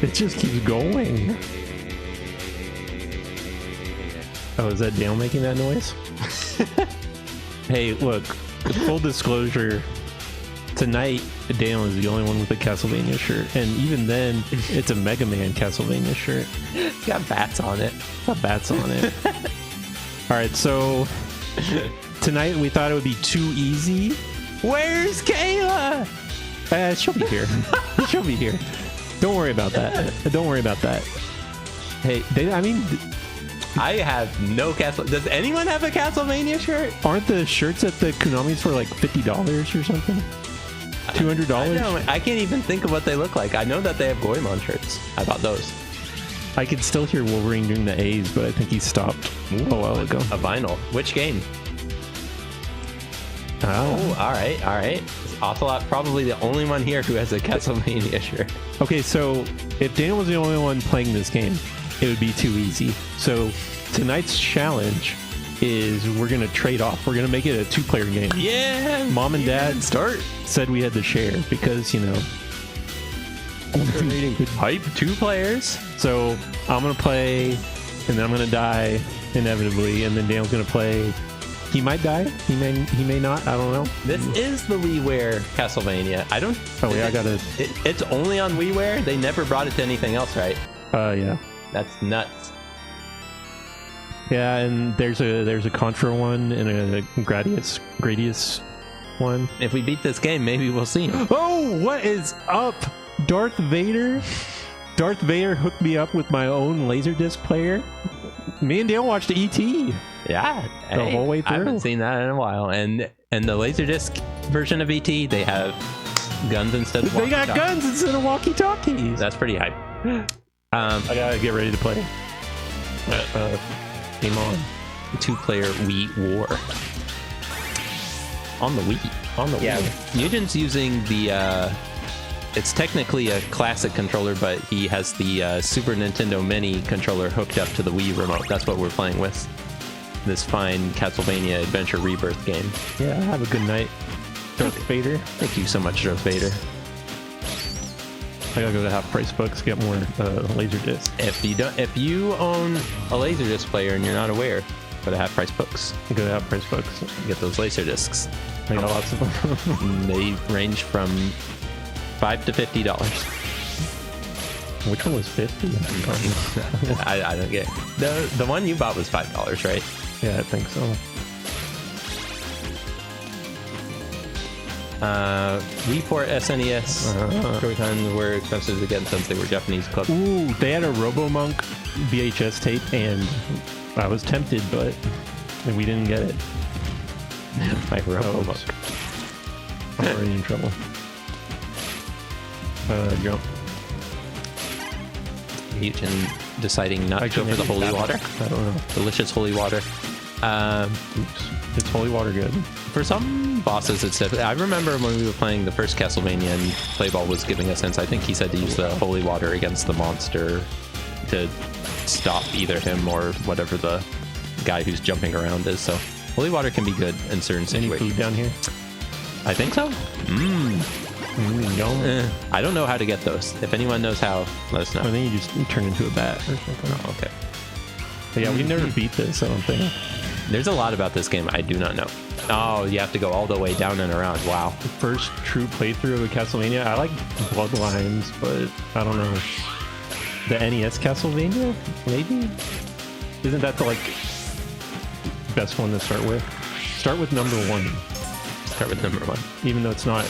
It just keeps going. Oh, is that Dale making that noise? Hey, look, full disclosure. Tonight, Dale is the only one with a Castlevania shirt. And even then, it's a Mega Man Castlevania shirt. It's got bats on it. Got bats on it. Alright, so tonight we thought it would be too easy. Where's Kayla? She'll be here. She'll be here. Don't worry about that. Don't worry about that. Hey, I have no Castle. Does anyone have a Castlevania shirt? Aren't the shirts at the Konami's for like $50 or something? $200? I can't even think of what they look like. I know that they have Goemon shirts. I bought those. I could still hear Wolverine doing the A's, but I think he stopped a while ago. A vinyl. Which game? Oh, all right. Ocelot, probably the only one here who has a Castlevania shirt. Okay, so if Daniel was the only one playing this game, it would be too easy. So tonight's challenge is we're going to trade off. We're going to make it a 2-player game. Yeah. Mom and Dad said we had to share because, hype 2 players. So I'm going to play and then I'm going to die inevitably. And then Daniel's going to play. He might die. He may not. I don't know. This is the WiiWare Castlevania. I don't. Oh yeah, I gotta. It's only on WiiWare. They never brought it to anything else, right? Yeah. That's nuts. Yeah, and there's a Contra one and a Gradius one. If we beat this game, maybe we'll see him. Oh, what is up, Darth Vader? Darth Vader hooked me up with my own Laserdisc player. Me and Dale watched E.T. Yeah, the whole way through. I haven't seen that in a while. And the Laserdisc version of ET, they have guns instead of walkie-talkies. They got guns instead of walkie-talkies. That's pretty hype. I gotta get ready to play. Game on. 2-player Wii War. On the Wii. Yeah, Nugent's using the... it's technically a classic controller, but he has the Super Nintendo Mini controller hooked up to the Wii remote. That's what we're playing with. This fine Castlevania Adventure ReBirth game. Yeah, have a good night, Darth Vader. Thank you so much, Darth Vader. I gotta go to Half Price Books, get more Laserdisc. If you own a Laserdisc player and you're not aware, go to Half Price Books. Go to Half Price Books. Get those Laserdiscs. They got lots of them. They range from $5 to $50. Which one was 50? I don't get it. The one you bought was $5, right? Yeah, I think so. Wii Port SNES Joy-Cons were expensive to get since they were Japanese club. Ooh, they had a RoboMonk VHS tape, and I was tempted, but we didn't get it. My RoboMonk. I'm already in trouble. Jump. And deciding not to go for the holy water. I don't know. Delicious holy water. Oops. It's holy water good? For some bosses, it's definitely... I remember when we were playing the first Castlevania and Playball was giving us hints. I think he said to use the holy water against the monster to stop either him or whatever the guy who's jumping around is. So holy water can be good in certain situations. Any food down here? I think so. I don't know how to get those. If anyone knows how, let us know. I think you just turn into a bat or something. Oh, okay. But yeah, we never beat this, I don't think. There's a lot about this game I do not know. Oh, you have to go all the way down and around. Wow. First true playthrough of a Castlevania. I like Bloodlines, but I don't know. The NES Castlevania? Maybe? Isn't that the best one to start with? Start with number 1. Start with number 1. Even though it's not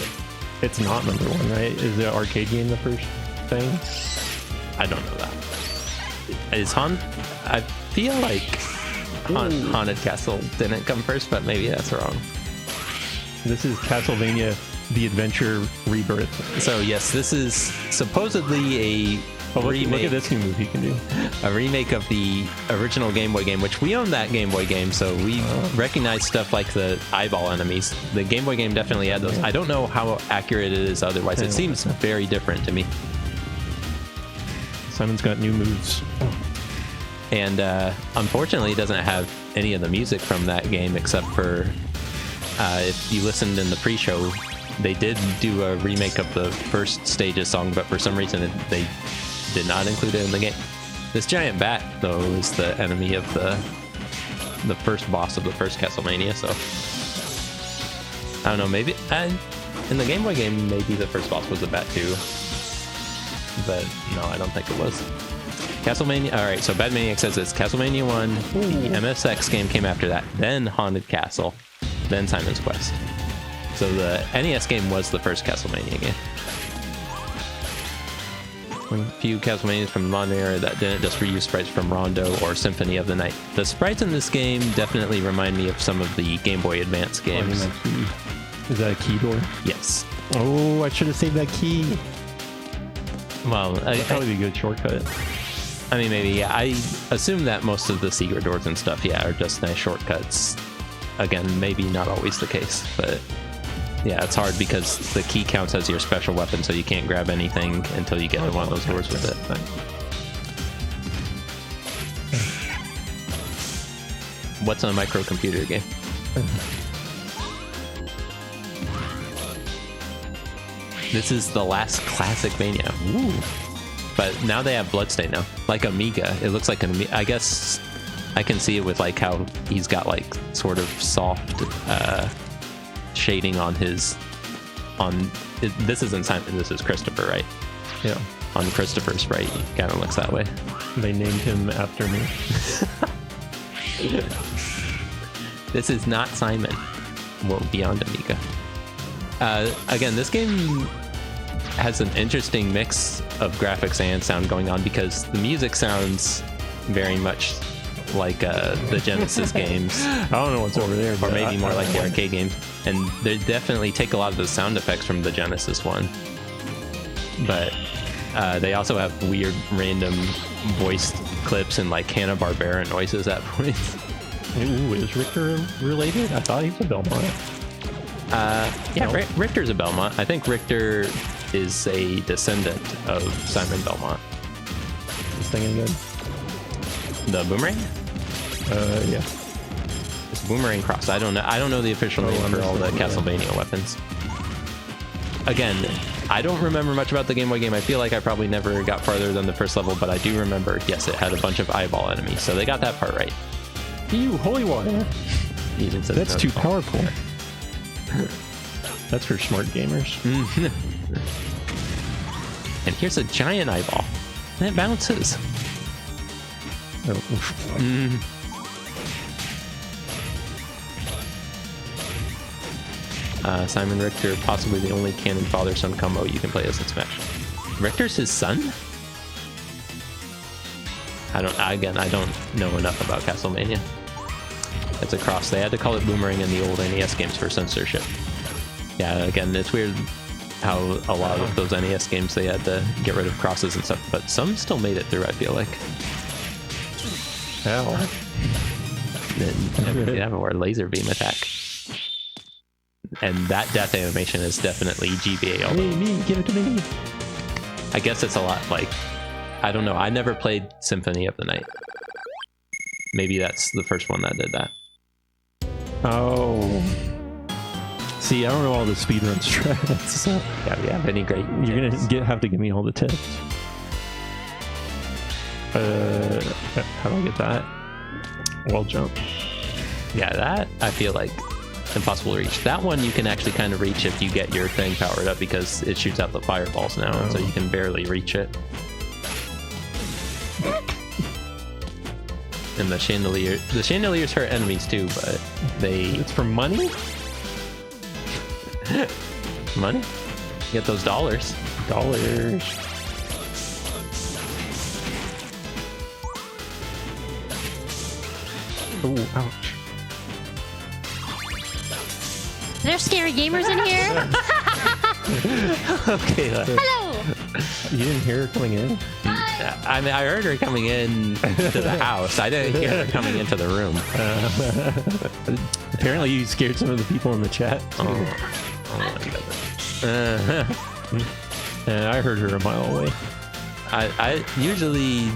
number 1, right? Is the arcade game the first thing? I don't know that. I feel like Haunted Castle didn't come first, but maybe that's wrong. This is Castlevania The Adventure ReBirth. So yes, this is supposedly a remake. Look at this new move he can do. A remake of the original Game Boy game, which we own that Game Boy game, so we recognize stuff like the eyeball enemies. The Game Boy game definitely had those. I don't know how accurate it is otherwise. It seems very different to me. Simon's got new moves. And unfortunately, it doesn't have any of the music from that game except for if you listened in the pre-show they did do a remake of the first stage's song, but for some reason they did not include it in the game. This giant bat, though, is the enemy of the first boss of the first Castlevania, so I don't know, maybe in the Game Boy game, maybe the first boss was a bat too, but no, I don't think it was. Castlevania, all right, so Bad Maniac says it's Castlevania 1, the MSX game came after that, then Haunted Castle, then Simon's Quest. So the NES game was the first Castlevania game. A few Castlevanias from the modern era that didn't just reuse sprites from Rondo or Symphony of the Night. The sprites in this game definitely remind me of some of the Game Boy Advance games. Is that a key door? Yes. Oh, I should have saved that key. Well, That'd probably be a good shortcut. I mean, maybe, yeah. I assume that most of the secret doors and stuff, yeah, are just nice shortcuts. Again, maybe not always the case, but yeah, it's hard because the key counts as your special weapon, so you can't grab anything until you get to one of those doors with it. What's a microcomputer game? This is the last classic Mania. Ooh. But now they have Bloodstain now. Like Amiga. It looks like an Amiga. I guess I can see it with like how he's got like sort of soft shading on his this isn't Simon, this is Christopher, right? Yeah. On Christopher's sprite, he kind of looks that way. They named him after me. This is not Simon. Well, beyond Amiga. Again, this game has an interesting mix of graphics and sound going on because the music sounds very much like the Genesis games. I don't know what's over there, or maybe more like the arcade games. And they definitely take a lot of the sound effects from the Genesis one. But they also have weird random voiced clips and like Hanna-Barbera noises at points. Ooh, is Richter related? I thought he was a Belmont. Yeah, no. Richter's a Belmont. I think Richter is a descendant of Simon Belmont. This thing again? The boomerang? Yeah. It's boomerang cross. I don't know the official name for all the Castlevania weapons. Again, I don't remember much about the Game Boy game. I feel like I probably never got farther than the first level, but I do remember, yes, it had a bunch of eyeball enemies, so they got that part right. Ew, holy water. That's too powerful. That's for smart gamers. And here's a giant eyeball. And it bounces. Simon Richter, possibly the only canon father-son combo you can play as in Smash. Richter's his son? I don't know enough about Castlevania. It's a cross. They had to call it Boomerang in the old NES games for censorship. Yeah, again, it's weird how a lot of those NES games they had to get rid of crosses and stuff, but some still made it through, I feel like. Ow. Yeah, or laser beam attack. And that death animation is definitely GBA. Hey, me, give it to me. I guess it's a lot like, I don't know. I never played Symphony of the Night. Maybe that's the first one that did that. Oh. See, I don't know all the speedrun strats. So yeah, we have any great. You're gonna have to give me all the tips. How do I get that? Wall jump. Yeah, that I feel like impossible to reach. That one you can actually kind of reach if you get your thing powered up because it shoots out the fireballs now, so you can barely reach it. And the chandeliers hurt enemies too, but it's for money? Money? Get those dollars. Dollars. Oh, ouch. There's scary gamers in here. Okay. Hello. You didn't hear her coming in? I mean, I heard her coming in to the house. I didn't hear her coming into the room. Apparently you scared some of the people in the chat. Oh my goodness. I heard her a mile away. I usually,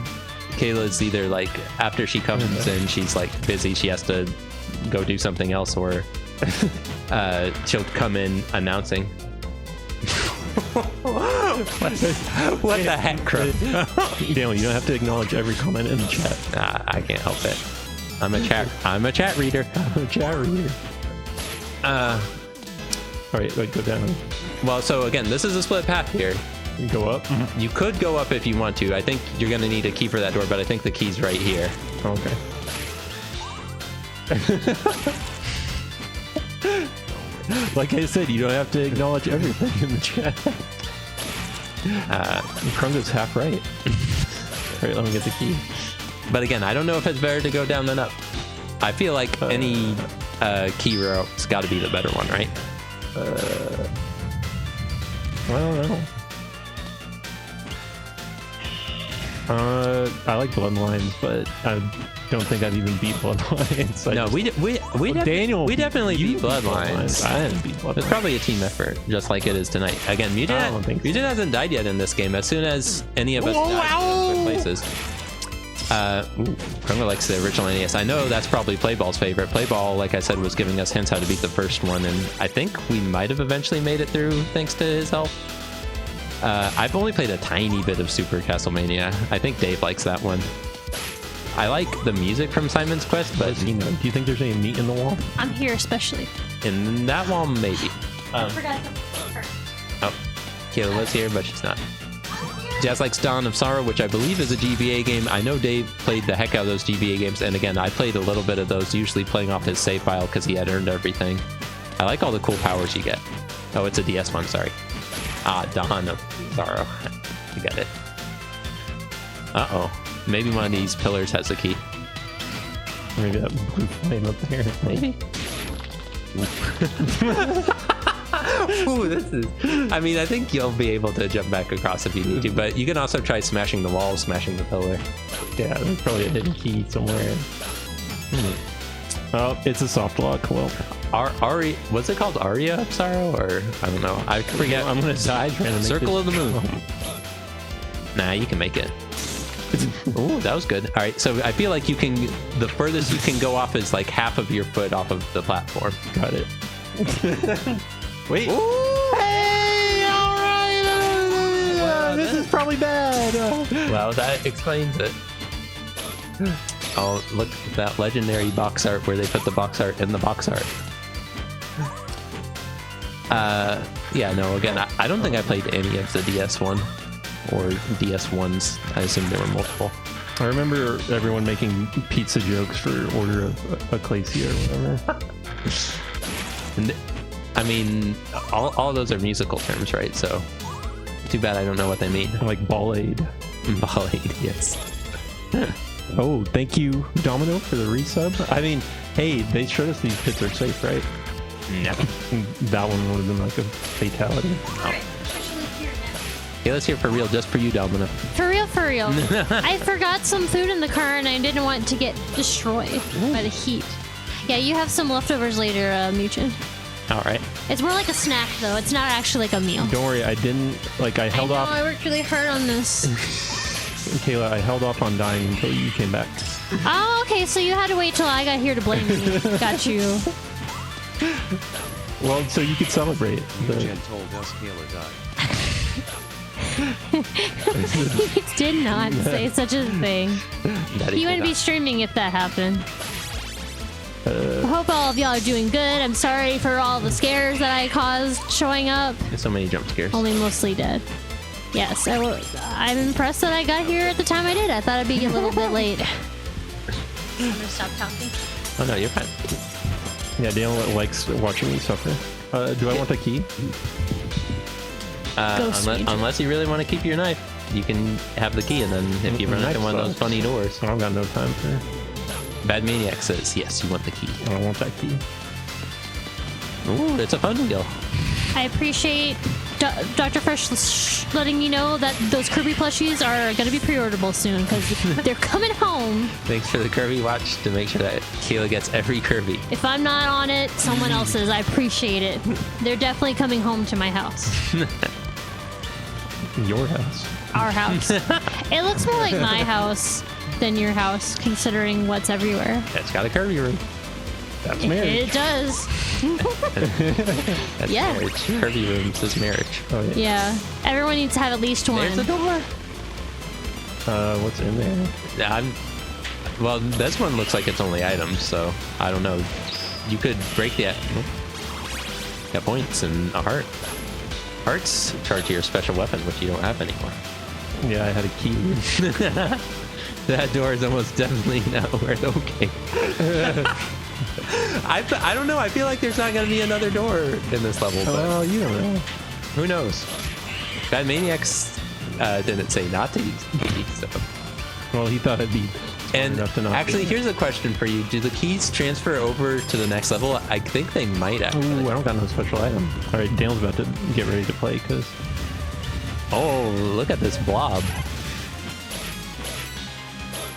Kayla's either like, after she comes in, she's like busy, she has to go do something else, or she'll come in announcing. What the heck, Crow? Daniel, you don't have to acknowledge every comment in the chat. I can't help it. I'm a chat reader. I'm a chat reader. All right, wait, go down. Well, so again, this is a split path here. You go up. You could go up if you want to. I think you're going to need a key for that door, but I think the key's right here. Okay. Like I said, you don't have to acknowledge everything in the chat. Krungo's half right. All right, let me get the key. But again, I don't know if it's better to go down than up. I feel like any key route's got to be the better one, right? I don't know. I like Bloodlines, but I don't think I've even beat Bloodlines. No, we definitely beat Bloodlines. I didn't beat Bloodlines. It's probably a team effort, just like it is tonight. Again, Mutant hasn't died yet in this game. As soon as any of us die in places. Krungo likes the original NES. I know that's probably Playball's favorite. Playball, like I said, was giving us hints how to beat the first one, and I think we might have eventually made it through thanks to his help. I've only played a tiny bit of Super Castlevania. I think Dave likes that one. I like the music from Simon's Quest, but do you think there's any meat in the wall? I'm here especially. in that wall, maybe. I forgot to Oh, Kayla was here, but she's not. Jazz likes Dawn of Sorrow, which I believe is a GBA game. I know Dave played the heck out of those GBA games, and again, I played a little bit of those, usually playing off his save file because he had earned everything. I like all the cool powers you get. Oh, it's a DS one, sorry. Dawn of Sorrow. You get it. Uh-oh. Maybe one of these pillars has a key. Maybe that blue flame up there. Maybe. Ooh, this is... I mean, I think you'll be able to jump back across if you need to, but you can also try smashing the wall, smashing the pillar. Yeah, there's probably a hidden key somewhere. Oh, it's a soft lock. Well, Ari, was it called Aria of Sorrow, or I don't know. I forget. I'm gonna die trying to make Circle of the Moon. Nah, you can make it. Ooh, that was good. All right, so I feel like you can. The furthest you can go off is like half of your foot off of the platform. Got it. Wait. Ooh. Hey, all right. This is probably bad. Well, that explains it. Oh, look at that legendary box art where they put the box art in the box art. Yeah, no, again, I don't think I played any of the DS1 or DS1s. I assume there were multiple. I remember everyone making pizza jokes for Order of Ecclesia or whatever. And, I mean, all those are musical terms, right? So, too bad I don't know what they mean. Like Ballade. Ballade, yes. Oh, thank you, Domino, for the resub. I mean, hey, they showed us these pits are safe, right? No. That one would have been like a fatality. Oh. Okay, let's hear for real, just for you, Domino. For real, for real. I forgot some food in the car and I didn't want it to get destroyed by the heat. Yeah, you have some leftovers later, Muchin. All right. It's more like a snack, though. It's not actually like a meal. Don't worry, I didn't, like, I held off. I worked really hard on this. Kayla, I held off on dying until you came back. Oh, okay, so you had to wait till I got here to blame me. Got you. Well, so you could celebrate. Jen told us Kayla died. He did not say such a thing. Daddy He wouldn't be forgot. streaming if that happened. I hope all of y'all are doing good. I'm sorry for all the scares that I caused showing up. So many jump scares. Only mostly dead. Yes, I'm impressed that I got here at the time I did. I thought I'd be a little bit late. I'm gonna stop talking. Oh no, you're fine. Yeah, Daniel likes watching me suffer. Do I want the key? Unless you really want to keep your knife, you can have the key, and then if you run into one of those funny doors. I've got no time for. Bad Maniac says yes, you want the key. I don't want that key. Ooh, it's a fun wheel. I appreciate Dr. Fresh letting me know that those Kirby plushies are going to be pre-orderable soon because they're coming home. Thanks for the Kirby watch to make sure that Kayla gets every Kirby. If I'm not on it, someone else is. I appreciate it. They're definitely coming home to my house. Your house. Our house. It looks more like my house than your house, considering what's everywhere. It's got a Kirby room. That's marriage. It does. That's Yeah. marriage. Kirby rooms is marriage. Oh, yeah. Yeah. Everyone needs to have at least one. There's a door. What's in there? Well, this one looks like it's only items, so I don't know. You could break the... Got points and a heart. Hearts charge your special weapon, which you don't have anymore. Yeah, I had a key. That door is almost definitely not worth okay. I don't know. I feel like there's not going to be another door in this level. But Well, you don't know. who knows? Bad Maniacs didn't say not to use the key, so. Well, he thought it'd be And enough to not actually, do it. here's a question for you. Do the keys transfer over to the next level? I think they might actually. Ooh, I don't got no special item. All right, Daniel's about to get ready to play because Oh, look at this blob.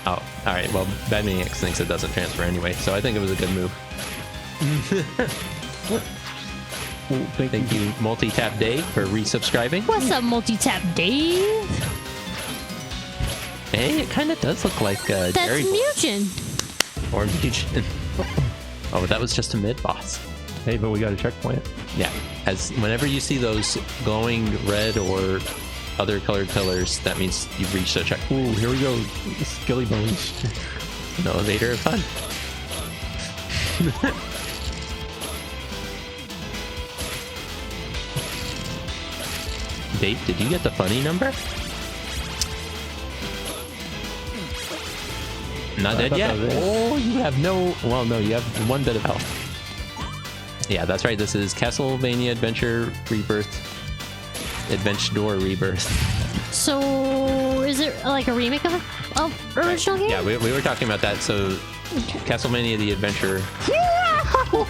Oh, all right. Well, Bad Maniacs thinks it doesn't transfer anyway, so I think it was a good move. Thank you, Multitap Dave, for resubscribing. What's up, Multitap Dave? Hey, it kind of does look like That's Jerry Mugen. or Mugen. Oh, that was just a mid boss. hey, but we got a checkpoint. Yeah, as whenever you see those glowing red or other colored pillars, that means you've reached a checkpoint. Ooh, here we go. Skilly bones. An elevator of fun. Dave, did you get the funny number? Not I dead thought yet. that was it. Oh, you have no. Well, no, you have one bit of health. Yeah, that's right. This is Castlevania Adventure Rebirth. Adventure Rebirth. So, is it like a remake of original game? Yeah, we were talking about that. So, Castlevania the Adventure. Oh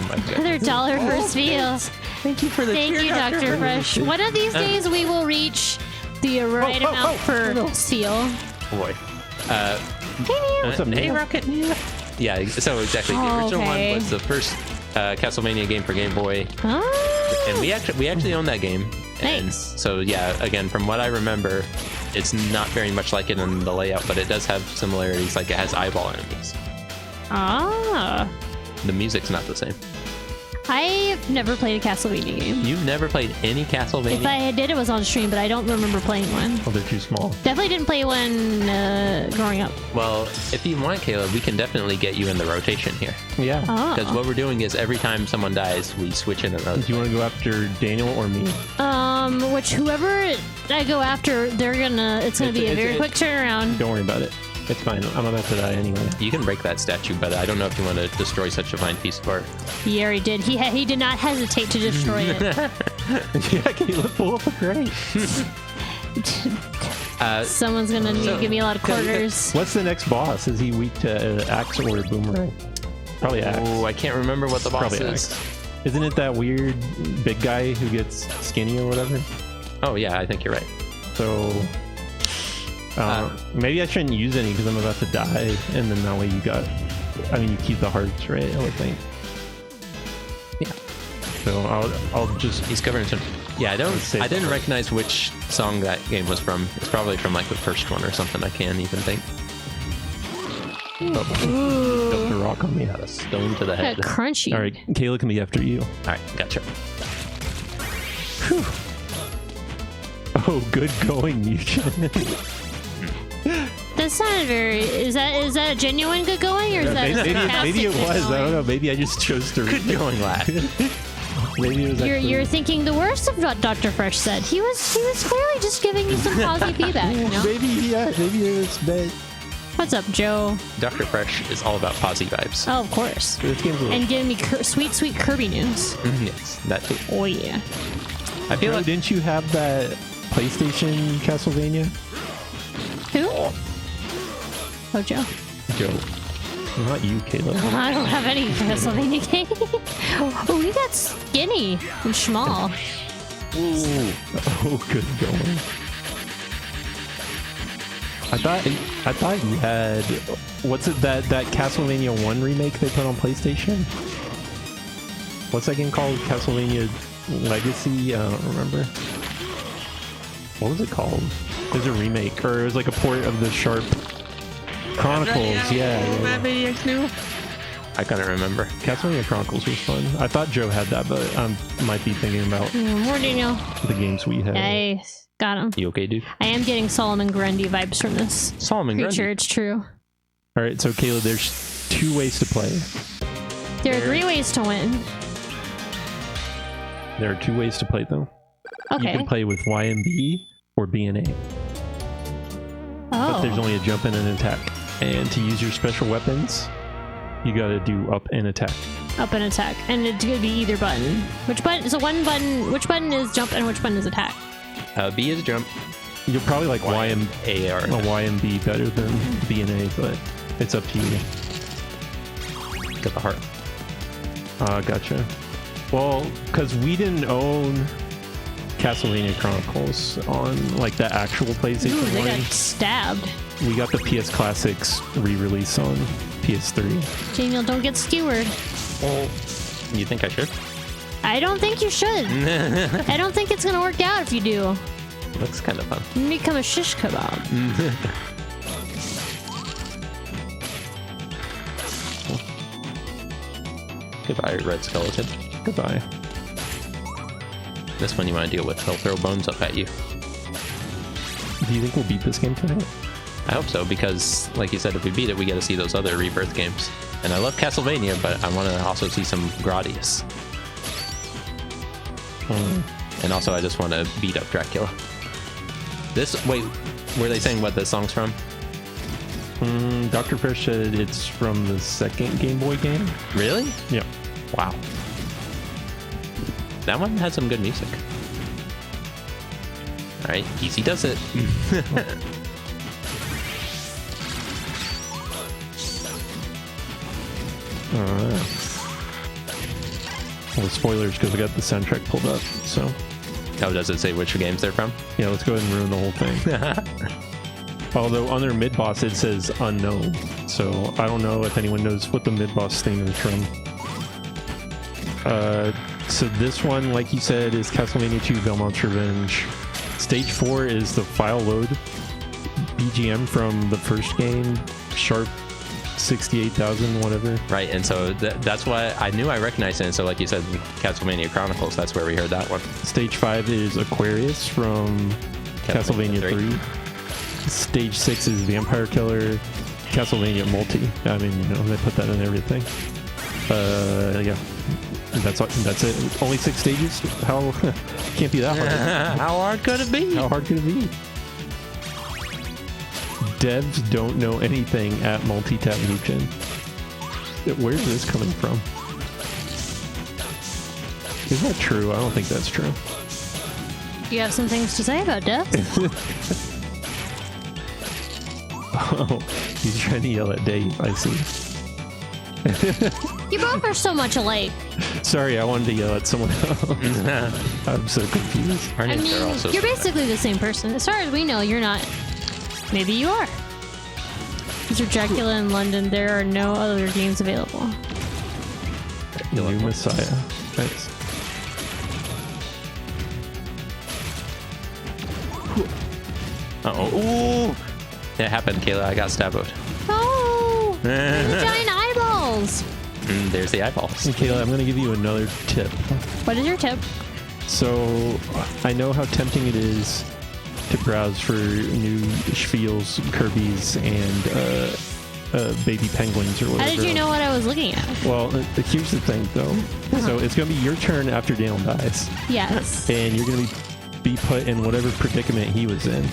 my god. Another dollar for Spiels. Thank you for the Thank cheer, you, Dr. Fresh. One of these days we will reach the right amount for Seal. Boy. What's up, Hey, Neil? Rocket Neil. Yeah, so exactly. The Oh, original okay. one was the first Castlevania game for Game Boy, Ah, and we actually own that game. And Nice. so yeah, again, from what I remember, it's not very much like it in the layout, but it does have similarities. Like it has eyeball enemies. ah. The music's not the same. I've never played a Castlevania game. You've never played any Castlevania? If I did, it was on stream, but I don't remember playing one. Oh, they're too small. Definitely didn't play one growing up. Well, if you want, Kayla, we can definitely get you in the rotation here. Yeah. Because Oh. what we're doing is every time someone dies, we switch in another. Do you want to go after Daniel or me? Which whoever I go after, it's gonna be a very quick turnaround. Don't worry about it. It's fine. I'm about to die anyway. You can break that statue, but I don't know if you want to destroy such a fine piece of art. He already did. He did not hesitate to destroy it. Yeah, Caleb, pull up a crate. Someone's gonna give me a lot of quarters. What's the next boss? Is he weak to axe or boomerang? Probably axe. Oh, I can't remember what the boss Probably is. axe. Isn't it that weird big guy who gets skinny or whatever? Oh, yeah, I think you're right. So maybe I shouldn't use any because I'm about to die, and then that way you you keep the hearts, right? I would think. Yeah. So I'll just He's covered in some. Yeah, I save didn't the recognize which song that game was from. It's probably from like the first one or something. I can't even think. dump the rock on me. Got a stone to the Got head. crunchy. All right, Kayla can be after you. All right, gotcha. Oh, good going, Mugen. That sounded very. Is that a genuine good going, or is that maybe sarcastic it was. good I don't going? know. Maybe I just chose to read Good going, lad. Maybe it was You're thinking the worst of what Dr. Fresh said. He was clearly just giving you some positive feedback. You know? Maybe it was bad. What's up, Joe? Dr. Fresh is all about posse vibes. Oh, of course. This game's a little. And giving me sweet Kirby news. Yes, that too. Oh yeah. I feel Joe, like didn't you have that PlayStation Castlevania? Who? Oh, Joe. Joe. Not you, Caleb. I don't have any Castlevania game. Oh, he got skinny and small. Oh, good going. I thought you had what's it that Castlevania 1 remake they put on PlayStation? What's that game called? Castlevania Legacy? I don't remember. What was it called? It was a remake, or it was like a port of the Sharp Chronicles. Yeah. I couldn't remember. Castlevania Chronicles was fun. I thought Joe had that, but I might be thinking about More Daniel. the games we had. Nice. Got him. You okay, dude? I am getting Solomon Grundy vibes from this Solomon creature. Grundy. It's true. All right, so Kayla, there's 2 ways to play. There are 3 ways to win. There are 2 ways to play, though. You Okay. can play with YMB or BNA, but there's Oh. only a jump and an attack. And to use your special weapons, you got to do up and attack. Up and attack. And it could be either button. Which button? So one button. Which button is jump and which button is attack? B is jump. You'll probably like A or YMB better than BNA, but it's up to you. Get the heart. Gotcha. Well, because we didn't own Castlevania Chronicles on like the actual PlayStation Ooh, they 1. got stabbed. We got the PS Classics re-release on PS3. Daniel, don't get skewered. Well, you think I should? I don't think you should. I don't think it's gonna work out if you do. Looks kind of fun. You become a shish kebab. Goodbye, red skeleton. Goodbye. This one you want to deal with. He'll throw bones up at you. Do you think we'll beat this game tonight? I hope so, because, like you said, if we beat it, we get to see those other ReBirth games. And I love Castlevania, but I want to also see some Gradius. And also, I just want to beat up Dracula. Wait, were they saying what this song's from? Dr. Fresh said it's from the second Game Boy game. Really? Yeah. Wow. That one had some good music. Alright, easy does it. Well, spoilers because I got the soundtrack pulled up. So Oh, does it say which games they're from? yeah, let's go ahead and ruin the whole thing. Although on their mid boss it says unknown, so I don't know if anyone knows what the mid boss thing is from. So this one, like you said, is Castlevania 2 Belmont's Revenge. Stage 4 is the file load BGM from the first game, Sharp 68,000, whatever. Right, and so that's why I knew I recognized it. And so, like you said, Castlevania Chronicles, that's where we heard that one. Stage 5 is Aquarius from Castlevania 3. Stage 6 is Vampire Killer, Castlevania Multi. I mean, you know, they put that in everything. Yeah. That's it. Only 6 stages? How? Can't be that hard. How hard could it be? How hard could it be? Devs don't know anything at Multitap Nugent. Where's this coming from? Is that true? I don't think that's true. You have some things to say about death? Oh, he's trying to yell at Dave. I see. You both are so much alike. Sorry, I wanted to yell at someone else. I'm so confused. Our I names are mean, also you're basically the same person. As far as we know, you're not. Maybe you are. Mr. Dracula in London, there are no other games available. New Messiah. Nice. Uh-oh. Ooh! It happened, Kayla. I got stabbed. Oh! Giant eyeballs! There's the eyeballs. And Kayla, I'm going to give you another tip. What is your tip? So, I know how tempting it is to browse for new Spiels, Kirby's, and baby penguins or whatever. How did you know what I was looking at? Well, here's the thing, though. So, it's going to be your turn after Daniel dies. Yes. And you're going to be put in whatever predicament he was in.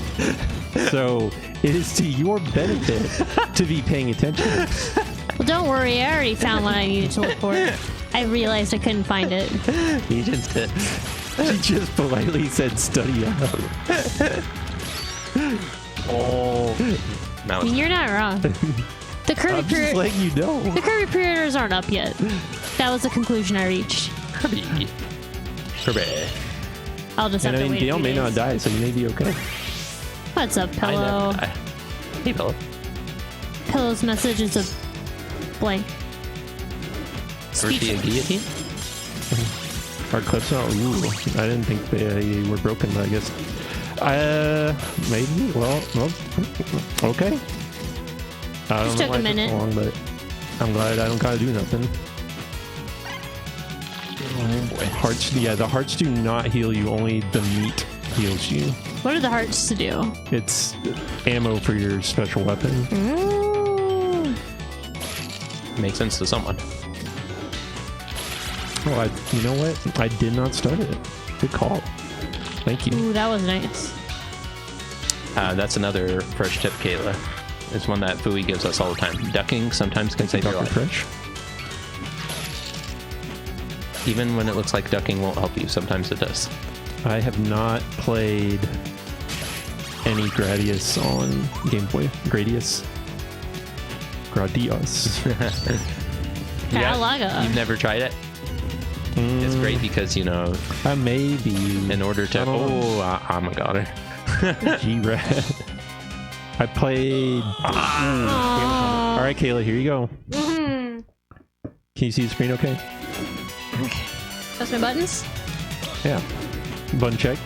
So, it is to your benefit to be paying attention. Well, don't worry. I already found what I needed to look for. I realized I couldn't find it. You just did. She just politely said, study up. Oh. Now I mean, you're not wrong. The Kirby I'm just letting you know. the Kirby pre-orders aren't up yet. That was the conclusion I reached. Kirby. I'll just And have I to mean, wait. Dale a few may not days. die, so you may be okay. What's up, I Pillow? never die. Hey, Pillow. Pillow's message is a blank. Or be a guillotine? Our clips are. Ooh, I didn't think they were broken, but I guess. Maybe. Well, okay. I don't Just know took why a it minute. so long, but I'm glad I don't gotta do nothing. Oh boy. Hearts, yeah, the hearts do not heal you, only the meat heals you. What are the hearts to do? It's ammo for your special weapon. Ooh. Makes sense to someone. Oh, you know what? I did not start it. Good call. Thank you. Ooh, that was nice. That's another fresh tip, Kayla. It's one that Fui gives us all the time. Ducking sometimes can save your Dr. life. Fresh. Even when it looks like ducking won't help you, sometimes it does. I have not played any Gradius on Game Boy. Gradius. Galaga. You've never tried it? It's great because, you know, Maybe. in order to... I'm a goner. G-Red. I played... All right, Kayla, here you go. Mm-hmm. Can you see the screen okay? Press my buttons. Yeah. Button check.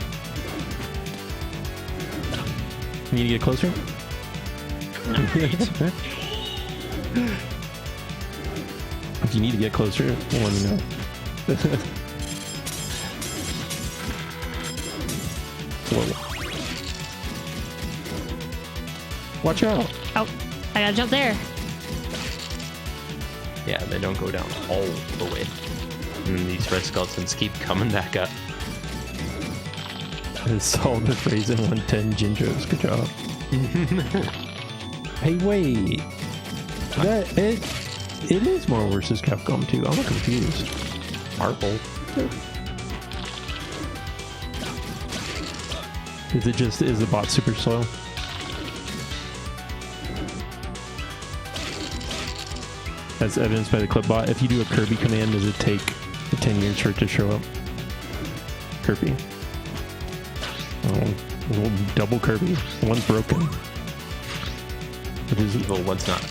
You need to get closer? If you need to get closer, let me know. Whoa. Watch out. Oh, I gotta jump there. Yeah, they don't go down all the way. And these red skeletons keep coming back up. I solved the phrase in 110 Jinjos. Good job. Hey, wait. It is Marvel vs. Capcom 2. I'm confused. Marvel. Is the bot super slow? As evidenced by the clip bot, if you do a Kirby command, does it take 10 years for it to show up? Kirby. Oh, well, double Kirby. One's broken. Which is, Well, one's not.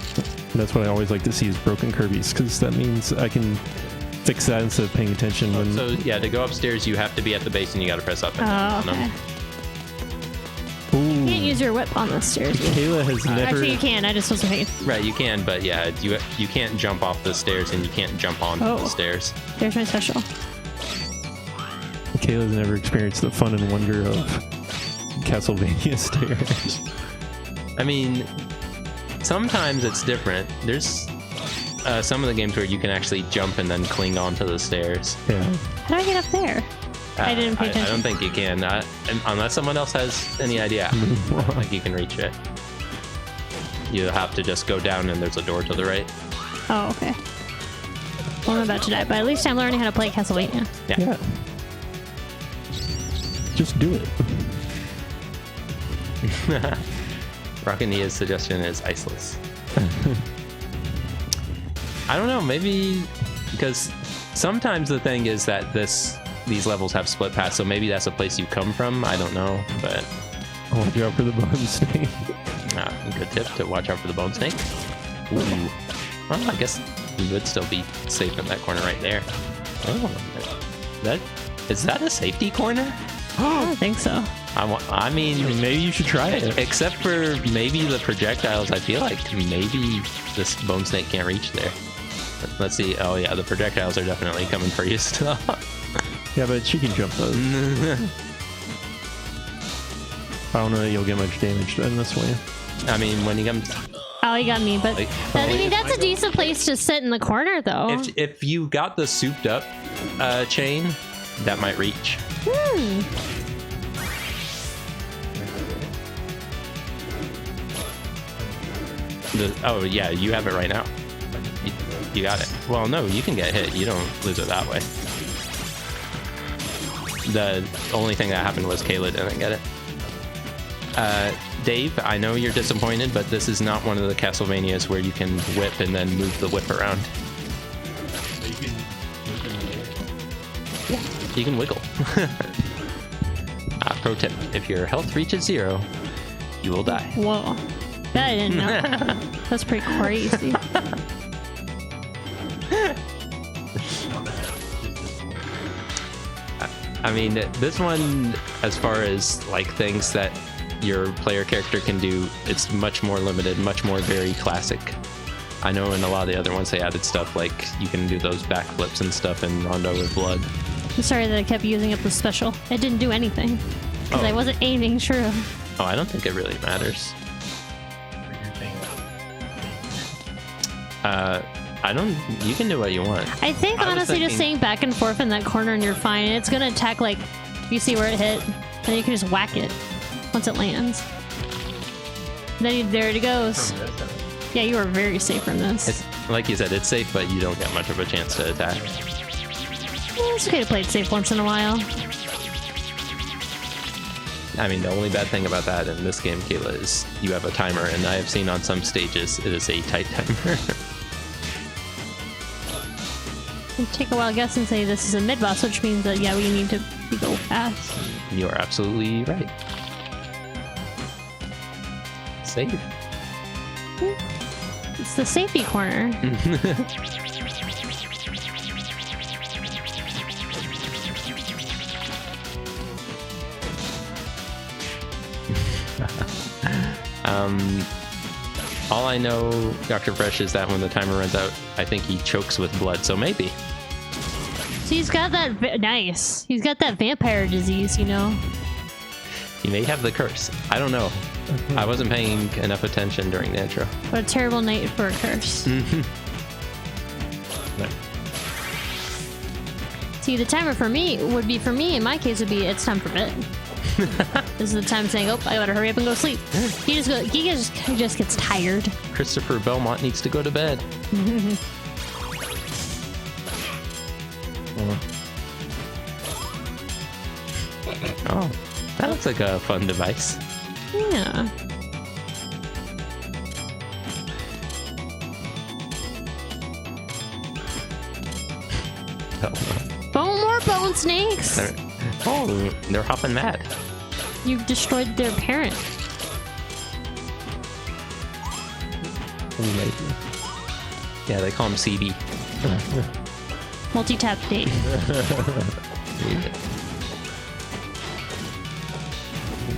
that's what I always like to see is broken Kirby's, because that means I can fix that instead of paying attention when... So, yeah, to go upstairs, you have to be at the base and you gotta press up and down on Okay. them. You Ooh, can't use your whip on the stairs. Kayla has never... Actually, you can. I just wasn't paying. Right, you can, but yeah, you can't jump off the stairs and you can't jump onto the stairs. There's my special. Kayla's never experienced the fun and wonder of Castlevania stairs. I mean, sometimes it's different. There's some of the games where you can actually jump and then cling onto the stairs. Yeah. How do I get up there? I didn't pay I attention. don't think you can, unless someone else has any idea. I don't think you can reach it. You have to just go down and there's a door to the right. Oh, okay. Well, I'm about to die, but at least I'm learning how to play Castlevania. Yeah. Just do it. Rockania's suggestion is iceless. I don't know, maybe because sometimes the thing is that these levels have split paths, so maybe that's a place you come from. I don't know, but Watch out for the bone snake. good tip to watch out for the bone snake. Ooh. Well, I guess you would still be safe in that corner right there. Oh, is that a safety corner? I don't think so. I mean, Maybe you should try it. except for maybe the projectiles, I feel like maybe this bone snake can't reach there. Let's see. Oh yeah, the projectiles are definitely coming for you still. Yeah, but she can jump those. I don't know that you'll get much damage done this way. I mean, when he comes, Oh, he got me, but Like, I mean, that's a decent place to sit in the corner, though. if you got the souped up chain, that might reach. Oh yeah, you have it right now. You got it. Well, no, you can get hit. You don't lose it that way. The only thing that happened was Kayla didn't get it. Dave, I know you're disappointed, but this is not one of the Castlevanias where you can whip and then move the whip around. Yeah, you can wiggle. Pro tip, if your health reaches 0, you will die. Whoa. That I didn't know. That's pretty crazy. I mean, this one, as far as like things that your player character can do, it's much more limited, much more very classic. I know in a lot of the other ones they added stuff like you can do those backflips and stuff in Rondo with blood. I'm sorry that I kept using up the special. It didn't do anything because I wasn't aiming true. Oh, I don't think it really matters. I don't. You can do what you want. I think honestly, just staying back and forth in that corner and you're fine. And it's gonna attack like you see where it hit, and you can just whack it once it lands. There it goes. Yeah, you are very safe from this. It's, like you said, it's safe, but you don't get much of a chance to attack. Yeah, it's okay to play it safe once in a while. I mean, the only bad thing about that in this game, Kayla, is you have a timer, and I have seen on some stages it is a tight timer. Take a wild guess and say this is a mid boss, which means that yeah, we need to go fast. You are absolutely right. Safe. It's the safety corner. All I know, Dr. Fresh, is that when the timer runs out, I think he chokes with blood, so maybe. So he's got that nice. He's got that vampire disease, you know. He may have the curse. I don't know. I wasn't paying enough attention during the intro. What a terrible night for a curse. See, the timer for me, in my case, would be it's time for bed. This is the time saying, oh, I gotta hurry up and go sleep. He just gets tired. Christopher Belmont needs to go to bed. Oh, that looks like a fun device. Yeah. More bone snakes. They're hopping mad. You've destroyed their parent. Yeah, they call him CB. Multitap date.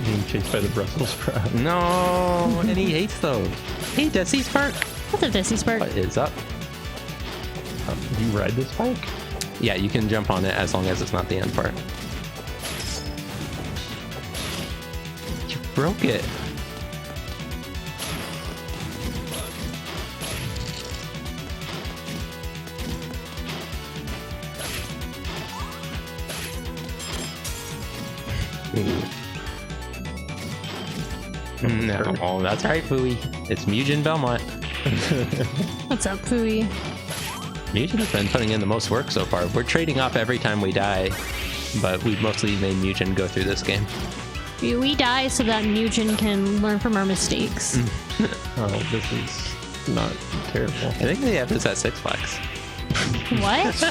Being chased by the Brussels sprout. No, and he hates those. Hey, Desi Spark. What's a Desi Spark? What is up? Do you ride this bike? Yeah, you can jump on it as long as it's not the end part. You broke it. No, oh, that's right, Fooey. It's Mugen Belmont. What's up, Fooey? Mugen has been putting in the most work so far. We're trading off every time we die, but we've mostly made Mugen go through this game. We die so that Mugen can learn from our mistakes. Oh, this is not terrible. I think they have this at Six Flags. What?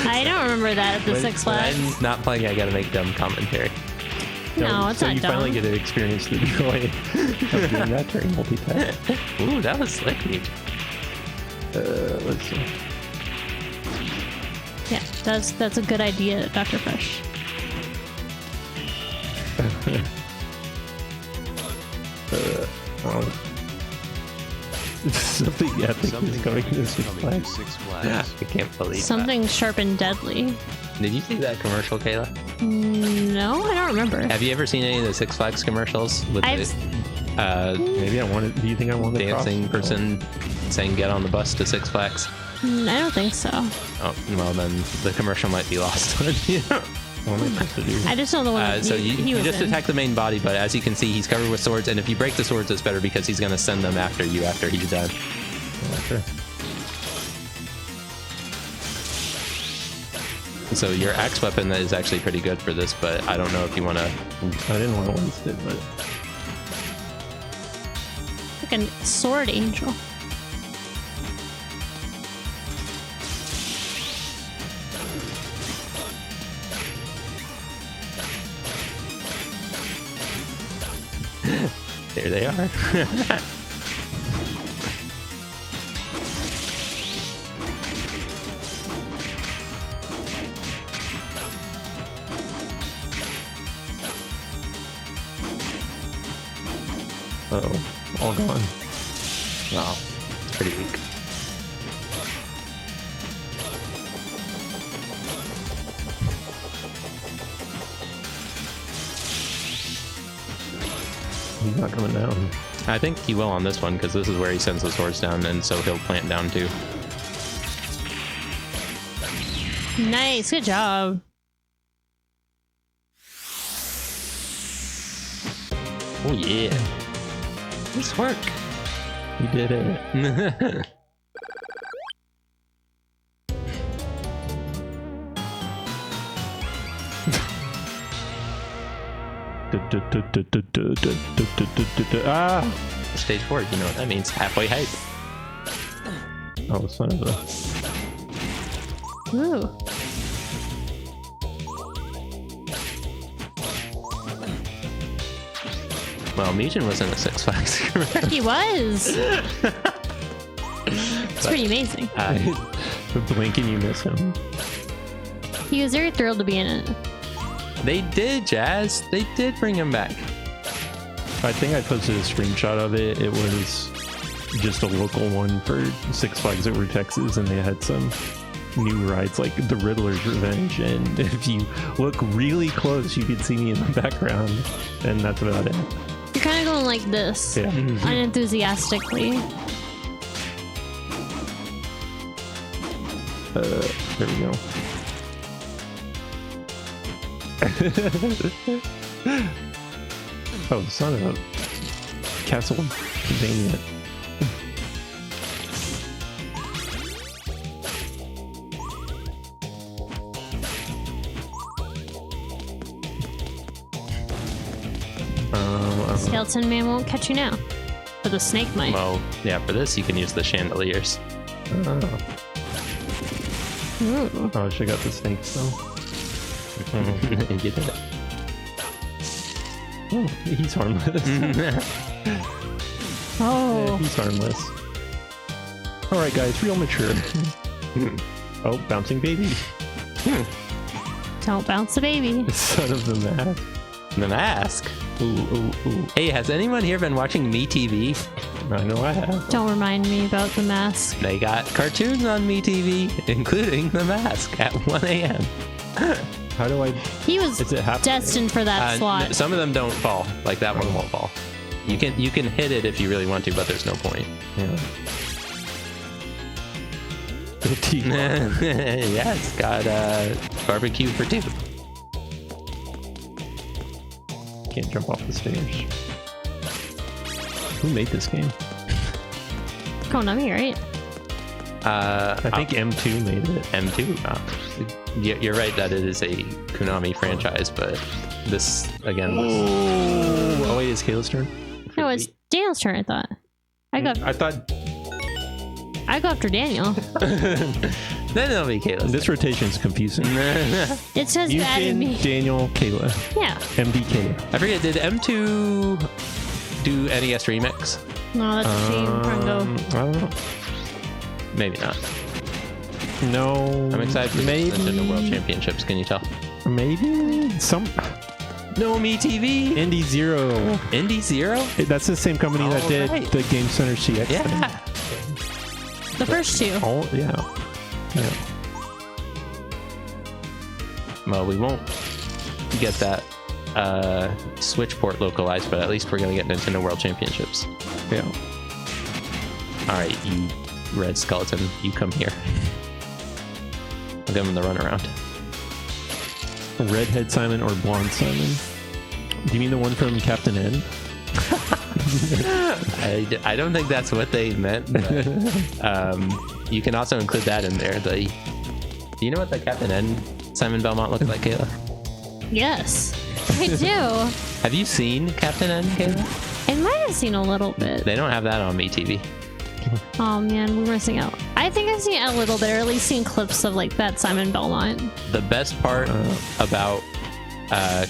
I don't remember that at the Six Flags. When I'm not playing, I gotta make dumb commentary. No, it's so not you dumb. finally get to experience the joy of doing that during multitap. Ooh, that was slick, Mugen. Let's see. Yeah, that's a good idea, Dr. Fresh. Something epic is coming to Six Flags. Six Flags. I can't believe Something sharp and deadly. that. Did you see that commercial, Kayla? No, I don't remember. Have you ever seen any of the Six Flags commercials with Maybe I want it. Do you think I want the dancing person saying "Get on the bus to Six Flags"? I don't think so. Oh, well then the commercial might be lost on you. What am I supposed to do? I just know the one that So he you was just in. attack the main body, but as you can see, he's covered with swords, and if you break the swords, it's better because he's going to send them after you after he's done. Oh, sure. So your axe weapon is actually pretty good for this, but I don't know if you want to... I didn't want to waste it, but Like a sword angel. There they are. oh, all gone. Wow, it's pretty weak. He's not coming down. I think he will on this one because this is where he sends the swords down, and so he'll plant down too. Nice, good job. Oh yeah, nice work. You did it. Ah! Stage 4, you know what that means? Halfway height. Oh, son of a... Ooh. Well, Mugen was in the Six Flags. correct? He was. It's pretty amazing. Blink and you miss him. He was very thrilled to be in it. They did, Jazz. They did bring him back. I think I posted a screenshot of it. It was just a local one for Six Flags over Texas, and they had some new rides like the Riddler's Revenge. And if you look really close, you could see me in the background, and that's about it. You're kind of going like this, Yeah. unenthusiastically. There we go. Oh, son of a Castlevania. Skeleton Man won't catch you now. But the snake might. Well, yeah, for this you can use the chandeliers. Ooh. Oh, I should have got the snakes though. You did it. Oh, he's harmless. Oh. He's harmless. Alright guys, real mature. Oh, bouncing baby. Don't bounce the baby. Son of the mask. The mask. Ooh, ooh, ooh. Hey, has anyone here been watching Me TV? I know I have. Don't remind me about the mask. They got cartoons on Me TV, including The Mask at 1 a.m. How do I... He was Is it half- destined for that slot. Some of them don't fall. Like that one won't fall. You can hit it if you really want to, but there's no point. Yeah. Yeah, it's got barbecue for two. Can't jump off the stairs. Who made this game? Konami, right? I think M2 made it. M2. You're right that it is a Konami franchise, but this again was. Oh wait, it's Kayla's turn? No, it's Daniel's turn, I thought. I go after Daniel. Then it'll be Kayla's. This rotation is confusing. It says you added me. Daniel, Kayla. Yeah. MD Kayla. I forget, did M2 do NES Remix? No, that's a shame. Prongo. I don't know. Maybe not. No. I'm excited for maybe. Nintendo World Championships, can you tell? Maybe some. No Me TV? Indie Zero. Indie Zero? That's the same company that did right. the Game Center CX thing. Yeah. The first two. Oh yeah. Yeah. Well, we won't get that Switch port localized, but at least we're going to get Nintendo World Championships. Yeah. All right, you red skeleton, you come here. I'll give him the runaround. Redhead Simon or Blonde Simon? Do you mean the one from Captain N? I don't think that's what they meant. But, you can also include that in there. Do you know what the Captain N Simon Belmont looked like, Kayla? Yes, I do. Have you seen Captain N, Kayla? I might have seen a little bit. They don't have that on Me TV. Oh man, we're missing out. I think I've seen it a little bit, or at least seen clips of like that Simon Belmont. The best part about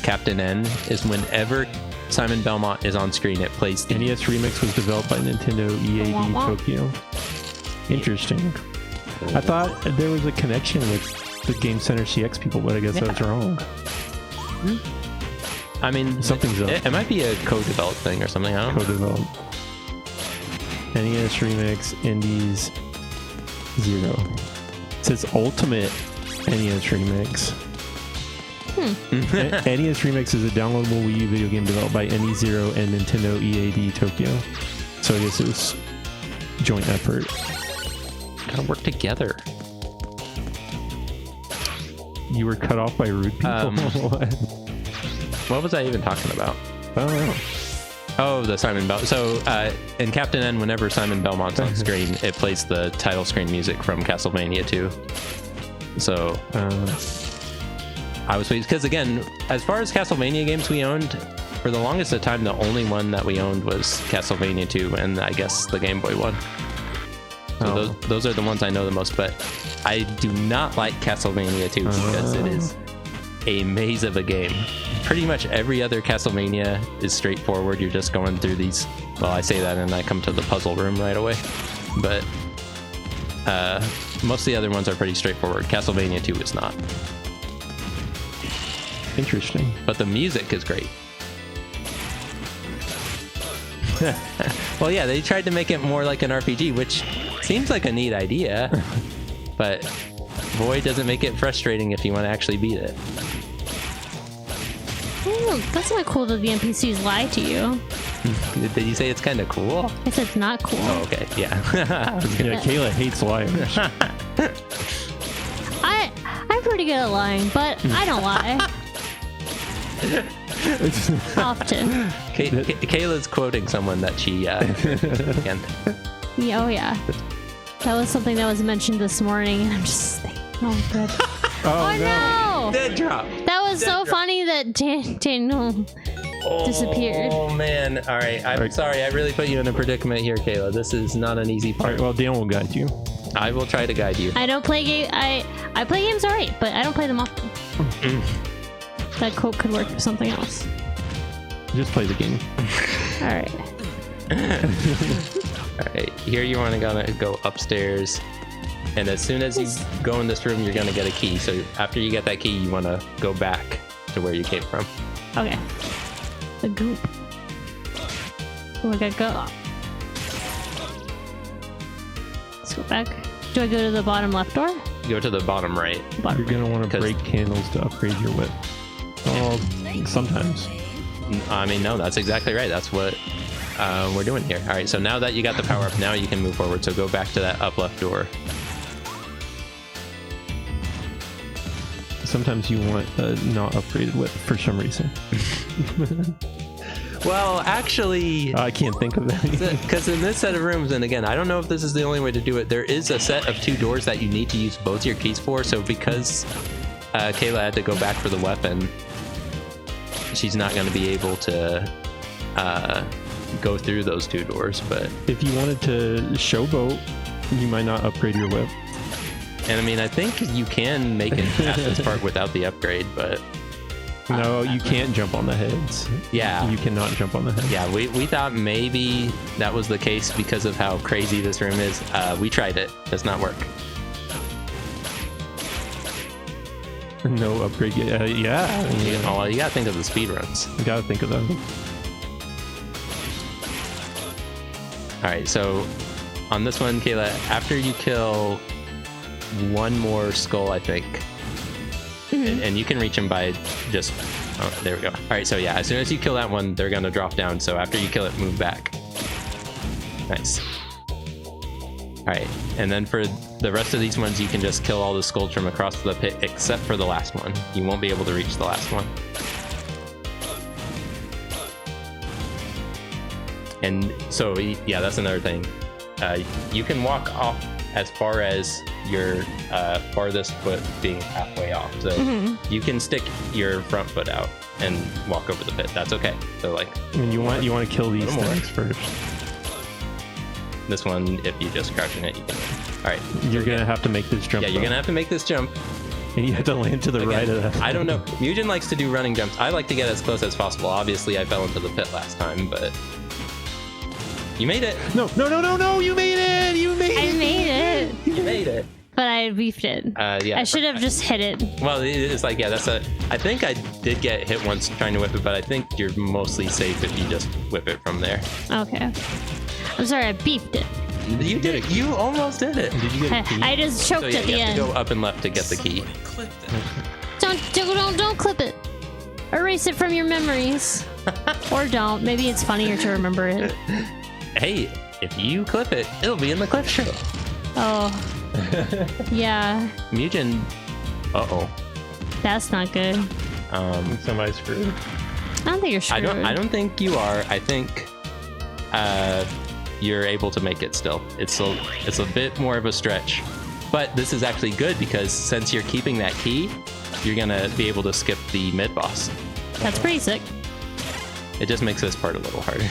Captain N is whenever Simon Belmont is on screen, it plays the NES Remix was developed by Nintendo EAD Tokyo. Interesting. I thought there was a connection with the Game Center CX people, but I guess I was wrong. I mean, Something's up. It might be a co-developed thing or something. I don't know. Co-developed. NES Remix, Indies, 0. It says Ultimate NES Remix. NES Remix is a downloadable Wii U video game developed by NE0 and Nintendo EAD Tokyo. So I guess it was joint effort. Gotta work together. You were cut off by rude people? What? What was I even talking about? I don't know. Oh, the Simon Bell. So in Captain N, whenever Simon Belmont's on screen, it plays the title screen music from Castlevania 2. So I was pleased because, again, as far as Castlevania games we owned, for the longest of time, the only one that we owned was Castlevania 2 and I guess the Game Boy one. So those are the ones I know the most, but I do not like Castlevania 2 because it is a maze of a game. Pretty much every other Castlevania is straightforward. You're just going through these. Well, I say that and I come to the puzzle room right away. But most of the other ones are pretty straightforward. Castlevania 2 is not. Interesting. But the music is great. Well, yeah, they tried to make it more like an RPG, which seems like a neat idea. But boy, does it make it frustrating if you want to actually beat it. Ooh, that's not cool that the NPCs lie to you. Did you say it's kind of cool? I said it's not cool. Oh, okay, yeah. Yeah, Kayla hates liars. I'm pretty good at lying, but I don't lie. Often. Kayla's quoting someone that she can. Yeah, oh yeah. That was something that was mentioned this morning, and I'm just thinking, oh good. Oh no! Dead drop. That was so funny that Daniel disappeared. Oh man! All right, I'm sorry. I really put you in a predicament here, Kayla. This is not an easy All part. right, well, Dan will guide you. I will try to guide you. I don't play game. I play games alright, but I don't play them often. That quote could work for something else. Just play the game. All right. All right, here you want to go upstairs, and as soon as you go in this room, you're gonna get a key. So after you get that key, you want to go back to where you came from. Okay. The goop. Oh, I gotta go. Let's go back. Do I go to the bottom left door? Go to the bottom right. Bottom You're gonna want to break candles to upgrade your whip. Oh, sometimes. I mean, no, that's exactly right. That's what we're doing here. All right, so now that you got the power up, now you can move forward. So go back to that up left door. Sometimes you want a not upgraded whip for some reason. Well, actually, I can't think of that. because in this set of rooms, and again, I don't know if this is the only way to do it, there is a set of 2 doors that you need to use both your keys for. So because Kayla had to go back for the weapon, she's not going to be able to go through those 2 doors. But If you wanted to showboat, you might not upgrade your whip. and I mean, I think you can make it past this part without the upgrade, but No, you can't jump on the heads. yeah. You cannot jump on the heads. Yeah, we thought maybe that was the case because of how crazy this room is. We tried it. Does not work. No upgrade yet. Yeah. Oh, you gotta think of the speed runs. You gotta think of them. All right, so on this one, Kayla, after you kill one more skull, I think, and you can reach them by just, oh, there we go. All right, so yeah, as soon as you kill that one, they're gonna drop down. So after you kill it, move back. Nice. All right, and then for the rest of these ones, you can just kill all the skulls from across the pit, except for the last one. You won't be able to reach the last one. And so, yeah, that's another thing. You can walk off as far as your farthest foot being halfway off. So you can stick your front foot out and walk over the pit. That's okay. So like, And you want to kill these things first. This one, if you just crouch in it, you can. All right. You're gonna have to make this jump. Yeah, you're gonna have to make this jump. And you have to land to the right of that. I don't know. Mugen likes to do running jumps. I like to get as close as possible. Obviously, I fell into the pit last time, but you made it. No! You made it! You made I it! made it, You made it. but I beefed it. Yeah. I should have just hit it. Well, it's like, yeah, that's a. I think I did get hit once trying to whip it, but I think you're mostly safe if you just whip it from there. Okay. I'm sorry, I beefed it. You did it. You almost did it. Did you get a key? I just choked So yeah, at the you have end. to go up and left to get the key. Don't clip it. Erase it from your memories. Or don't. Maybe it's funnier to remember it. Hey, if you clip it, it'll be in the clip show. Oh. Yeah. Mugen. Uh-oh. That's not good. Somebody's screwed. I don't think you're screwed. I don't think you are. I think you're able to make it still. It's a bit more of a stretch. But this is actually good because since you're keeping that key, you're gonna be able to skip the mid boss. That's pretty sick. It just makes this part a little harder.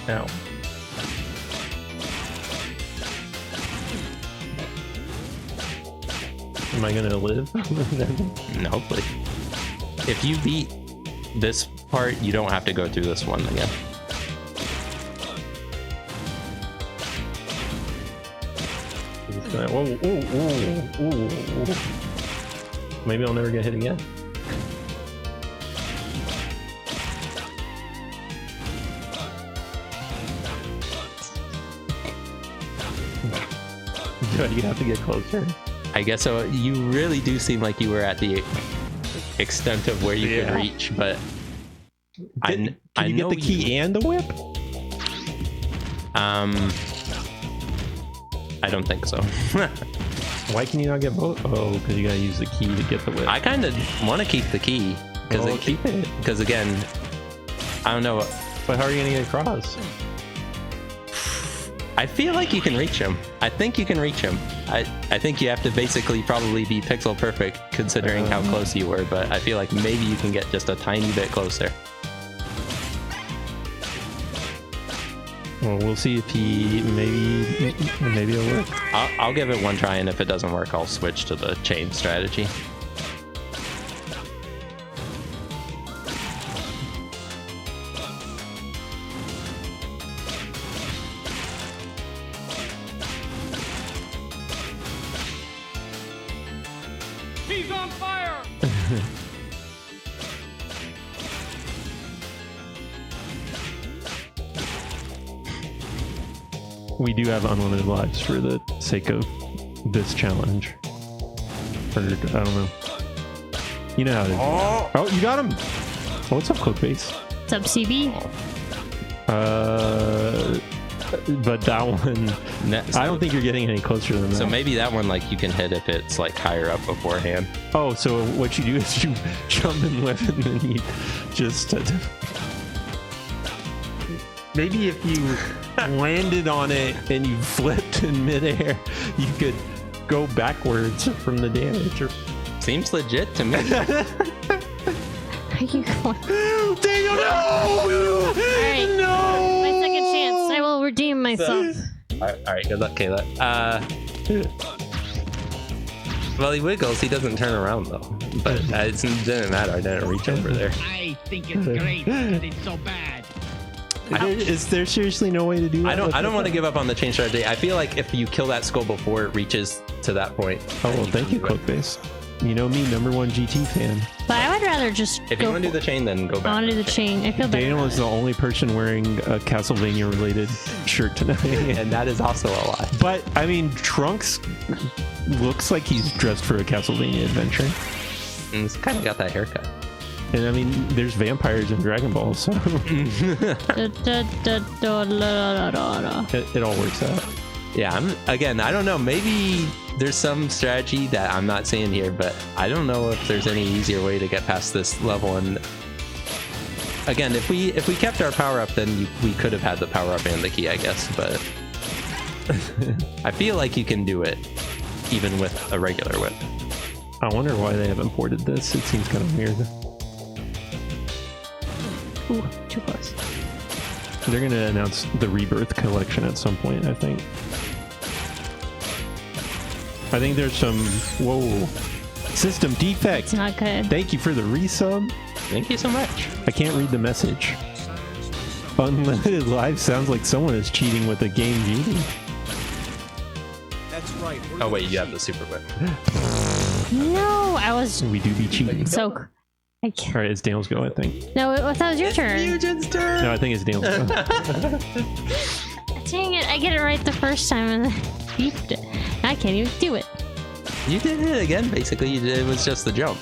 Ow. Am I gonna live? No, hopefully. If you beat this part, you don't have to go through this one again. Whoa, ooh. Maybe I'll never get hit again. You have to get closer. I guess so. You really do seem like you were at the extent of where you could reach, but Can I you know get the key and the whip? I don't think so. Why can you not get both? Oh, because you gotta use the key to get the whip. I kind of want to keep the key Well, keep it. because again, I don't know. But how are you gonna get across? I feel like you can reach him. I think you can reach him. I think you have to basically probably be pixel perfect considering how close you were, but I feel like maybe you can get just a tiny bit closer. Well, we'll see if he maybe it'll work. I'll give it one try, and if it doesn't work, I'll switch to the chain strategy. He's on fire! We do have unlimited lives for the sake of this challenge. Or, I don't know. You know how it is. Oh, you got him! Oh, what's up, Cookbase? What's up, CB? But that one, I don't think you're getting any closer than that. So maybe that one, like, you can hit if it's like higher up beforehand. Oh, so what you do is you jump and whip and then you just... Maybe if you landed on it and you flipped in midair, you could go backwards from the damage. Seems legit to me. Are you going? Daniel, no! Alright. No! My second chance. I will redeem myself. All right, good luck, Kayla. Well, he wiggles. He doesn't turn around though. But it didn't matter. I didn't reach over there. I think it's great that it's so bad. Is there seriously no way to do that? I don't want to give up on the chain strategy. I feel like if you kill that skull before it reaches to that point. Oh, well, thank you, Cookbase. You know me, #1 GT fan. But I would rather just If go you want to do the chain, then go back. I want to do the chain. I feel better. Daniel is the only person wearing a Castlevania related shirt tonight. And that is also a lie. But, I mean, Trunks looks like he's dressed for a Castlevania adventure. And he's kind of got that haircut. And I mean, there's vampires in Dragon Ball, so it all works out. Yeah, I don't know. Maybe there's some strategy that I'm not seeing here, but I don't know if there's any easier way to get past this level. And again, if we kept our power up, then we could have had the power up and the key, I guess. But I feel like you can do it even with a regular whip. I wonder why they haven't ported this. It seems kind of weird. Ooh, too close. They're going to announce the ReBirth collection at some point, I think. I think there's some... Whoa. System defect. It's not good. Thank you for the resub. Thank you so much. I can't read the message. Unlimited live sounds like someone is cheating with a game genie. That's right. Oh wait, you have the super whip. No, I was We do be cheating. so. I All can't. right, it's Daniel's go, I think. No, I thought it was your turn. Mugen's turn. No, I think it's Daniel's go. Dang it, I get it right the first time and then beefed it. I can't even do it. You did it again, basically. You did, it was just the jump.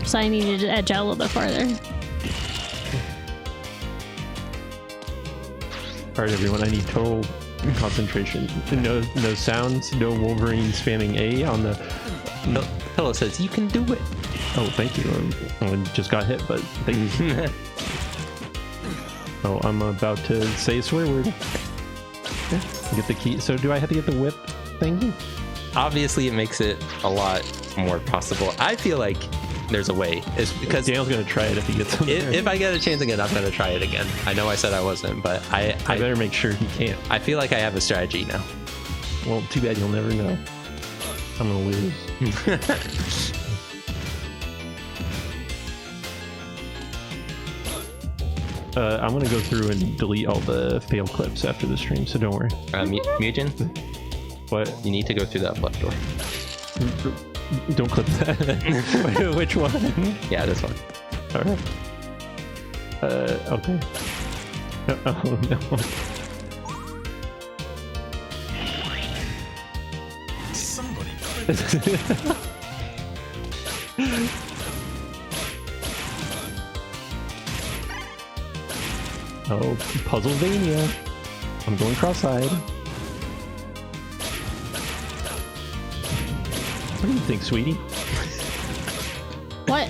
So I needed to edge out a little bit farther. All right, everyone, I need total concentration. No sounds, no Wolverine spamming A on the... Pillow says, you can do it. Oh, thank you. I just got hit, but thank you. Oh, I'm about to say a swear word. Yeah, get the key. So do I have to get the whip thingy? Obviously, it makes it a lot more possible. I feel like there's a way. It's because Daniel's going to try it if he gets it. if I get a chance again, I'm going to try it again. I know I said I wasn't, but I better make sure he can't. I feel like I have a strategy now. Well, too bad you'll never know. I'm going to lose. I'm going to go through and delete all the fail clips after the stream, so don't worry. Mugen, What? you need to go through that left door. Don't clip that. Which one? Yeah, this one. All right. Okay. Oh, no. Oh, Puzzlevania. I'm going cross-eyed. What do you think, sweetie? What?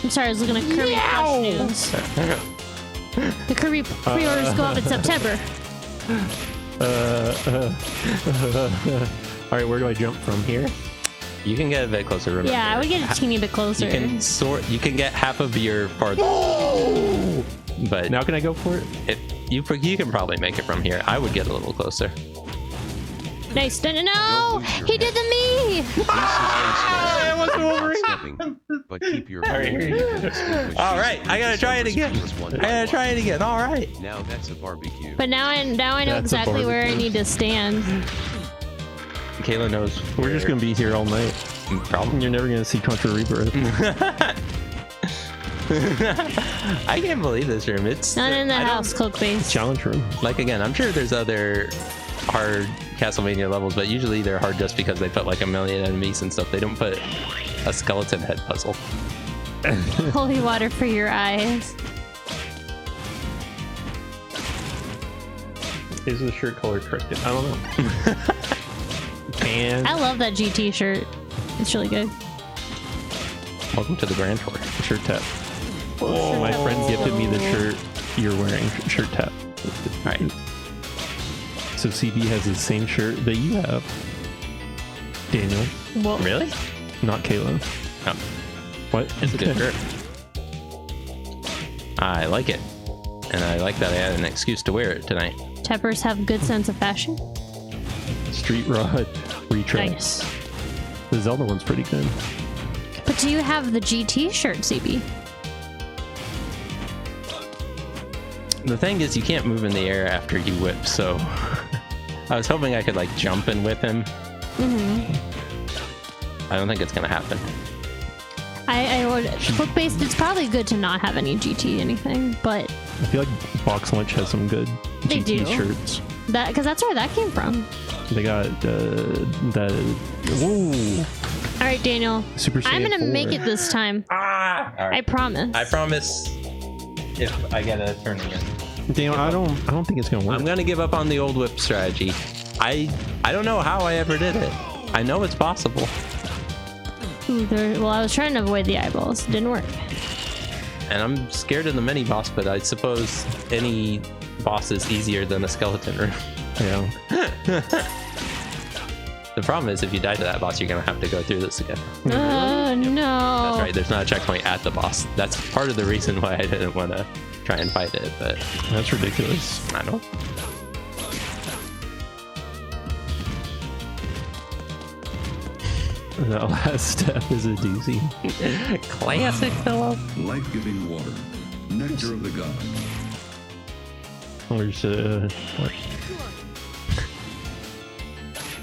I'm sorry, I was looking at Kirby Flash News. The Kirby pre-orders go out in September. All right, where do I jump from here? You can get a bit closer. Remember. Yeah, I would get a teeny bit closer. You can sort. You can get half of your part. But Now can I go for it? if you can probably make it from here. I would get a little closer. Nice. No, he did the me. That wasn't Wolverine. But keep your All right, I gotta try it again. I gotta try it again. All right. Now that's a barbecue. But now I know That's a exactly where I barbecue. need to stand. Kayla knows. We're just gonna be here all night. Problem. You're never gonna see Contra ReBirth. I can't believe this room. It's Not in the I don't- house, Cloak Base. Challenge room. Like again, I'm sure there's other hard Castlevania levels, but usually they're hard just because they put like a million enemies and stuff. They don't put a skeleton head puzzle. Holy water for your eyes. Is the shirt color corrected? I don't know. And I love that GT shirt. It's really good. Welcome to the Grand Tour. shirt tap. My friend gifted me the shirt you're wearing. Shirt tap. All right. So CB has the same shirt that you have. Daniel, Well, Really? not Kayla. Oh, What? it's a good shirt. I like it, and I like that I had an excuse to wear it tonight. Teppers have good sense of fashion. Street Rod retro. Nice. The Zelda one's pretty good. But do you have the GT shirt, CB? The thing is, you can't move in the air after you whip, so I was hoping I could like jump and whip him. I don't think it's gonna happen. I would. Book based, it's probably good to not have any GT anything, but I feel like Box Lunch has some good They GT do. shirts. that because that's where that came from. They got that. Whoa! All right, Daniel. Super Saiyan I'm gonna 4. make it this time. All I right. promise. I promise. If I get a turn again, Daniel, I don't think it's gonna work. I'm gonna give up on the old whip strategy. I don't know how I ever did it. I know it's possible. Ooh, well, I was trying to avoid the eyeballs. Didn't work. And I'm scared of the mini boss, but I suppose any boss is easier than a skeleton room. Yeah. The problem is, if you die to that boss, you're gonna have to go through this again. Oh no. That's right. There's not a checkpoint at the boss. That's part of the reason why I didn't want to try and fight it. But That's ridiculous. I don't. That last step is a doozy. Classic pillow. Life-giving water, nectar of the gods. There's what?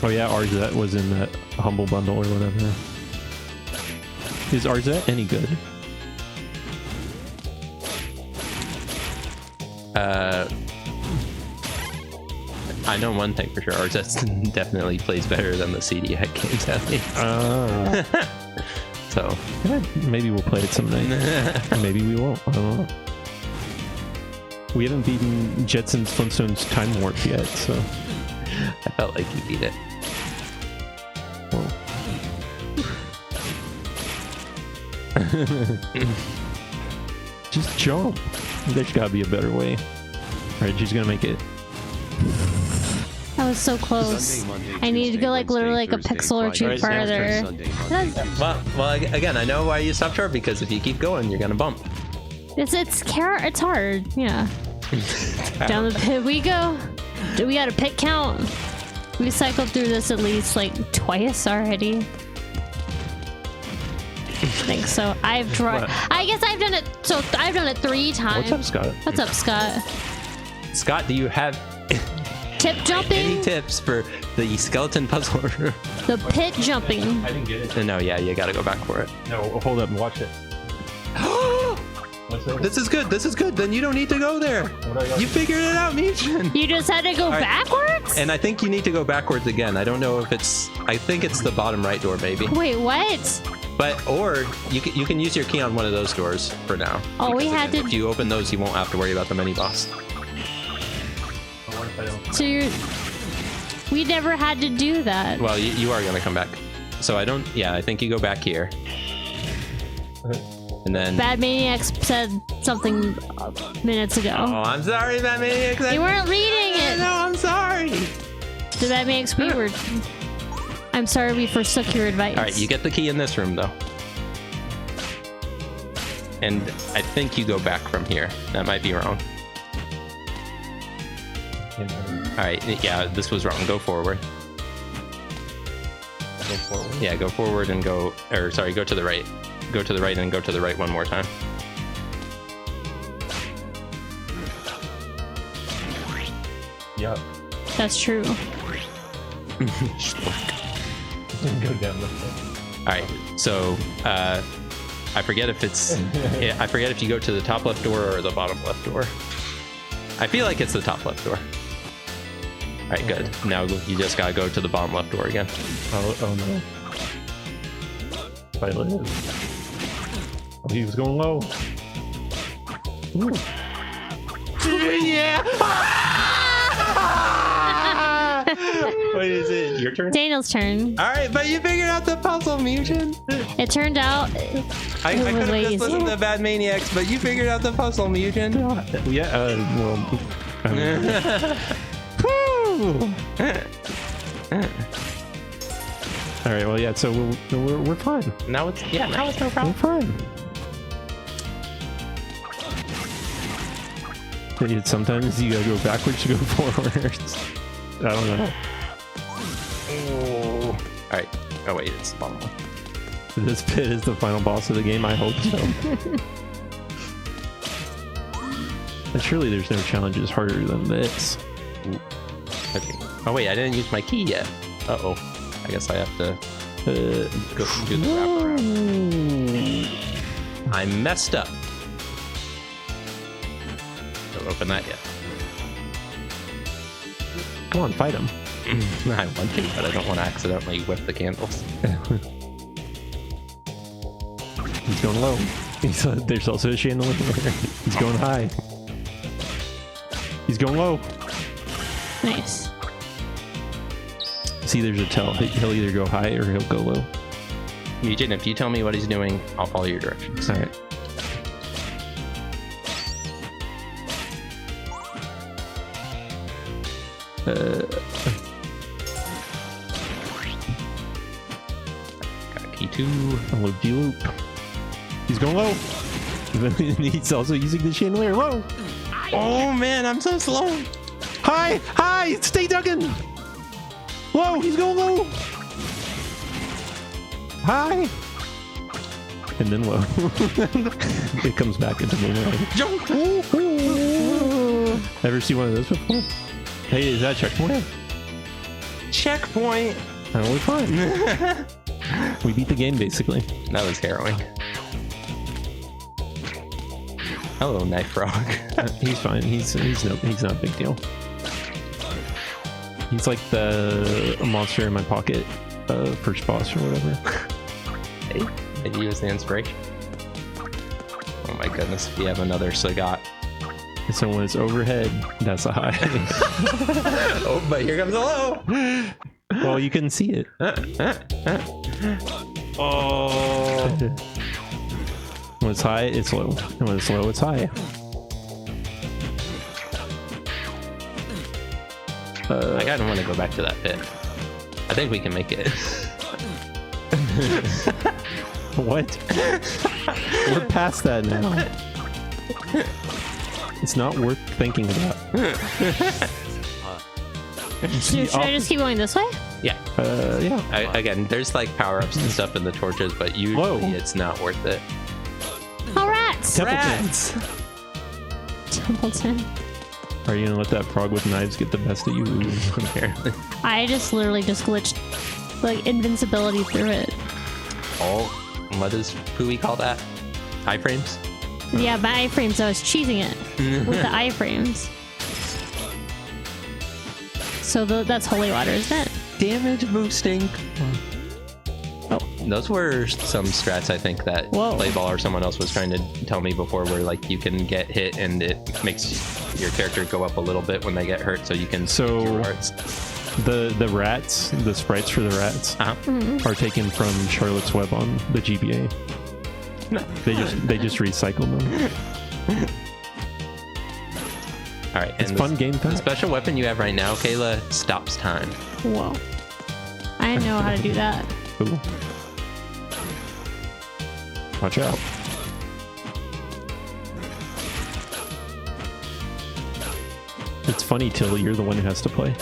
Oh yeah, Arzette was in that humble bundle or whatever. Is Arzette any good? I know one thing for sure. RZ definitely plays better than the CDI games at least. So Maybe we'll play it some night. Or maybe we won't. I don't know. We haven't beaten Jetsons Flintstones Time Warp yet, so. I felt like you beat it. Just jump. There's gotta be a better way. Alright, she's gonna make it. That was so close. Sunday, Monday, I needed to Tuesday, go like literally like a Wednesday, pixel or two Thursday, farther. Sunday, Monday, That's- Well, again, I know why you stopped short, because if you keep going, you're gonna bump. It's hard. Yeah. Down the pit we go. Do we got a pit count? We cycled through this at least like twice already. I think so. I've tried. What? I guess I've done it. So I've done it 3 times. What's up, Scott? What's up, Scott? Scott, do you have Tip jumping. any tips for the skeleton puzzle? The pit jumping. I didn't get it. No, yeah, you gotta go back for it. No, hold up and watch it. What's that? This is good. This is good. Then you don't need to go there. You figured it out, Michin. You just had to go right. backwards. And I think you need to go backwards again. I don't know if it's. I think it's the bottom right door, maybe. Wait, what? But or you can use your key on one of those doors for now. Oh, we had to. If you open those, you won't have to worry about the mini boss. So we never had to do that. Well, you are gonna come back. So I don't. Yeah, I think you go back here. And then. Bad Maniacs said something minutes ago. Oh, I'm sorry, Bad Maniacs. You weren't reading it. No, I'm sorry. The Bad Maniacs, we were. I'm sorry we forsook your advice. All right, you get the key in this room though. And I think you go back from here. That might be wrong. All right, yeah, this was wrong. Go forward. Go forward. Yeah, go forward and go, or sorry, go to the right. Go to the right and go to the right one more time. Yep. That's true. Go down this way. All right, so I forget if it's, yeah, I forget if you go to the top left door or the bottom left door. I feel like it's the top left door. All right, good. Now you just gotta go to the bottom left door again. Oh no. Violet. Oh, he was going low. Ooh. Yeah! Wait, is it your turn? Daniel's turn. All right, but you figured out the puzzle, Mugen. It turned out. I It could was have lazy. just listened to Bad Maniacs, but you figured out the puzzle, Mugen. Yeah, all right, well, yeah, so we're fine. Now it's no We're fine. Sometimes you gotta go backwards to go forwards. I don't know. All right. Oh wait, it's the bottom one. This pit is the final boss of the game. I hope so. And surely there's no challenges harder than this. Okay. Oh wait, I didn't use my key yet. Uh-oh. I guess I have to go do the wraparound. I messed up. Don't open that yet. Come on, fight him. I want to, but I don't want to accidentally whip the candles. He's going low. There's also a chandelier. He's going high. He's going low. Nice. See, there's a tell. He'll either go high or he'll go low. Mugen, if you tell me what he's doing, I'll follow your directions. All right. Got a key too. Loop de loop. He's going low. He's also using the chandelier low. Oh man, I'm so slow. High, high, stay ducking. Low, he's going low. High. And then low. It comes back into the Jump. Ever see one of those before? Hey, is that a checkpoint? Checkpoint. Oh, we're fine. We beat the game basically. That was harrowing. Hello, Knife Frog. He's fine. He's not a big deal. He's like the monster in my pocket, first boss or whatever. Hey, did you use the inspiration? Oh my goodness, we have another Sagat. So when it's overhead, that's a high. Oh, but here comes a low. Well, you can see it. Oh. When it's high, it's low. And when it's low, it's high. I kind of want to go back to that pit. I think we can make it. What? We're past that now. It's not worth thinking about. Should I just keep going this way? Yeah. Yeah. Again, there's like power-ups and stuff in the torches, but usually Whoa. it's not worth it. Oh, rats! Templeton. Templeton. Are you gonna let that frog with knives get the best of you? Apparently. I just literally just glitched like invincibility through it. Oh, what does Pooey call that? Iframes? Yeah, my iframes, I was cheesing it with the iframes. So that's holy water, isn't it? Damage boosting. Oh. Those were some strats I think that Whoa. Playball or someone else was trying to tell me before, where like you can get hit and it makes your character go up a little bit when they get hurt, so you can So- your hearts. The rats, the sprites for the rats, are taken from Charlotte's Web on the GBA. No. They just recycled them. All right, It's and fun game the time. special weapon you have right now, Kayla, stops time. Whoa. I didn't know how to do that. Ooh. Watch out. It's funny, Till, you're the one who has to play.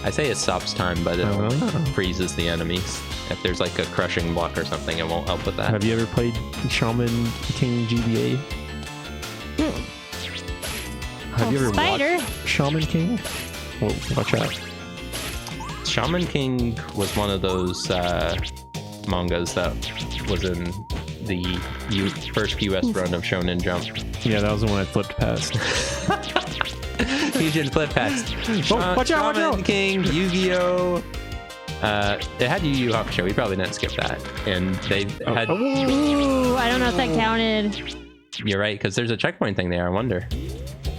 I say it stops time, but it only Oh. freezes the enemies. If there's like a crushing block or something, it won't help with that. Have you ever played Shaman King GBA? Have you ever Spider. watched Shaman King? Whoa, watch out. Shaman King was one of those mangas that was in the first US run of Shonen Jump. Yeah, that was the one I flipped past. Fusion flip past. Oh, watch out, watch Shaman out. King, Yu-Gi-Oh! It had Yu Yu Hakusho. We probably didn't skip that. And they had. Ooh, I don't know if that counted. You're right, because there's a checkpoint thing there. I wonder.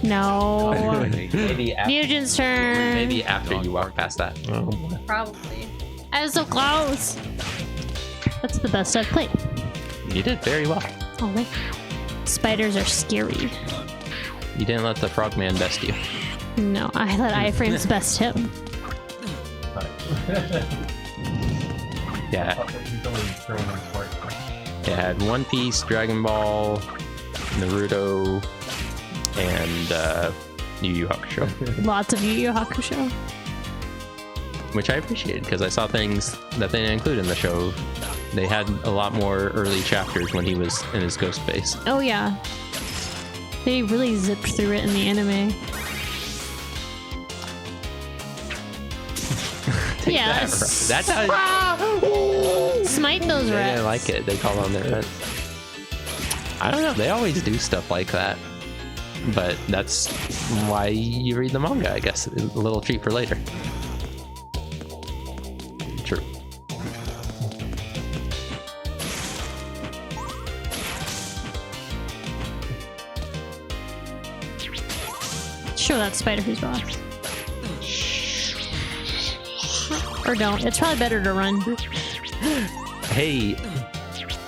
No. Maybe after, Mutagen's turn. maybe after you walk past that. Oh, Probably. I was so close. That's the best I've played. You did very well. Oh, wait. Spiders are scary. You didn't let the frogman best you. No, I let iframes best him. Yeah. It had One Piece, Dragon Ball, Naruto, and Yu Yu Hakusho, Lots of Yu Yu Hakusho. which I appreciated because I saw things that they didn't include in the show. They had a lot more early chapters when he was in his ghost base. Oh, yeah. They really zipped through it in the anime. Yes. That's how Smite those they rats. didn't like it. They call on their rents. I don't know. They always do stuff like that. But that's why you read the manga, I guess. A little treat for later. True. Show that spider who's boss. Or don't. It's probably better to run. Hey,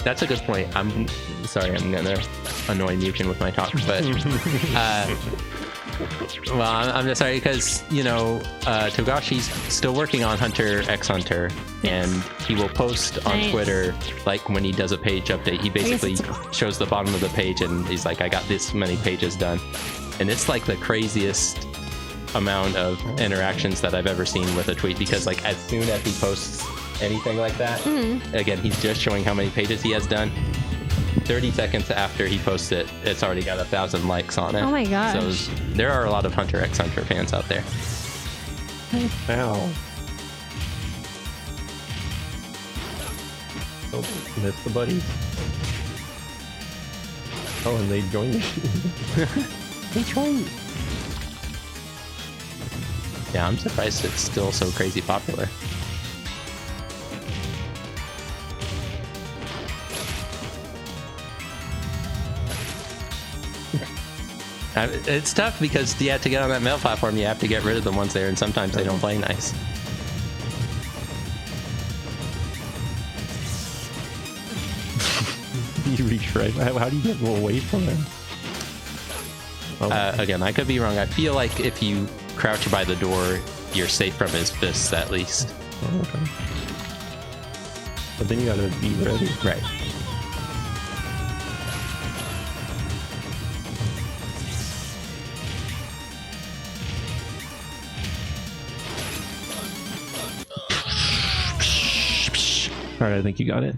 that's a good point. I'm sorry, I'm gonna annoy Mukin with my talk, but well, I'm just sorry because Togashi's still working on Hunter x Hunter, and he will post on Nice. Twitter like when he does a page update. He basically it's- shows the bottom of the page, and he's like, "I got this many pages done," and it's like the craziest amount of interactions that I've ever seen with a tweet, because like as soon as he posts anything like that, again, he's just showing how many pages he has done. 30 seconds after he posts it, it's already got 1,000 likes on it. Oh my gosh. So there are a lot of Hunter x Hunter fans out there. ow. Oh, missed the buddies. Oh, and they joined. They joined. Yeah, I'm surprised it's still so crazy popular. It's tough because to get on that mail platform, you have to get rid of the ones there, and sometimes they don't play nice. You reach right. How do you get away from them? Oh. Again, I could be wrong. I feel like if you crouch by the door, you're safe from his fists at least. Oh, okay. But then you gotta be ready. Right. All right, I think you got it.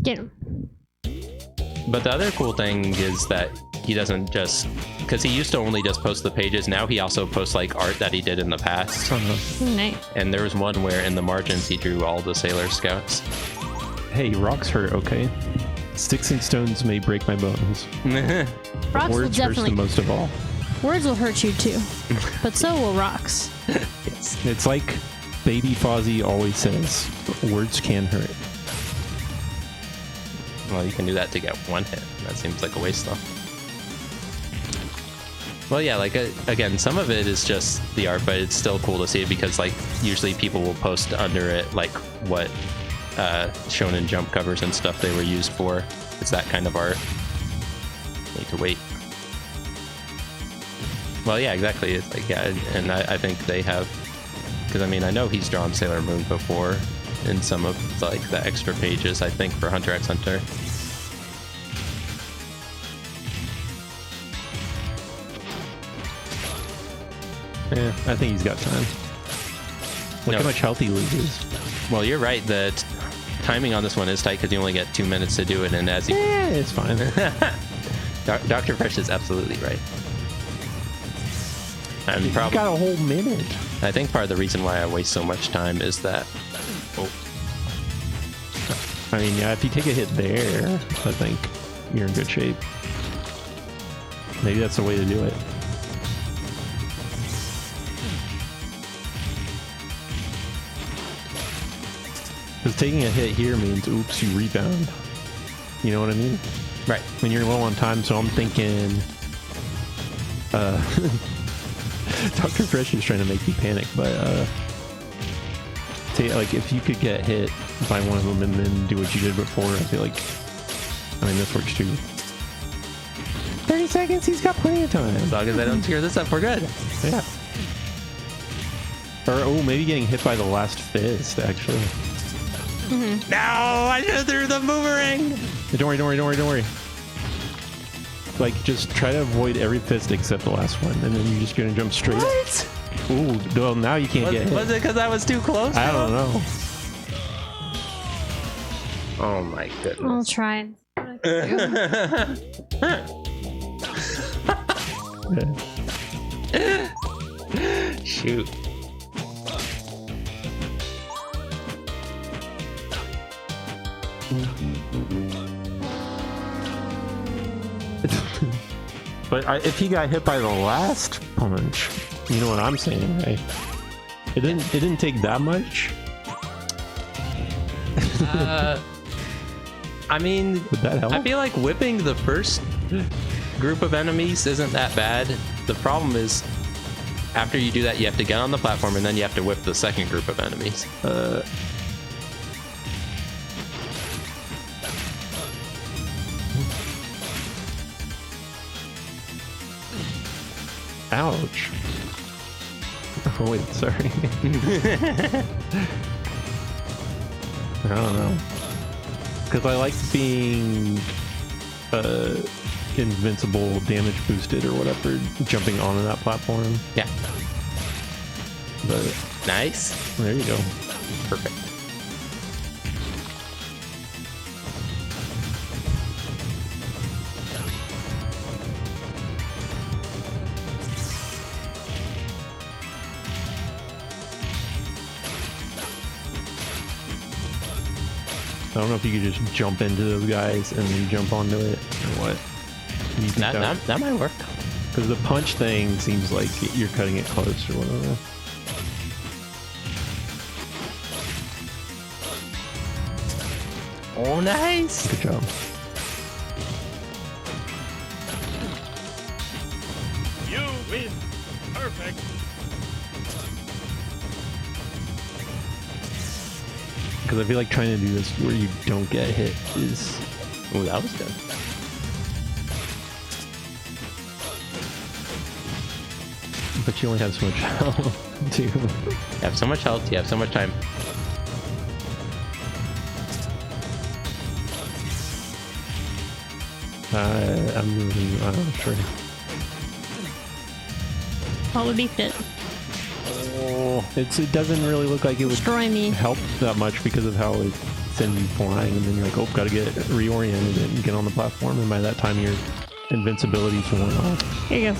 Get him. But the other cool thing is that he doesn't just, because he used to only just post the pages, now he also posts like art that he did in the past. Nice. And there was one where in the margins he drew all the Sailor Scouts. Hey, rocks hurt, okay? Sticks and stones may break my bones. Rocks will Words hurts the definitely. most of all. Words will hurt you too, but so will rocks. Yes. It's like Baby Fozzie always says, words can hurt. Well, you can do that to get one hit. That seems like a waste though. Well, yeah, like again, some of it is just the art, but it's still cool to see it because like usually people will post under it like what Shonen Jump covers and stuff they were used for. It's that kind of art. Need to wait. Well, yeah, exactly. It's like, yeah, and I think they have, because I mean, I know he's drawn Sailor Moon before in some of like the extra pages, I think, for Hunter x Hunter. Yeah, I think he's got time. Look No. how much health he loses. Well, you're right that timing on this one is tight because you only get 2 minutes to do it, and as you... Yeah, it's fine. Dr. Fresh is absolutely right. And You got a whole minute. I think part of the reason why I waste so much time is that... Oh, I mean, yeah, if you take a hit there, I think you're in good shape. Maybe that's the way to do it. Because taking a hit here means, oops, you rebound. You know what I mean? right. When you're low on time, so I'm thinking... Dr. Fresh is trying to make you panic, but like if you could get hit by one of them and then do what you did before, I feel like, I mean, this works too. 30 seconds, he's got plenty of time. As long as I don't screw this up, we're good. Yeah. Or, oh, maybe getting hit by the last fist, actually. No, I should have threw the boomerang. Don't worry. Like, just try to avoid every fist except the last one, and then you're just gonna jump straight. What? Ooh, well, now you can't get hit. Was it because I was too close? I don't know. Oh my I'll goodness. try. Shoot. But if he got hit by the last punch, you know what I'm saying, right? It didn't take that much. I mean, Would that help? I feel like whipping the first group of enemies isn't that bad. The problem is, after you do that, you have to get on the platform and then you have to whip the second group of enemies. Ouch. Oh wait, sorry. I don't know. Because I like being invincible, damage boosted, or whatever, jumping onto that platform. Yeah. But Nice. there you go. Perfect. I don't know if you could just jump into those guys and then jump onto it, or what. Can you think That might work. Because the punch thing seems like you're cutting it close or whatever. Oh, nice. Good job. You win. Perfect. Because I feel like trying to do this where you don't get hit is... Ooh, that was good. But you only have so much health, too. You have so much health, you have so much time. I'm moving, sure. What would be fit? Oh, it doesn't really look like it would Destroy me. help that much because of how it sends you flying, and then you're like, oh, gotta get reoriented and get on the platform, and by that time your invincibility's worn off. Here you go.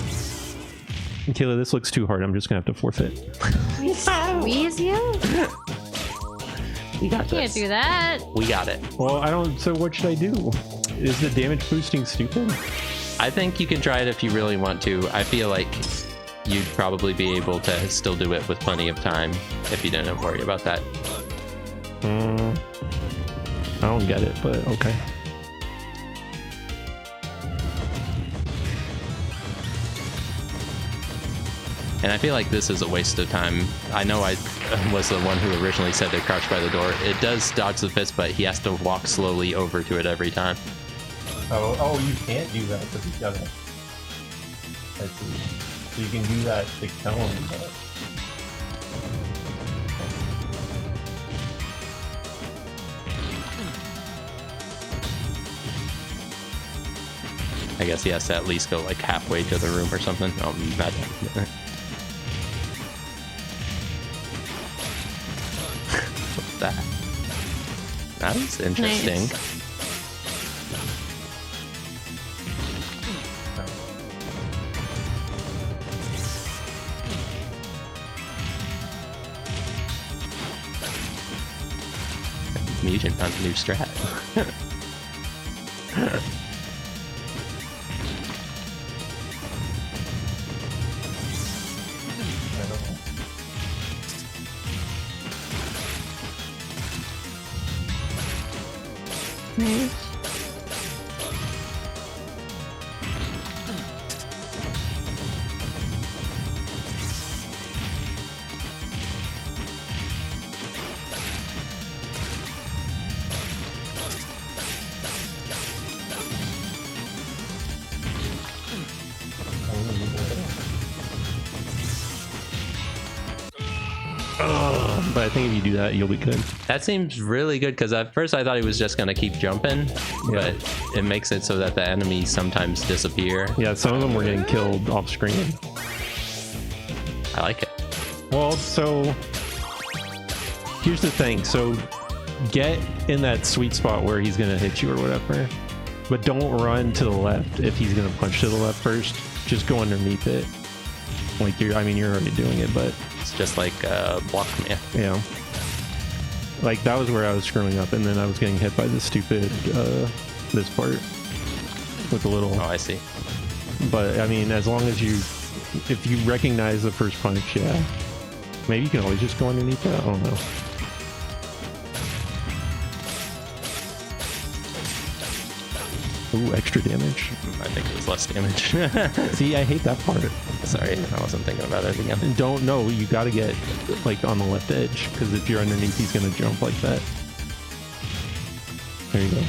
Kayla, this looks too hard. I'm just gonna have to forfeit. Squeeze you? We got Can't this. do that. We got it. Well, I don't. So what should I do? Is the damage boosting stupid? I think you can try it if you really want to. I feel like you'd probably be able to still do it with plenty of time if you didn't worry about that. I don't get it, but okay. And I feel like this is a waste of time. I know I was the one who originally said to crouch by the door. It does dodge the fist, but he has to walk slowly over to it every time. Oh, you can't do that because you gotta. I see. So you can do that to kill him, but. I guess he has to at least go like halfway to the room or something. Oh, that. What's that? That is interesting. Nice. Mutant found a new strat. Nice. But I think if you do that, you'll be good. That seems really good because at first I thought he was just gonna keep jumping, but it makes it so that the enemies sometimes disappear. Yeah, some of them were getting killed off screen. I like it. Well, so here's the thing. So get in that sweet spot where he's gonna hit you or whatever, but don't run to the left if he's gonna punch to the left first. Just go underneath it. Like you're already doing it, but It's just like block command. yeah. Like that was where I was screwing up, and then I was getting hit by this stupid this part with the little. Oh, I see. But I mean, as long as if you recognize the first punch, yeah, maybe you can always just go underneath it. I don't know. Ooh, extra damage. I think it was less damage. See, I hate that part. Sorry, I wasn't thinking about it again. And don't know, you gotta get like on the left edge, because if you're underneath, he's gonna jump like that. There you go.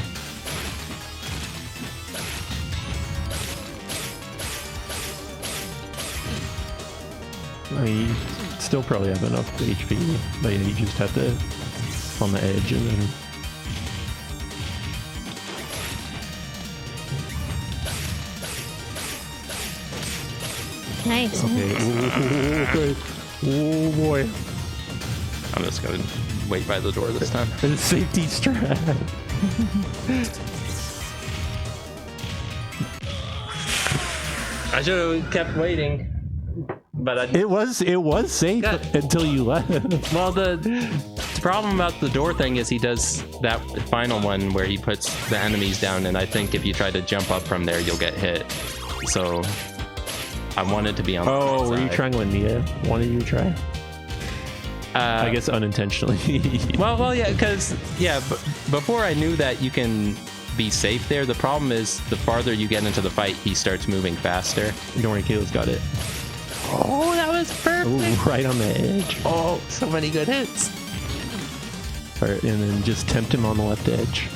I mean, you still probably have enough HP, but yeah, you just have to on the edge and then. Nice. Okay. Ooh, okay. Oh boy. I'm just gonna wait by the door this time. It's safety strat. I should have kept waiting, but It was safe Yeah. until you left. well, to problem about the door thing is he does that final one where he puts the enemies down, and I think if you try to jump up from there, you'll get hit. So I wanted to be on the Oh, were you side. trying when Mia wanted you to try? I guess unintentionally. Well, yeah, because before I knew that you can be safe there. The problem is the farther you get into the fight, he starts moving faster. Don't worry, Kayla's got it. Oh, that was perfect. Ooh, right on the edge. Oh, so many good hits. All right, and then just tempt him on the left edge.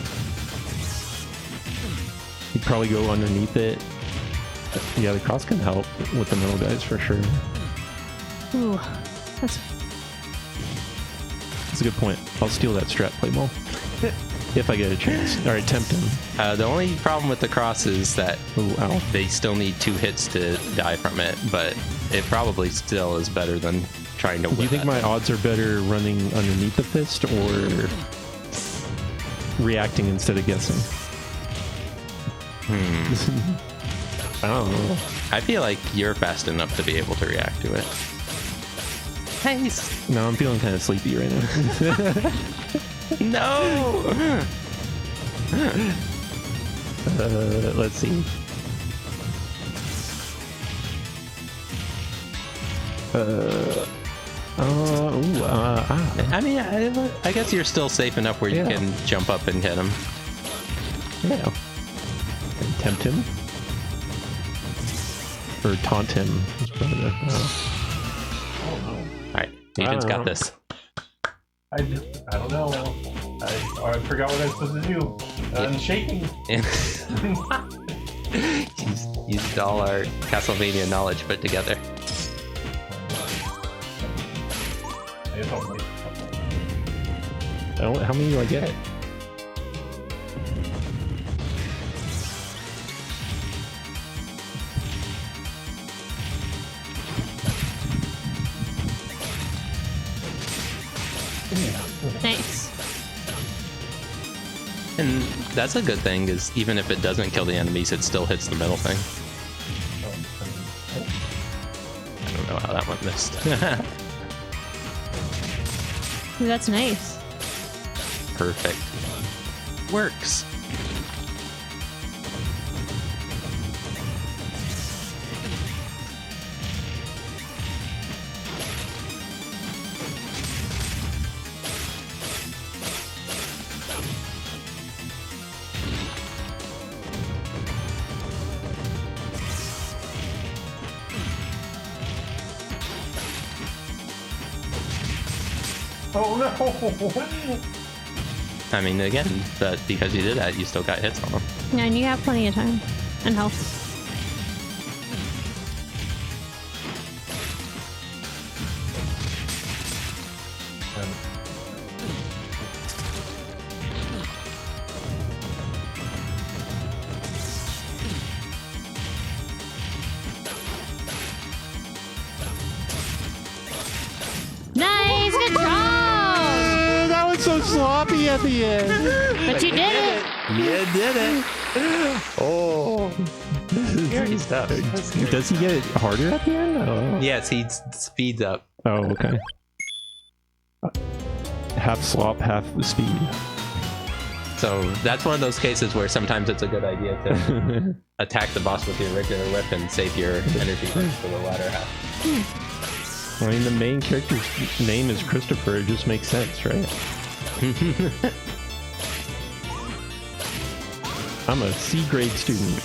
He'd probably go underneath it. Yeah, the cross can help with the middle guys for sure. Ooh, that's That's a good point. I'll steal that strat play ball. If I get a chance. All right, tempt him. The only problem with the cross is that Ooh, ow. they still need 2 hits to die from it, but it probably still is better than trying to win. Do you think my odds are better running underneath the fist or reacting instead of guessing? I don't know. I feel like you're fast enough to be able to react to it. Nice. No, I'm feeling kind of sleepy right now. No. Let's see. I mean, I guess you're still safe enough where you Yeah. can jump up and hit him. Yeah. And tempt him. Or taunt him. Is probably the- All right, Nathan's got this. I don't know. I forgot what I was supposed to do. I'm shaking. Used all our Castlevania knowledge put together. How many do I get? nice. And that's a good thing, is even if it doesn't kill the enemies, it still hits the middle thing. I don't know how that one missed. Ooh, that's nice. Perfect. Works. Oh no! I mean, again, but because you did that, you still got hits on them. Yeah, and you have plenty of time and health. Nice, good job! That was so sloppy at the end. But you did it. Yeah, did it. Oh. Scary stuff. Does he get it harder at the end? Oh, Yes, he speeds up. oh okay. Half slop, half speed. So that's one of those cases where sometimes it's a good idea to attack the boss with your regular whip and save your energy for the latter half. I mean, the main character's name is Christopher. It just makes sense, right? I'm a C grade student.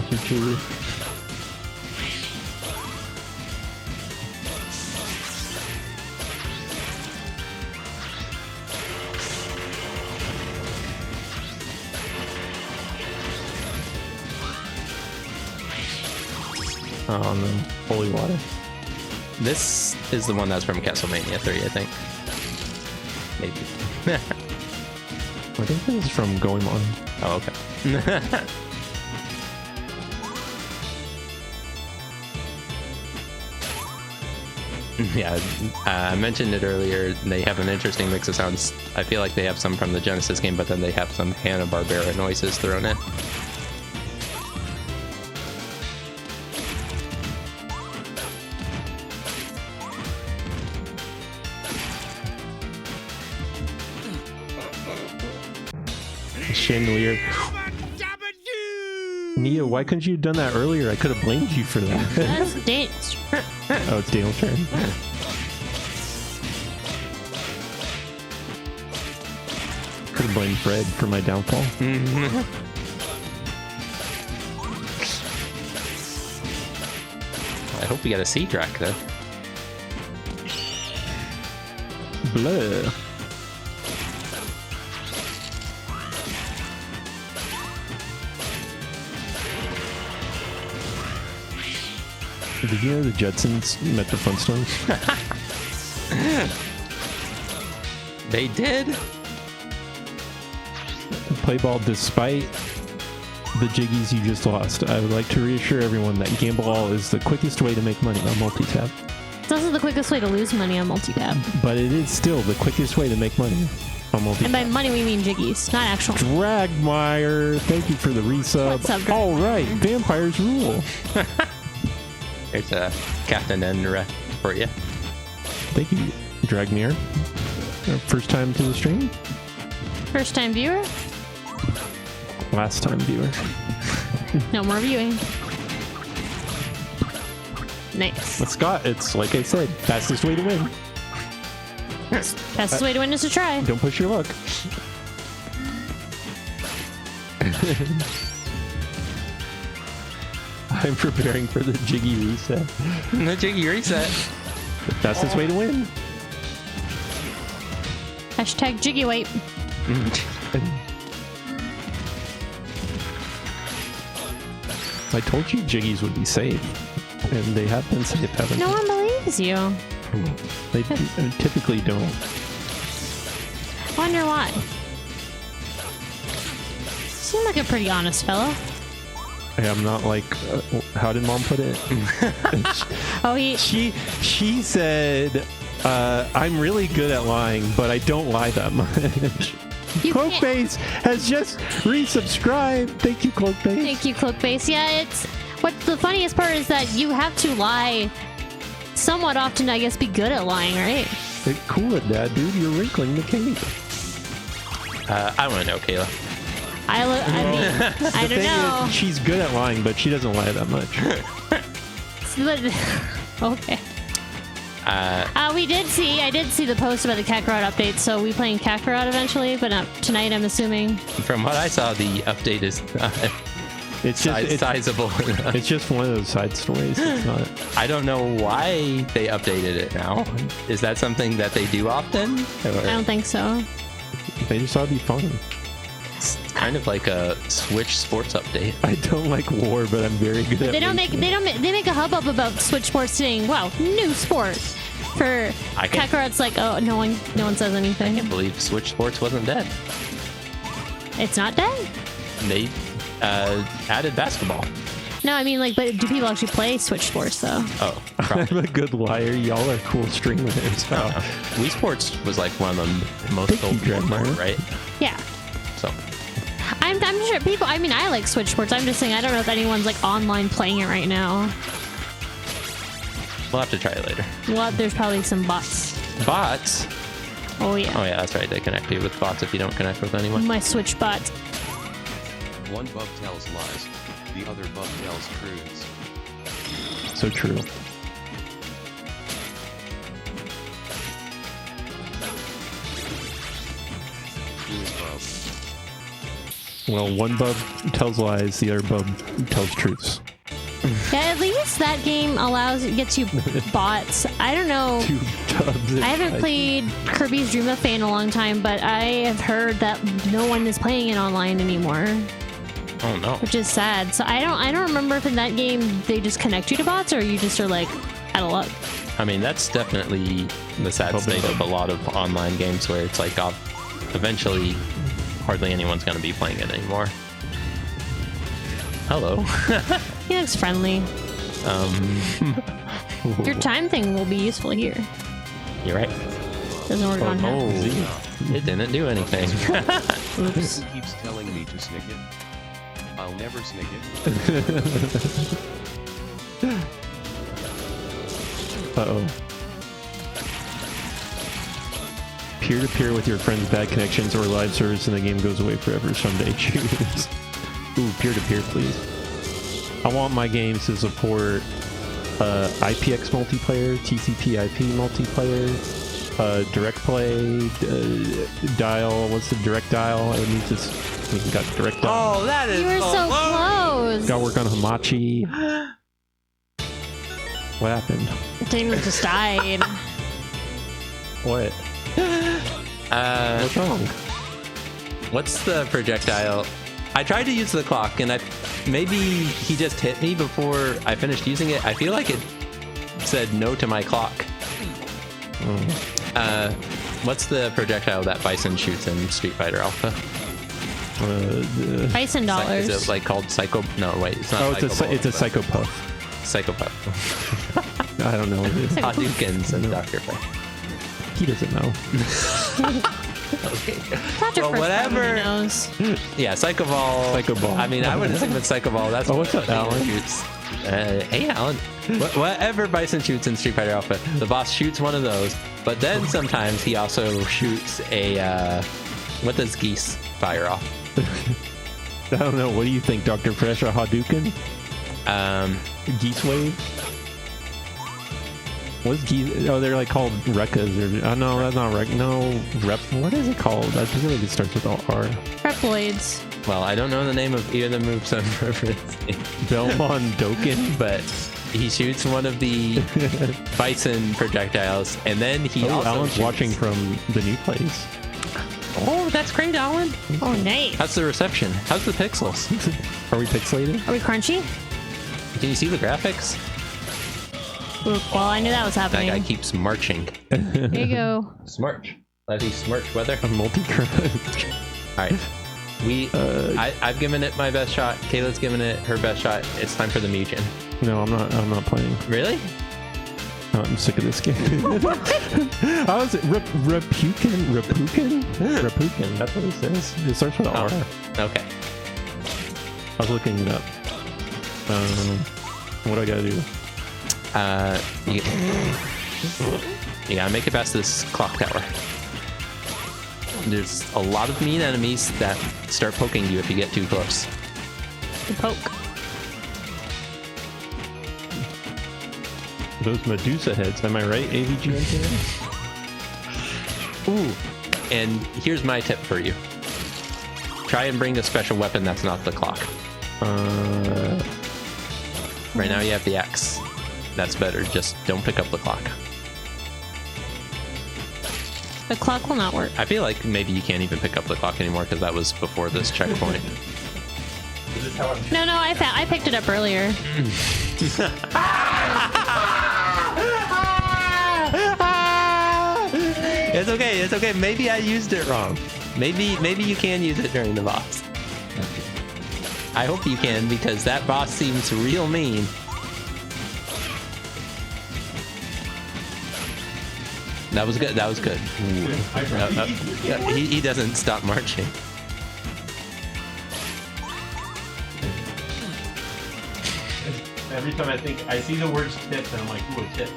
Choo-choo. On the holy water. This is the one that's from Castlevania 3, I think. Maybe. I think this is from Goemon. Oh, okay. Yeah, I mentioned it earlier. They have an interesting mix of sounds. I feel like they have some from the Genesis game, but then they have some Hanna-Barbera noises thrown in. Chandelier. Nia, why couldn't you have done that earlier? I could have blamed you for that. That's Dane's. Oh, it's Daniel's turn. Could have blamed Fred for my downfall. I hope we got a sea track though. Blah. Did you know the Judsons met the Flintstones? They did? Play ball despite the jiggies you just lost. I would like to reassure everyone that Gamble All is the quickest way to make money on Multitap. It's also the quickest way to lose money on Multitap. But it is still the quickest way to make money on Multitap. And by money we mean jiggies, not actual. Dragmire, thank you for the resub. What's up, Drag- All right, vampires rule. There's a Captain N ref for you. Thank you, Dragmire. First time to the stream? First time viewer? Last time viewer. No more viewing. Nice. But Scott, it's like I said, fastest way to win. Fastest way to win is to try. Don't push your luck. I'm preparing for the jiggy reset. The jiggy reset. The fastest way to win. Hashtag jiggy weight. I told you jiggies would be safe, and they have been safe, haven't No one believes you. they? They typically don't. Wonder why. Seem like a pretty honest fellow. Hey, I'm not like, how did Mom put it? Oh, She said, I'm really good at lying, but I don't lie that much. You can't- Cloakbase has just resubscribed. Thank you, Cloakbase. Thank you, Cloakbase. Yeah, it's what the funniest part is that you have to lie somewhat often to, I guess, be good at lying, right? Hey, cool it, Dad, dude. You're wrinkling the cape. I want to know, Kayla. I mean, I don't know. She's good at lying, but she doesn't lie that much. Okay. I did see the post about the Kakarot update, so we playing Kakarot eventually, but not tonight, I'm assuming. From what I saw, the update is It's just sizable. It's just one of those side stories. It's not. I don't know why they updated it now. Is that something that they do often? Or I don't think so. They just thought it'd be fun. it's kind of like a Switch Sports update. I don't like war, but I'm very good at. They make a hubbub about Switch Sports saying, "Wow, new sport." For I can't- Kakarot's like, "Oh, no one says I anything." can't believe Switch Sports wasn't dead. It's not dead. They added basketball. No, I mean, like, but do people actually play Switch Sports though? Oh, I'm probably. a good liar. Y'all are cool streamers. I don't know. Wii Sports was like one of the most Thank you, sold games, Dragmire. right? Yeah. So I'm sure people. I mean, I like Switch Sports. I'm just saying, I don't know if anyone's like online playing it right now. we'll have to try it later. Well, there's probably some bots. Bots. Oh yeah. Oh yeah, that's right. They connect you with bots if you don't connect with anyone. My Switch bot. One bug tells lies, the other bug tells truths. So true. Who is bug? Well, one bub tells lies, the other bub tells truths. Yeah, at least that game gets you bots. I don't know. Two tubs. I haven't played Kirby's Dream of Fate in a long time, but I have heard that no one is playing it online anymore, Oh no. which is sad. So I don't remember if in that game they just connect you to bots or you just are like out of luck. I mean, that's definitely the sad state of a lot of online games where it's like, eventually, hardly anyone's going to be playing it anymore. Hello. He looks friendly. Your time thing will be useful here. You're right. Doesn't work on Oh, him. it didn't do anything. Oops. He keeps telling me to snick it. I'll never snick it. Uh-oh. Peer-to-peer with your friends, bad connections, or live service and the game goes away forever someday. Choose. Ooh, peer-to-peer, please. I want my games to support IPX multiplayer, TCP IP multiplayer, direct play, dial. What's the direct dial? I need to. We got direct dial. Oh, that is You were so close. Got to work on Hamachi. What happened? Damon just died. What? What's wrong? What's the projectile? I tried to use the clock, and maybe he just hit me before I finished using it. I feel like it said no to my clock. What's the projectile that Bison shoots in Street Fighter Alpha? Bison dollars. Is it like called Psycho? No, wait, it's not. Oh, Psycho it's a Ball, psychopath. Psychopath. I don't know what it is. Hadoukens and Dr. Play. He doesn't know. Okay. Not your Well, first time whatever. he knows. Yeah, Psycho Ball. Psycho Ball. I mean, I would assume it's Psycho Ball. That's Oh, what's what up, Alan? Shoots. Hey, Alan. Whatever Bison shoots in Street Fighter Alpha, the boss shoots one of those, but then sometimes he also shoots a. What does Geese fire off? I don't know. What do you think, Dr. Fresh or Hadouken? Geese Wave? What's geese? Oh, they're like called Rekkas or. Oh, no, that's not Rek. No, Rep. What is it called? I feel like it starts with R. Reploids. Well, I don't know the name of either of the moves I'm referencing, Belmont Doken? but he shoots one of the Bison projectiles, and then he Oh, also Alan's shoots- watching from the new place. Oh, that's great, Alan. Oh, nice. How's the reception? How's the pixels? Are we pixelated? Are we crunchy? Can you see the graphics? Well, I knew that was That guy happening. keeps marching. There you go. Smirch. Let's smirch weather. A multi-crunch. All right. I've given it my best shot. Kayla's given it her best shot. It's time for the Mugen. No, I'm not playing. Really? No, I'm sick of this game. How is it? Repukin? Repukin. That's what it says. It starts with R. Okay. I was looking it up. What do I gotta do? You gotta make it past this clock tower. There's a lot of mean enemies that start poking you if you get too close. The poke. Those Medusa heads, am I right, AVG? Ooh. And here's my tip for you. Try and bring a special weapon that's not the clock. Right now you have the axe. That's better. Just don't pick up the clock. The clock will not work. I feel like maybe you can't even pick up the clock anymore because that was before this checkpoint. No, I picked it up earlier. It's okay. It's okay. Maybe I used it wrong. Maybe you can use it during the boss. I hope you can because that boss seems real mean. That was good. That was good. He doesn't stop marching. Every time I think I see the words tips and I'm like, ooh, a tip.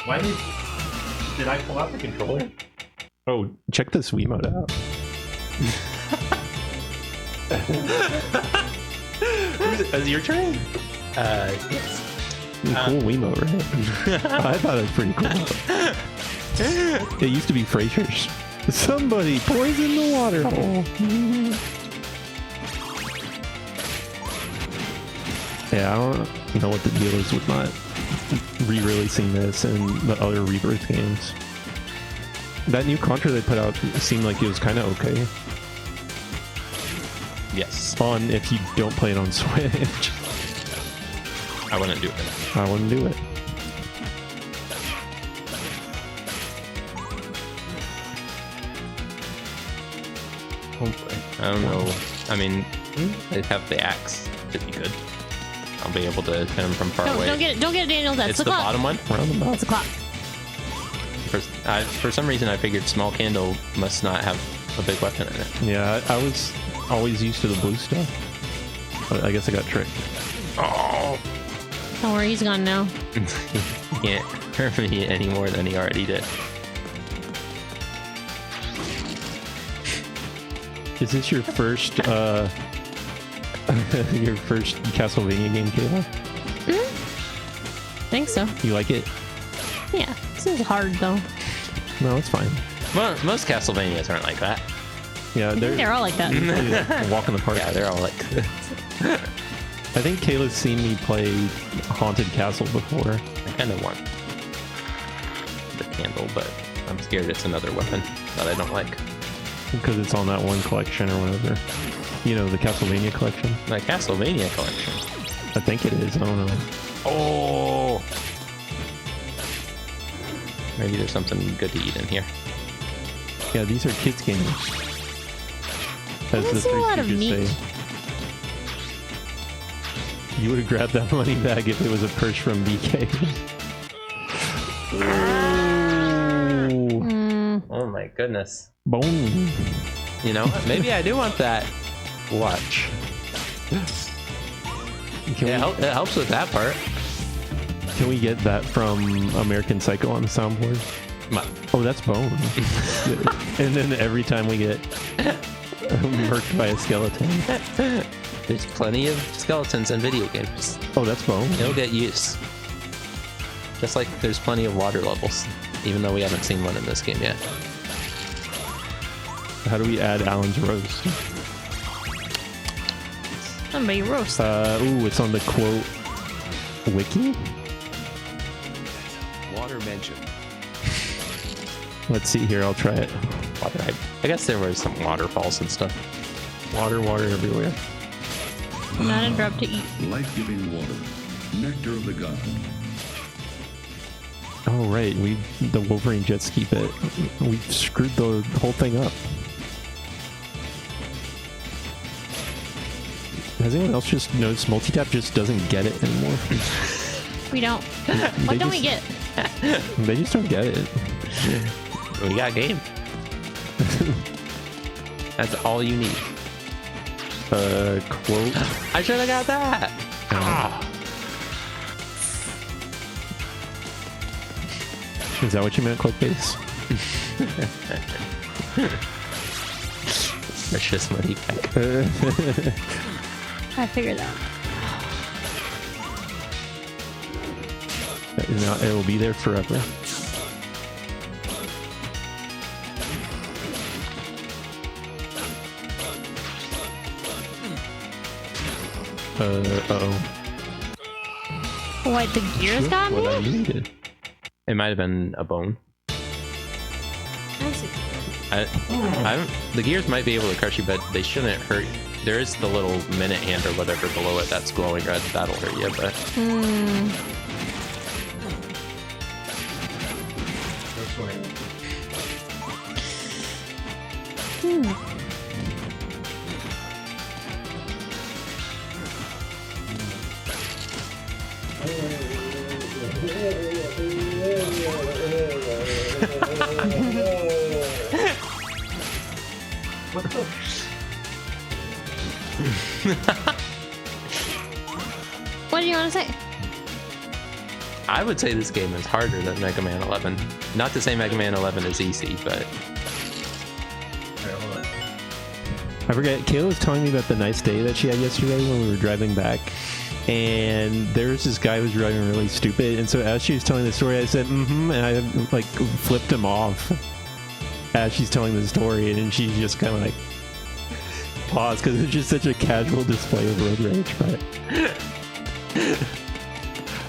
Why did I pull out the controller? Oh, check this Wiimote out. Is it your turn? Yes. Cool Wiimote, right? I thought it was pretty cool. It used to be Frasier's. Somebody poison the water hole. Yeah, I don't know what the deal is with not re-releasing this and the other ReBirth games. That new Contra they put out seemed like it was kind of okay. Yes. On if you don't play it on Switch. I wouldn't do it. I wouldn't do it. Hopefully. I don't know. I mean, they have the axe. Should be good. I'll be able to hit him from far away. Don't get it, Daniel. That's It's the the clock. bottom one? That's the clock. For some reason, I figured small candle must not have a big weapon in it. Yeah, I was always used to the blue stuff. But I guess I got tricked. Oh! Don't worry, he's gone now. He can't hurt me any more than he already did. Is this your first your first Castlevania game, Kayla? Think so. You like it? Yeah. This is hard though. No, it's fine. Well, most Castlevanias aren't like that. Yeah, They're all like that. a walk in the park. Yeah, they're all like this. I think Kayla's seen me play Haunted Castle before. I kind of want the candle, but I'm scared it's another weapon that I don't like. Because it's on that one collection or whatever. You know, the Castlevania collection. My Castlevania collection. I think it is. I don't know. Oh! Maybe there's something good to eat in here. Yeah, these are kids' games. As I the see a Three lot of Stooges meat. say. You would have grabbed that money bag if it was a purse from BK. Ooh. Oh my goodness. Boom. You know, maybe I do want that watch. Can, Yeah, it helps with that part. can we get that from American Psycho on the soundboard? Oh, that's bone. And then every time we get murked by a skeleton. There's plenty of skeletons in video games. Oh, that's bone. It'll get used. Just like there's plenty of water levels, even though we haven't seen one in this game yet. How do we add Alan's roast? Somebody roast. Ooh, it's on the quote wiki. Water mention. Let's see here. I'll try it. Water. I guess there were some waterfalls and stuff. Water everywhere. Not a drop to eat. Life-giving water. Nectar of the gods. Oh right, the Wolverine jet ski bit. We screwed the whole thing up. Has anyone else just noticed Multitap just doesn't get it anymore? We don't. What don't we get? They just don't get it. We got game. That's all you need. Quote. I should have got that. Is that what you meant, clickbase? Precious money back. I figured that. Now it will be there forever. Uh-oh. What, the gears got What I me? needed. It might have been a bone. The gears might be able to crush you, but they shouldn't hurt. There is the little minute hand or whatever below it that's glowing red. That'll hurt you, but What the? What do you want to say? I would say this game is harder than Mega Man 11. Not to say Mega Man 11 is easy, but I forget. Kayla was telling me about the nice day that she had yesterday when we were driving back. And there was this guy who was driving really stupid. And so as she was telling the story, I said, and I like flipped him off as she's telling the story. And she's just kind of like paused because it's just such a casual display of road rage. But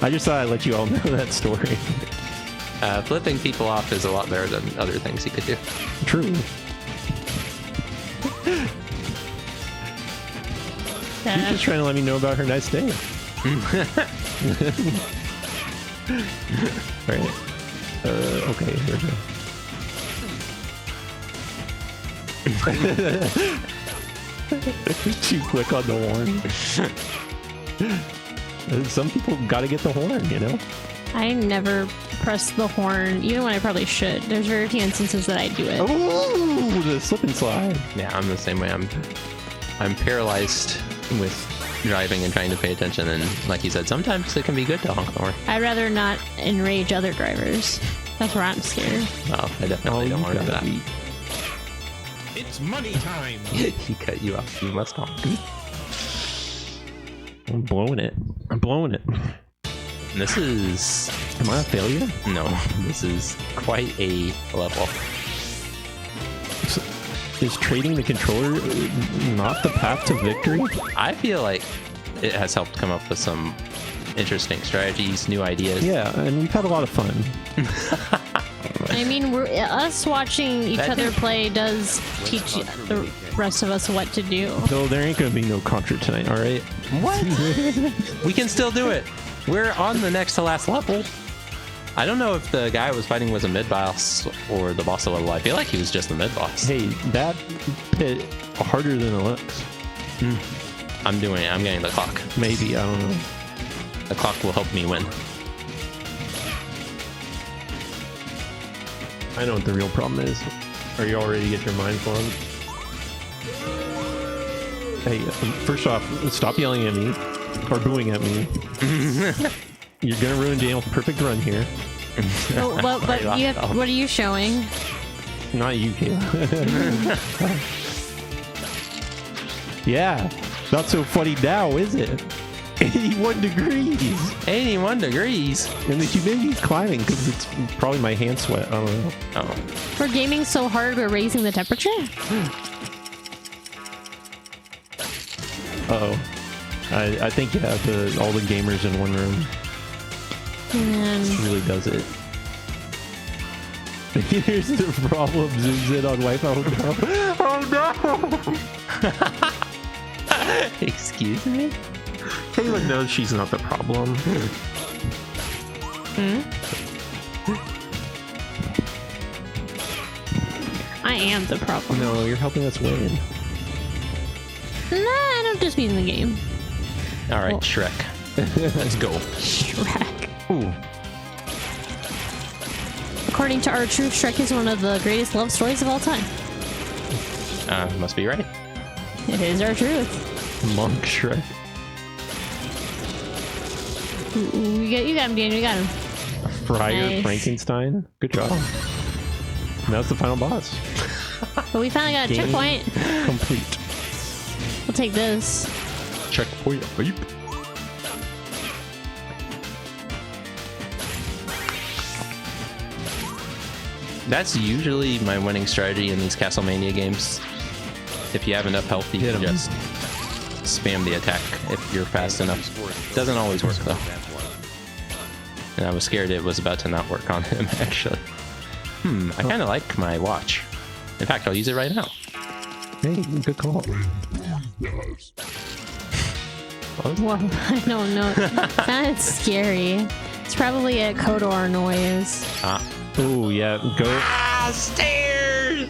I just thought I'd let you all know that story. flipping people off is a lot better than other things you could do. True. She's just trying to let me know about her nice day. Right. Okay, here we go. You click on the horn. Some people gotta get the horn, you know? I never press the horn, even when I probably should. There's very few instances that I do it. Ooh, the slip and slide. Yeah, I'm the same way. I'm paralyzed with driving and trying to pay attention, and like you said, sometimes it can be good to honk the horn. I'd rather not enrage other drivers. That's where I'm scared. Well, I definitely don't want to do that. It's money time. He cut you off. You must honk. I'm blowing it. I'm blowing it. And this is... Am I a failure? No, this is quite a level. So, is trading the controller not the path to victory? I feel like it has helped come up with some interesting strategies, new ideas. Yeah, and we've had a lot of fun. I mean, us watching each other play does teach the rest of us what to do. No, there ain't gonna be no Contra tonight, alright? What? We can still do it. We're on the next to last level. I don't know if the guy I was fighting was a mid-boss or the boss level. I feel like he was just the mid-boss. Hey, that pit harder than it looks. I'm doing it. I'm getting the clock. Maybe, I don't know. The clock will help me win. I know what the real problem is. Are you all ready to get your mind formed? Hey, first off, stop yelling at me. Or booing at me. You're gonna ruin Daniel's perfect run here. But what are you showing? Not you, Kayla. Yeah, not so funny now, is it? 81 degrees. 81 degrees. And the humidity's climbing because it's probably my hand sweat. I don't know. Oh. We're gaming so hard we're raising the temperature? Uh-oh. I think, yeah, all the gamers in one room. Man. Really does it. Here's the problem. Zooms in on wife. Oh no! Oh no! Excuse me? Kayla knows she's not the problem. I am the problem. No, you're helping us win. Nah, I don't just mean the game. All right, Shrek. Let's go. Shrek. Ooh. According to our truth, Shrek is one of the greatest love stories of all time. Must be right. It is our truth. Monk Shrek. Ooh, you got him, Daniel. You got him. Friar Nice. Frankenstein. Good job. And that's the final boss. But we finally got a Game checkpoint. complete. We'll take this. Checkpoint. Beep. That's usually my winning strategy in these Castlevania games. If you have enough health, you Hit can 'em. just spam the attack if you're fast enough. Doesn't always work though. And I was scared it was about to not work on him, actually. I kind of like my watch. In fact, I'll use it right now. Hey, good call. Well, I don't know. That's scary. It's probably a Kodor noise. Oh yeah, go Stairs!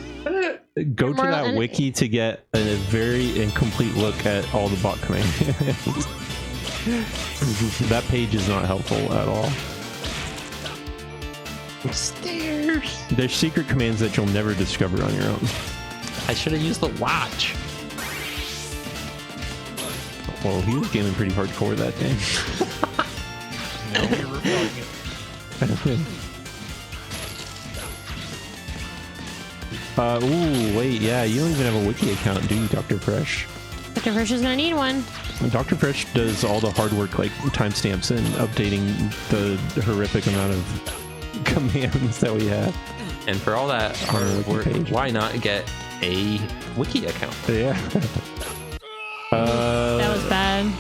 to that wiki to get a very incomplete look at all the bot commands. That page is not helpful at all. Stairs! There's secret commands that you'll never discover on your own. I should have used the watch. Well, he was gaming pretty hardcore that day. Now you're revealing it. Ooh, wait, yeah, you don't even have a wiki account, do you, Dr. Fresh? Dr. Fresh is gonna need one. Dr. Fresh does all the hard work, like timestamps and updating the horrific amount of commands that we have. And for all that On the hard wiki work, page. why not get a wiki account? Yeah. That was bad.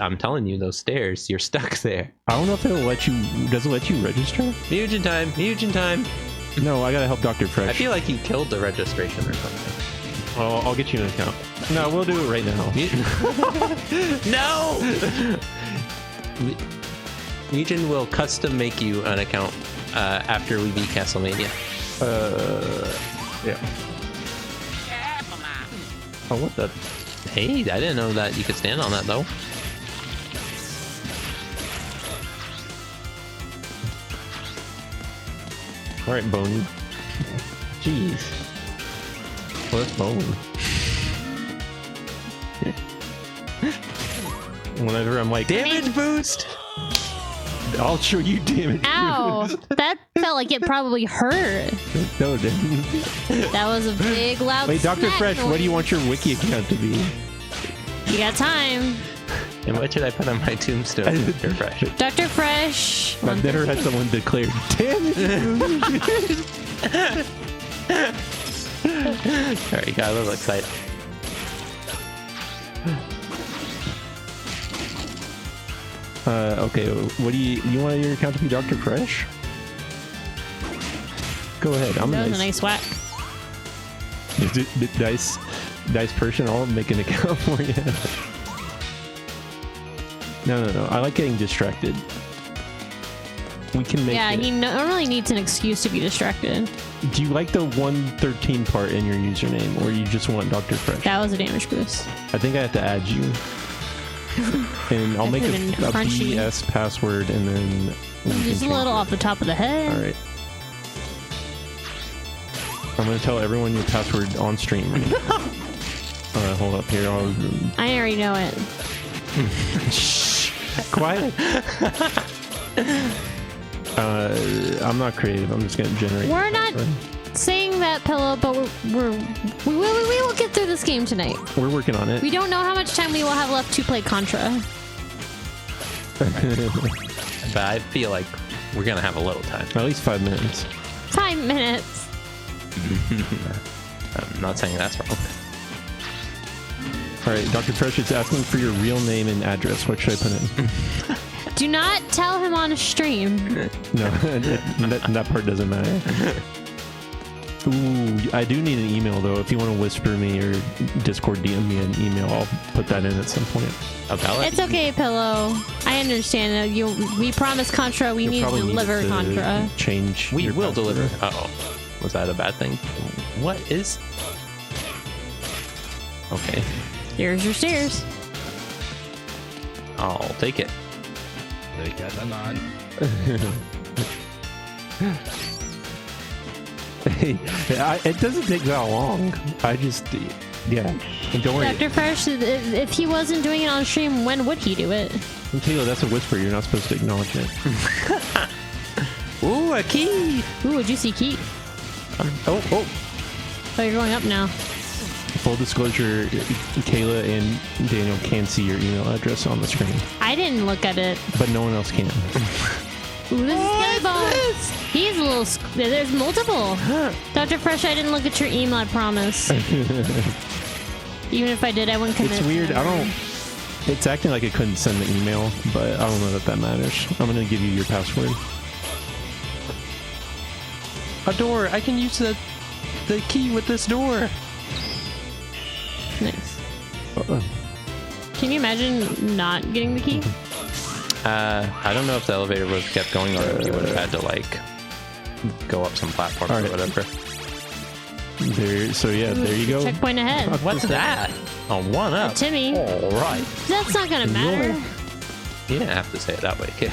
I'm telling you, those stairs, you're stuck there. I don't know if it'll let you. Does it let you register? Mugen time, Mugen time. No, I gotta help Dr. Fresh. I feel like you killed the registration or something. Oh, I'll get you an account. No, we'll do it right now. No! Mugen will custom make you an account after we beat Castlevania. Yeah. Oh, what the? Hey, I didn't know that you could stand on that though. All right, Boney. Jeez. What's Bone? Whenever I'm like, damage boost! I'll show you damage Ow! boost. That felt like it probably hurt. No, it didn't. That was a big, loud Wait, Dr. smack Fresh, what do you noise. want your wiki account to be? You got time. And what should I put on my tombstone? Dr. Fresh. Dr. Fresh. I've never had someone declare damage boost. Alright, you got a little excited. Okay, what do you want your account to be Dr. Fresh? Go ahead, I'm That was a nice whack. nice person. I'll make an account for you. No. I like getting distracted. We can make Yeah, it. he normally needs an excuse to be distracted. Do you like the 113 part in your username, or you just want Dr. Fresh? That was a damage boost. I think I have to add you. And I'll make a could've been crunchy. BS password, and then we can Just a change little it. off the top of the head. All right. I'm gonna tell everyone your password on stream. Right now. Hold up here. I already know it. Shh. Quiet. I'm not creative. I'm just gonna generate. We're not saying that, Pillow, but we will get through this game tonight. We're working on it. We don't know how much time we will have left to play Contra. But I feel like we're gonna have a little time. At least 5 minutes. 5 minutes. I'm not saying that's wrong. All right, Dr. Fresh, it's asking for your real name and address. What should I put in? Do not tell him on a stream. No, that part doesn't matter. Ooh, I do need an email though. If you want to whisper me or Discord DM me an email, I'll put that in at some point. About It's okay, Pillow. I understand. We promised Contra. We You'll need to probably deliver it to Contra. Change. We your will password. deliver. Uh-oh. Was that a bad thing? What is... Okay. Here's your stairs. I'll take it. Hey, it doesn't take that long. I just, yeah. And don't worry. Dr. Fresh, if he wasn't doing it on stream, when would he do it? Kayla, that's a whisper. You're not supposed to acknowledge it. Ooh, a key! Ooh, a juicy key. Oh. Oh, you're going up now. Full disclosure, Kayla and Daniel can see your email address on the screen, I didn't look at it. but no one else can. Ooh, this is Skelly Bones. He's a little... There's multiple. Dr. Fresh, I didn't look at your email, I promise. Even if I did, I wouldn't commit. It's weird. It's acting like it couldn't send the email, but I don't know that matters. I'm going to give you your password. A door! I can use the key with this door! Nice. Can you imagine not getting the key? I don't know if the elevator would have kept going or if you would have had to, like, go up some platforms All or right. whatever. There you go. Checkpoint ahead. What's that? Oh, one up. Timmy. All right. That's not gonna matter. You didn't have to say it that way, kid.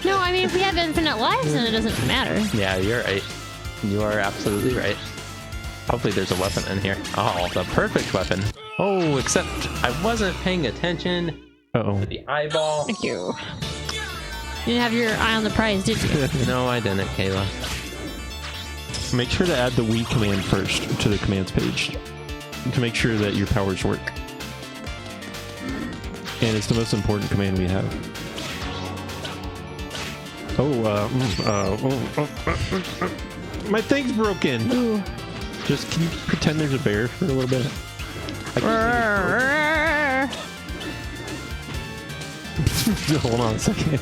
No, I mean, if we have infinite lives, then it doesn't matter. Yeah, you're right. You are absolutely right. Hopefully there's a weapon in here. Oh, the perfect weapon. Oh, except I wasn't paying attention Uh-oh. to the eyeball. Thank you. You didn't have your eye on the prize, did you? No, I didn't, Kayla. Make sure to add the Wii command first to the commands page to make sure that your powers work. And it's the most important command we have. My thing's broken. Ooh. Just can you pretend there's a bear for a little bit? Hold on a second.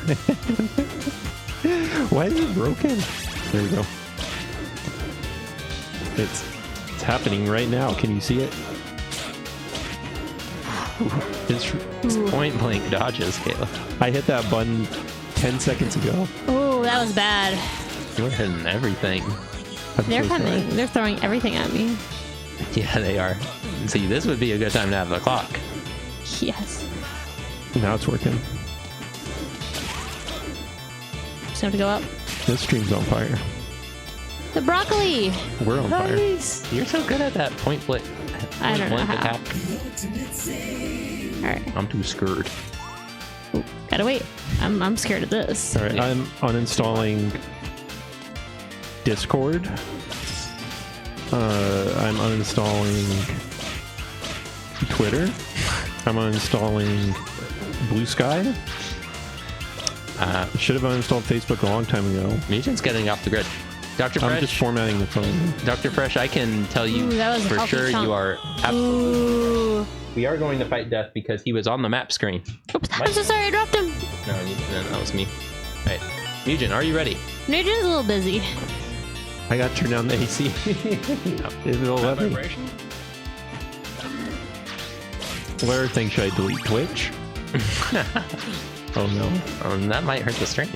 Why is it broken? There we go. It's happening right now. Can you see it? It's point blank dodges, Kayla. I hit that button 10 seconds ago. Oh, that was bad. You're hitting everything. I'm They're so coming. sorry. They're throwing everything at me. Yeah, they are. See, this would be a good time to have the clock. Yes. Now it's working. Just have to go up. This stream's on fire. The broccoli. We're on fire. Nice. You're so good at that point blank. I don't know blank how. attack. All right. I'm too scared. Ooh, gotta wait. I'm scared of this. All right, I'm uninstalling Discord. I'm uninstalling Twitter. I'm uninstalling Blue Sky. Should have uninstalled Facebook a long time ago. Mugent's getting off the grid. Dr. I'm Fresh, just formatting the phone. Dr. Fresh, I can tell you Ooh, that was a for healthy sure chunk. you are Ooh. We are going to fight death because he was on the map screen. Oops, I'm so sorry. I dropped him. No, that was me. All right, Mugen, are you ready? Nugent's a little busy. I got to turn down the AC. It'll let me. What other thing should I delete? Twitch? Oh no. That might hurt the stream.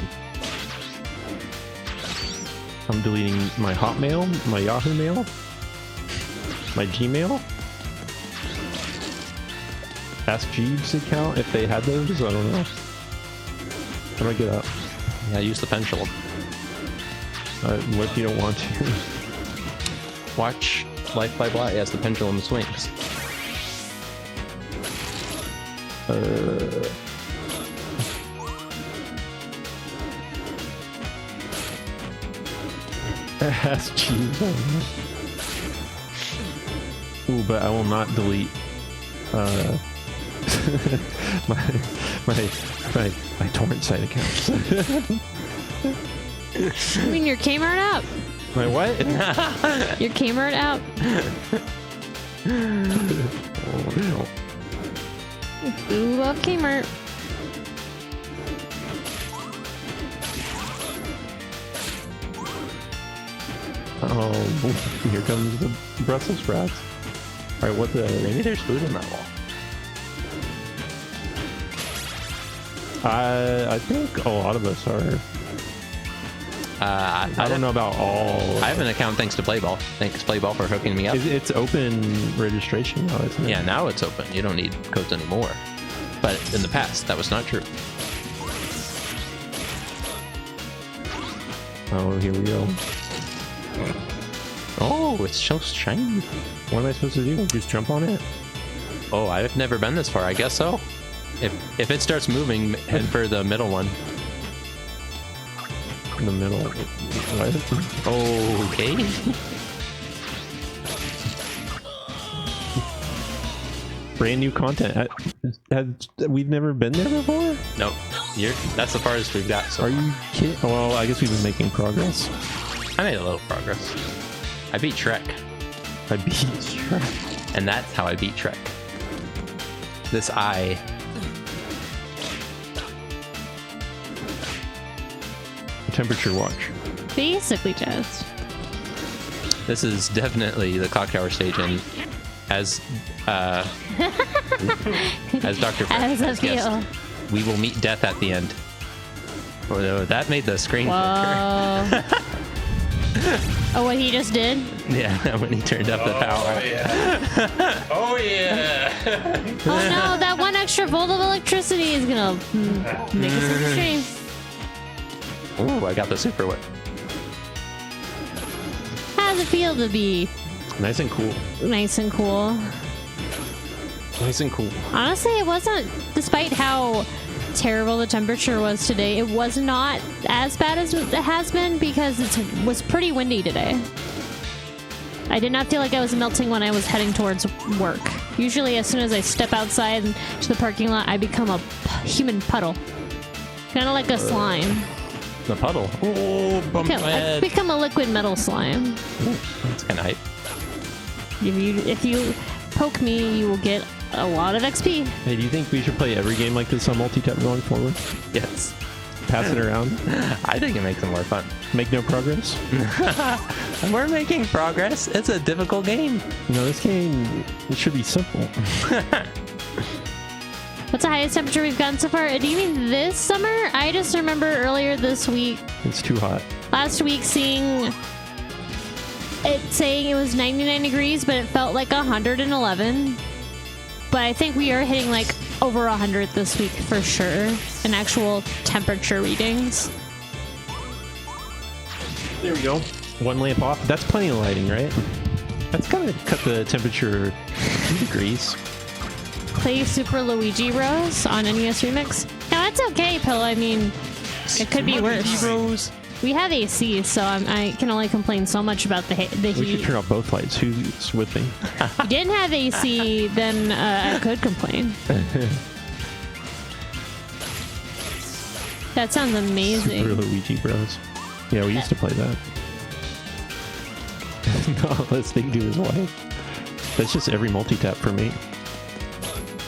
I'm deleting my Hotmail, my Yahoo Mail, my Gmail. Ask Jeeves account if they had those. I don't know. How do I get up? Yeah, use the pendulum. What if you don't want to? Watch Life by Bly as the pendulum swings. Ask Jeeves. Ooh, but I will not delete my torrent site accounts. I mean, your Kmart app. My what? Your Kmart app. Ooh, love Kmart. Oh, here comes the Brussels sprouts. All right, what the? Maybe there's food in that wall. I think a lot of us are. I don't know about all. I have an account thanks to Playball. Thanks Playball for hooking me up. It's open registration now, isn't it? Yeah, now it's open. You don't need codes anymore. But in the past, that was not true. Oh, here we go. Oh, it's so shiny. What am I supposed to do? Just jump on it? Oh, I've never been this far. I guess so. If it starts moving, head for the middle one. In the middle. What? Okay. Brand new content. We've never been there before? Nope. That's the farthest we've got. So Are you kidding? Well, I guess we've been making progress. I made a little progress. I beat Shrek. I beat Shrek. And that's how I beat Shrek. This eye. Temperature watch. Basically, just. This is definitely the clock tower stage, and as Dr. Fresh As I has guessed, feel. we will meet death at the end. Oh, that made the screen Whoa. Oh, what he just did? flicker. Yeah, when he turned up the power. Yeah. Oh yeah! Oh no, that one extra volt of electricity is gonna make us in the stream. Ooh, I got the super whip. How does it feel to be Nice and cool. nice and cool? Nice and cool. Honestly, it wasn't, despite how terrible the temperature was today, it was not as bad as it has been because it was pretty windy today. I did not feel like I was melting when I was heading towards work. Usually, as soon as I step outside to the parking lot, I become a human puddle. Kind of like a slime. The puddle. Oh, bump my I head. become a liquid metal slime. That's kind of hype. If you poke me, you will get a lot of XP. Hey, do you think we should play every game like this on Multitap going forward? Yes. Pass it around? I think it makes it more fun. Make no progress? We're making progress. It's a difficult game. No, this game, it should be simple. What's the highest temperature we've gotten so far? Do you mean this summer? I just remember earlier this week, It's too hot. last week, seeing it saying it was 99 degrees, but it felt like 111. But I think we are hitting like over 100 this week for sure in actual temperature readings. There we go. One lamp off. That's plenty of lighting, right? That's gonna cut the temperature 2 degrees. Play Super Luigi Bros on NES Remix. No, that's okay, Pill. I mean, it could be worse. Bros. We have AC, so I can only complain so much about the We should heat. turn off both lights. Who's with me? If you didn't have AC, then I could complain. That sounds amazing. Super Luigi Bros. Yeah, we used to play that. No, let's think do his life. That's just every multi-tap for me.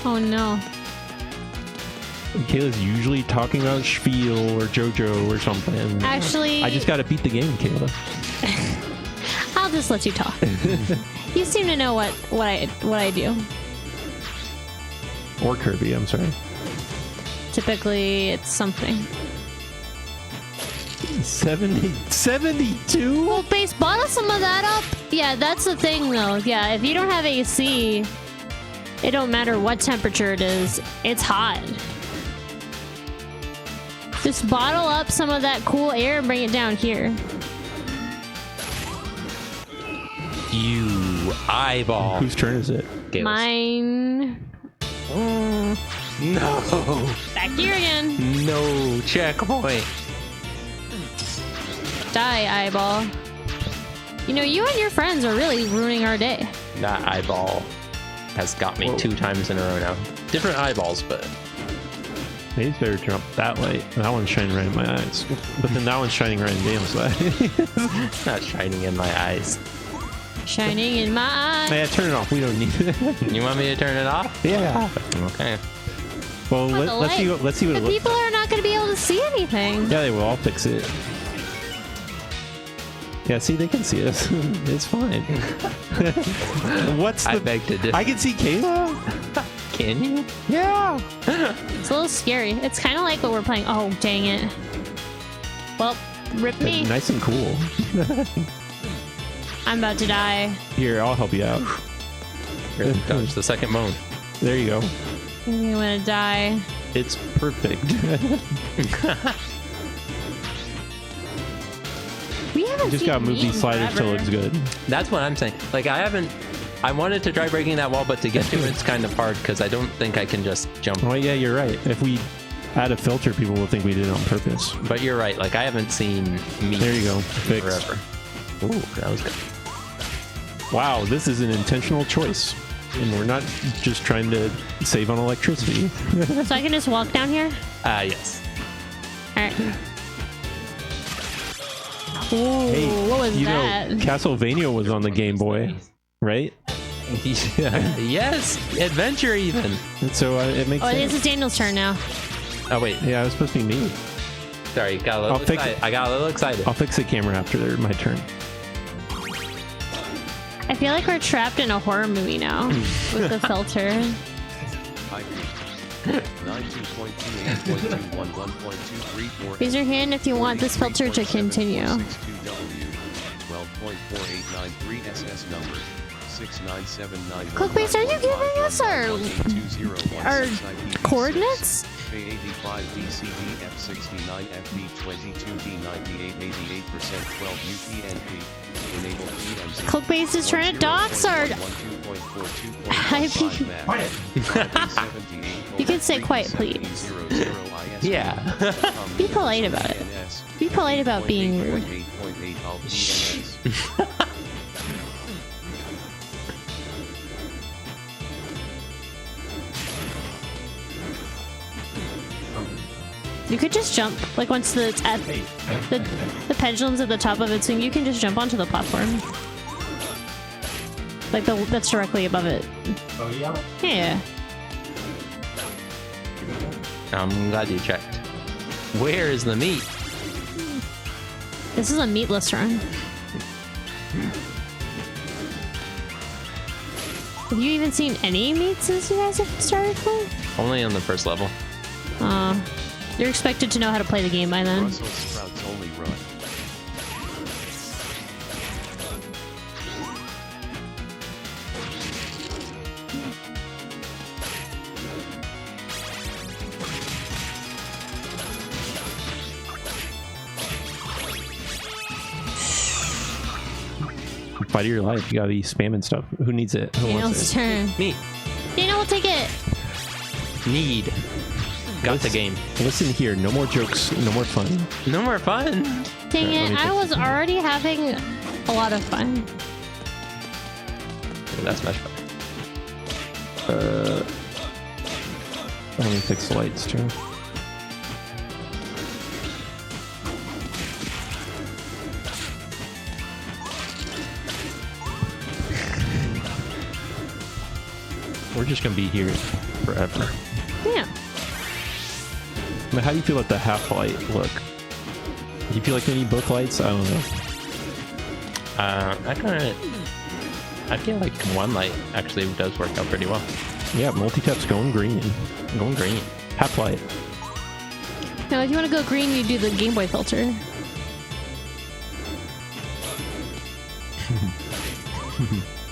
Oh no. Kayla's usually talking about Spiel or JoJo or something. Actually, I just gotta beat the game, Kayla. I'll just let you talk. You seem to know what I do. Or Kirby, I'm sorry. Typically, it's something. 72? Well, base, bottle some of that up. Yeah, that's the thing, though. Yeah, if you don't have AC, it don't matter what temperature it is. It's hot. Just bottle up some of that cool air and bring it down here. You eyeball. Whose turn is it? Gale's. Mine. No. Back here again. No checkpoint. Die, eyeball. You know, you and your friends are really ruining our day. That eyeball has got me 2 times in a row now. Different eyeballs, but Maybe it's better to drop that light. That one's shining right in my eyes. But then that one's shining right in Daniel's eye. it's not shining in my eyes. Shining in my eye. Yeah, turn it off. We don't need it. You want me to turn it off? Yeah. Okay. Well, Not the let's see. light. Let's see what it The looks. people are not going to be able to see anything. Yeah, they will. I'll fix it. Yeah, see, they can see us. It's fine. What's the? I beg to differ. I can see Kayla. Can you? Yeah. It's a little scary. It's kind of like what we're playing. Oh, dang it. Well, rip me. Nice and cool. I'm about to die. Here, I'll help you out. Really dodge the second bone. There you go. I'm gonna die. It's perfect. We haven't Just seen gotta move meat these in sliders till forever. it's good. That's what I'm saying. Like, I wanted to try breaking that wall, but to get to it, it's kind of hard because I don't think I can just jump. Oh yeah, you're right. If we add a filter, people will think we did it on purpose. But you're right. Like, I haven't seen meat There you go. Fixed. forever. Ooh, that was good. Wow, this is an intentional choice. And we're not just trying to save on electricity. So I can just walk down here? Yes. Alright. Ooh, what was you that? know, Castlevania was on the Game Boy, right? Yes, adventure even. And so it makes Oh, sense. this is Daniel's turn now. Oh wait, Yeah, it was supposed to be me. sorry, got a little I'll fix excited. it. I got a little excited. I'll fix the camera after my turn. I feel like we're trapped in a horror movie now with the filter. IP 92.28.21.234. Raise your hand if you want this filter to continue. 12.4893 SS number 6979. Clickbait, are you giving us our coordinates? A85 DCD F69 FB 22D98 88% 12 UPnP. Enable PMZ. Clickbait is trying to dox our IP. You can say quiet, please. Yeah. Be polite about it. Be polite about being rude. You could just jump, like once the pendulum's at the top of its wing, you can just jump onto the platform. Like that's directly above it. Oh yeah. Yeah. I'm glad you checked. Where is the meat? This is a meatless run. Have you even seen any meat since you guys have started playing? Only on the first level. You're expected to know how to play the game by then. Brussels sprouts only run. Fight of your life. You gotta be spamming stuff. Who needs it? Who Daniel's wants it? turn. Me. Daniel will take it. Need. Got the game. Listen here. No more jokes. No more fun. No more fun. Dang let it. me I take was already having a lot of fun. That's much fun. Let me fix the lights too. We're just gonna be here forever. Yeah. I mean, how do you feel about the half light look? Do you feel like you need both lights? I don't know. I feel like one light actually does work out pretty well. Yeah, multitap's going green. Going green. Half light. Now, if you want to go green, you do the Game Boy filter.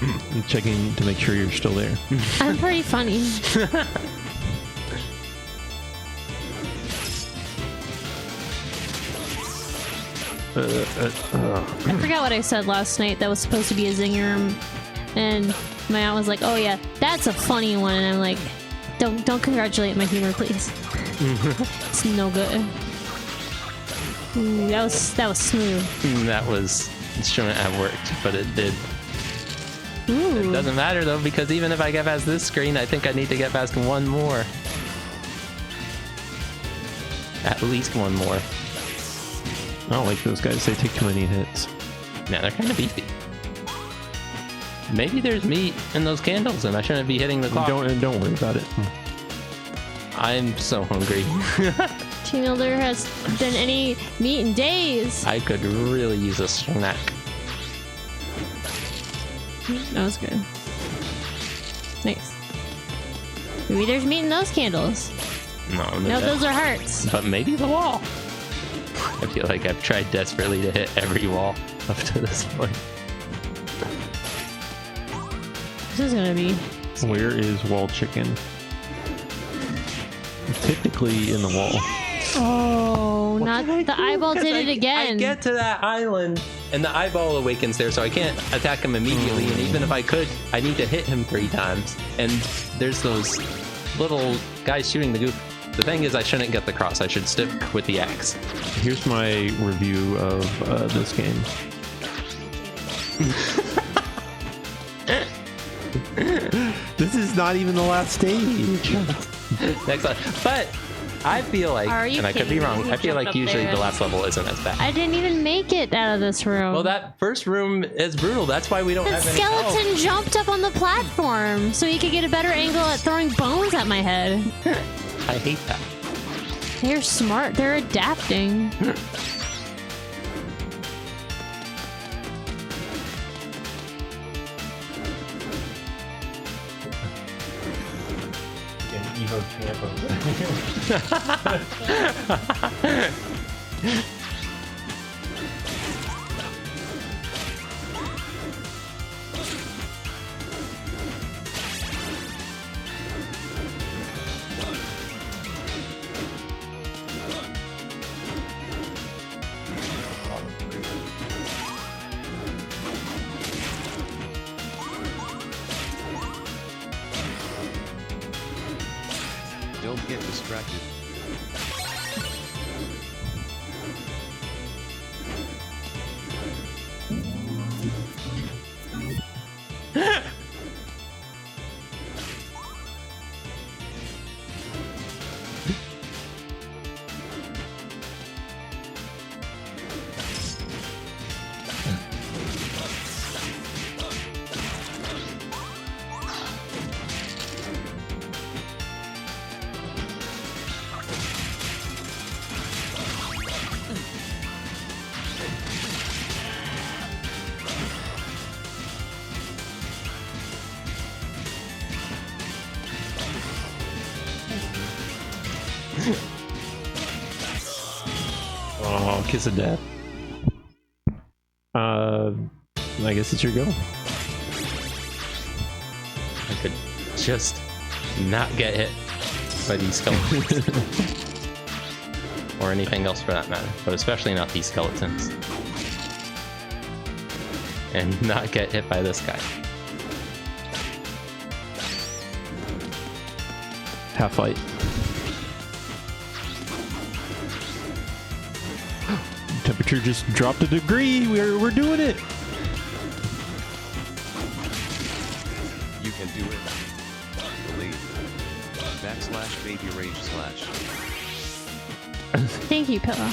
I'm checking to make sure you're still there. I'm pretty funny. I forgot what I said last night that was supposed to be a zinger, and my aunt was like, "Oh yeah, that's a funny one," and I'm like, "Don't congratulate my humor, please. It's no good." Ooh, that was smooth. That was, it shouldn't have worked, but it did. Ooh. It doesn't matter though, because even if I get past this screen, I think I need to get past one more. At least one more. I don't like those guys. They take too many hits. Yeah, they're kind of beefy. Maybe there's meat in those candles and I shouldn't be hitting the clock. Don't worry about it. I'm so hungry. Do you know there has been any meat in days? I could really use a snack. That was good. Nice. Maybe there's meat in those candles. No, those are hearts. But maybe the wall. I feel like I've tried desperately to hit every wall up to this point. This is gonna be... Where is wall chicken? Typically in the wall. Oh, not the eyeball did it again. I get to that island and the eyeball awakens there, so I can't attack him immediately. And even if I could, I need to hit him 3 times. And there's those little guys shooting the goop. The thing is, I shouldn't get the cross. I should stick with the axe. Here's my review of this game. This is not even the last stage. Next one. But I feel like, Are you and I could be kidding wrong, me? I feel Jumped like up usually there. the last level isn't as bad. I didn't even make it out of this room. Well, that first room is brutal. That's why we don't the have any skeleton health. jumped up on the platform so he could get a better angle at throwing bones at my head. I hate that. They're smart. They're adapting. An Evo champ of Don't get distracted. Oh, kiss of death. I guess it's your go. I could just not get hit by these skeletons. Or anything else for that matter, but especially not these skeletons. and not get hit by this guy. Half fight. Temperature just dropped a degree. We're doing it. You can do it. Believe. /baby rage /. Thank you, Pillow.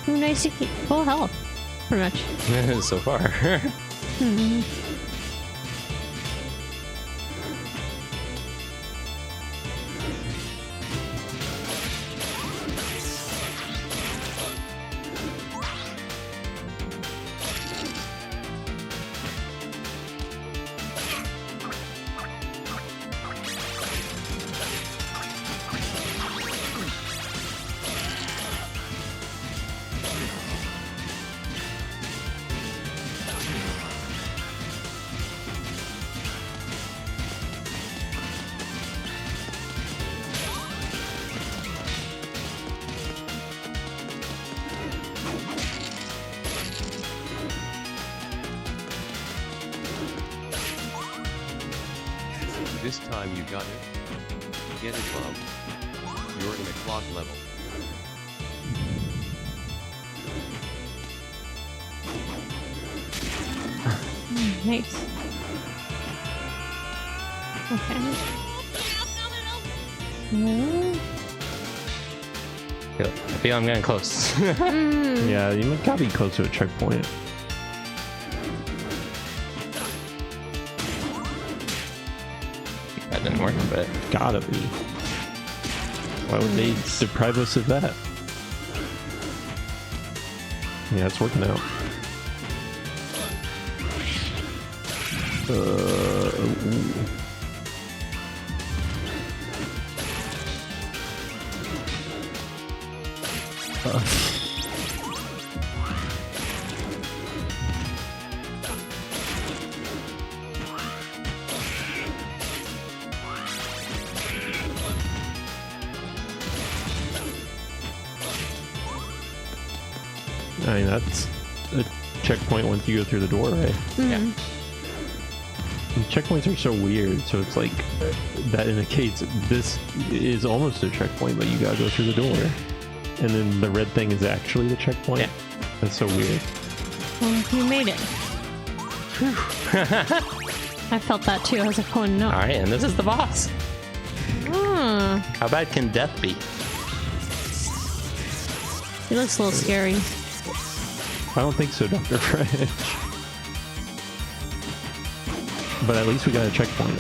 Ooh, nice to keep full health, pretty much. So far. This time you got it. Get it, bub. You're in a clock level. Nice. Okay. I feel I'm getting close. Yeah, you gotta be close to a checkpoint. That didn't work, but Gotta be. Why would they deprive us of that? Yeah, it's working out. Ooh. I mean, that's a checkpoint once you go through the door, right? yeah. And checkpoints are so weird, so it's like that indicates this is almost a checkpoint, but you gotta go through the door. And then the red thing is actually the checkpoint. Yeah. That's so weird. Well, you made it. I felt that too. I was like, oh no. All right, and this is the boss. Hmm. How bad can death be? He looks a little scary. I don't think so, Dr. French. But at least we got a checkpoint.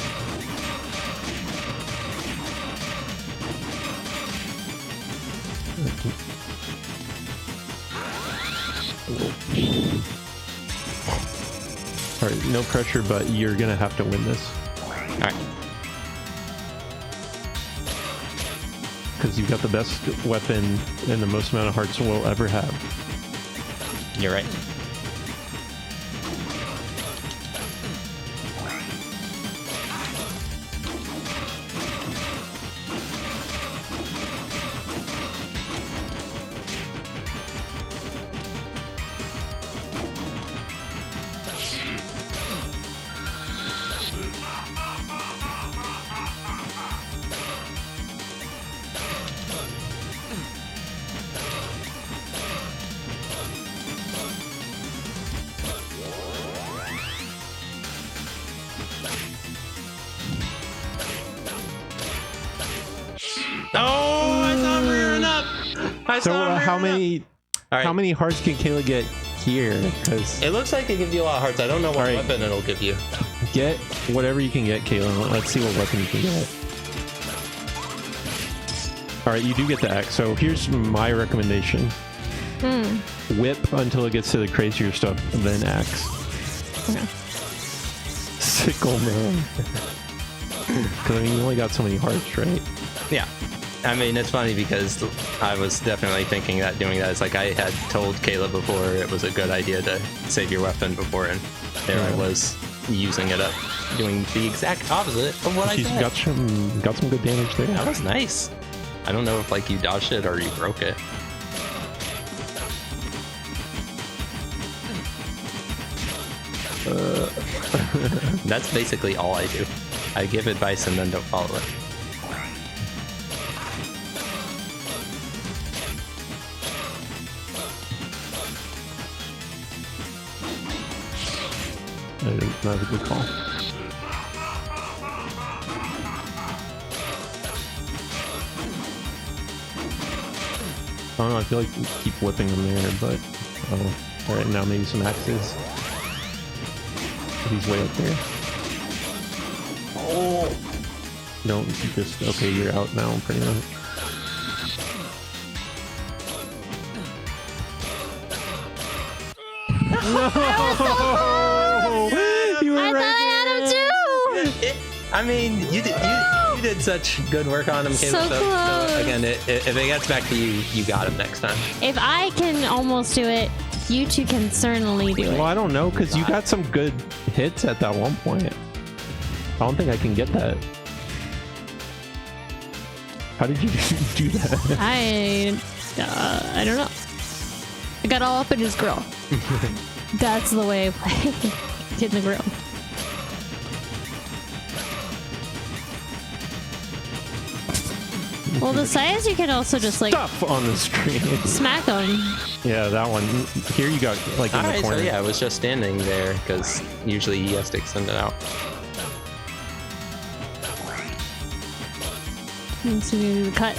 Alright, no pressure, but you're gonna have to win this. All right. Because you've got the best weapon and the most amount of hearts we'll ever have. You're right. Oh, I saw him rearing up. So how many All right. how many hearts can Kayla get here? Because It looks like it gives you a lot of hearts. I don't know what All right. weapon it'll give you. get whatever you can get, Kayla. Let's see what weapon you can get. Alright, you do get the axe. So here's my recommendation. Whip until it gets to the crazier stuff, and then axe. Okay. Sickle, man. Because I mean, you only got so many hearts, right? Yeah. I mean, it's funny because I was definitely thinking that doing that is like I had told Caleb before it was a good idea to save your weapon before and There I was using it up, doing the exact opposite of what I She's said. got some good damage there. That was nice. I don't know if like you dodged it or you broke it. That's basically all I do. I give advice and then don't follow it. That was a good call. I don't know, I feel like we keep whipping him there, but alright, now maybe some axes. He's way up there. Oh! Don't just, okay, you're out now, pretty much. No! You were I right thought I had him too! I mean, you did such good work on him, Caleb. So close. Again, if it gets back to you, you got him next time. If I can almost do it, you two can certainly do Well, it. I don't know, because you got some good hits at that one point. I don't think I can get that. How did you do that? I don't know. I got all up in his grill. That's the way I play. Get in the grill. Well, the size you can also just like Stuff on the screen. smack them. Yeah, that one. Here you got like in the Alright, corner. so yeah, I was just standing there because usually he has to extend it out. Let's do the cut.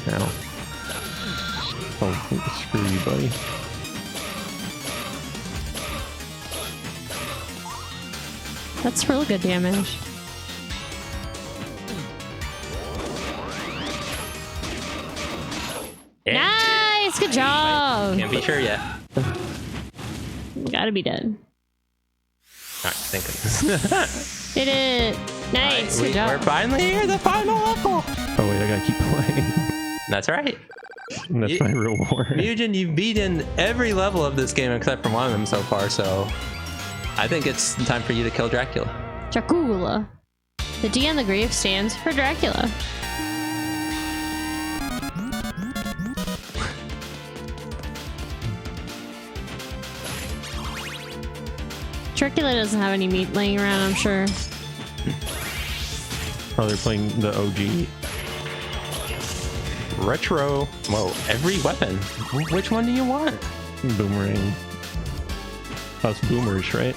Now. Oh, screw you, buddy. That's really good damage. Nice, good job. Can't be sure yet. Gotta be dead. Alright, thinking. Did it. Nice, good We're job. finally here, the final level. Oh wait, I gotta keep playing. That's right. That's my reward. Mugen, you've beaten every level of this game except for one of them so far, so I think it's time for you to kill Dracula. Dracula. The D on the grave stands for Dracula. Dracula doesn't have any meat laying around, I'm sure. Oh, they're playing the OG. Retro. Whoa, every weapon. Which one do you want? Boomerang. Us boomers, right?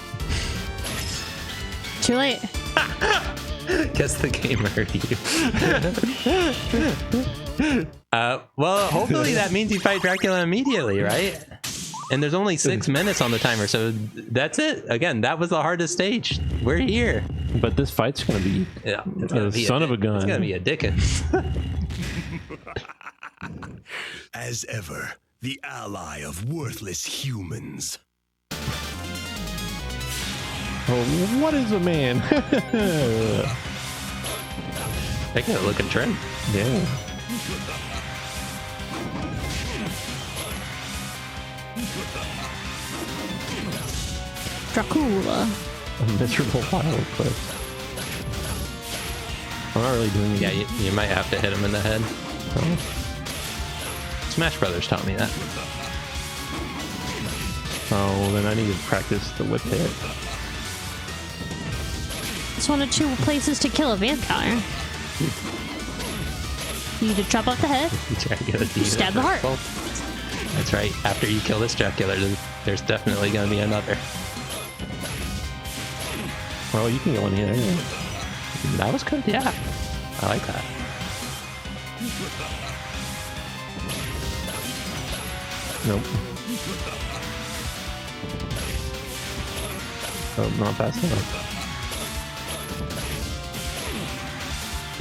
Too late. Guess the game heard you. Well, hopefully that means you fight Dracula immediately, right? And there's only 6 minutes on the timer, so that's it. Again, that was the hardest stage. We're here. But this fight's gonna be Yeah, it's a son of a gun. It's gonna be a Dickens. As ever, the ally of worthless humans. Oh, what is a man? They got a looking trim. Yeah. Dracula. A miserable pile of clips. I'm not really doing it. Yeah, you might have to hit him in the head. Oh. Smash Brothers taught me that. Oh, well, then I need to practice the whip hit. It's one of 2 places to kill a vampire. You either chop off the head, Dracula stab the heart. That's right. After you kill this Dracula, there's definitely gonna be another. Well, you can get one here. That was good. Yeah, I like that. Nope. Oh, not fast enough.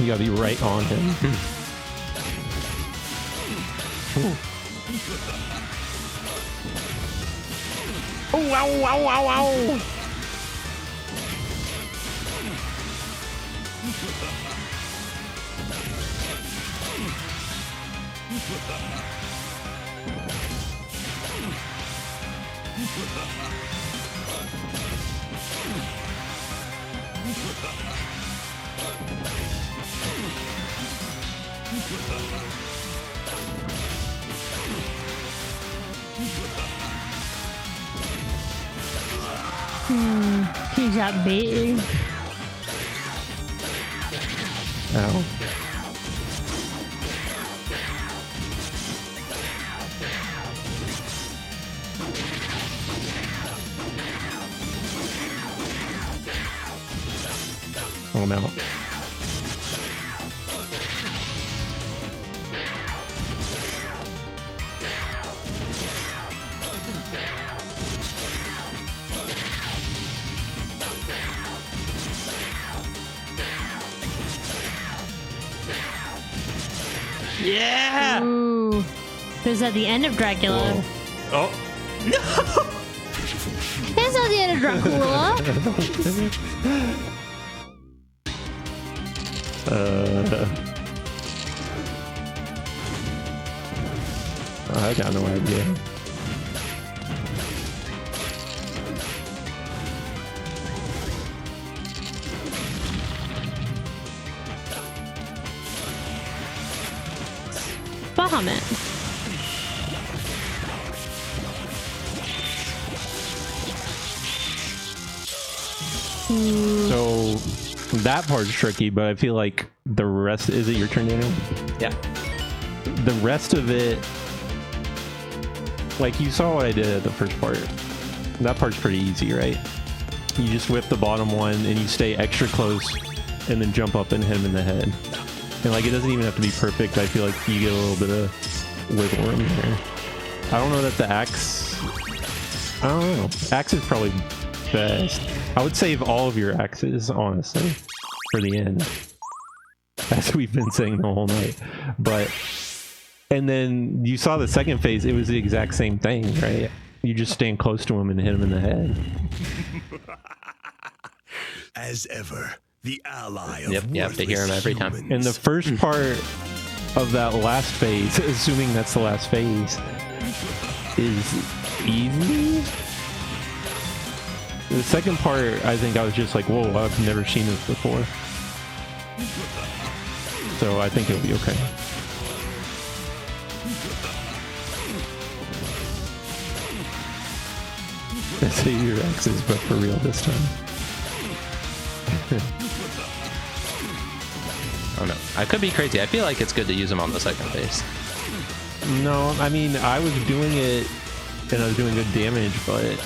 You gotta be right on him. Ooh. Oh, wow, wow, wow, wow! He got big. Ow. Oh, I'm out. Yeah. Ooh. This is at the end of Dracula. Oh. This is at the end of Dracula. I got no idea. Bahamut. So that part's tricky, but I feel like the rest, is it your turn, Daniel? Yeah. The rest of it, like you saw what I did at the first part. That part's pretty easy, right? You just whip the bottom one and you stay extra close and then jump up and hit him in the head. And like, it doesn't even have to be perfect. I feel like you get a little bit of wiggle room here. I don't know that the axe, I don't know. Axe is probably best. I would save all of your axes, honestly, for the end. As we've been saying the whole night. But, and then you saw the second phase, it was the exact same thing, right? You just stand close to him and hit him in the head. As ever, the ally Yep, of you have to hear him every time. humans. And the first part of that last phase, assuming that's the last phase, is easy. The second part, I think I was just like, whoa, I've never seen this before. So I think it'll be okay. Save your axes, but for real this time. Oh no, I could be crazy. I feel like it's good to use them on the second phase. No, I mean, I was doing it and I was doing good damage, but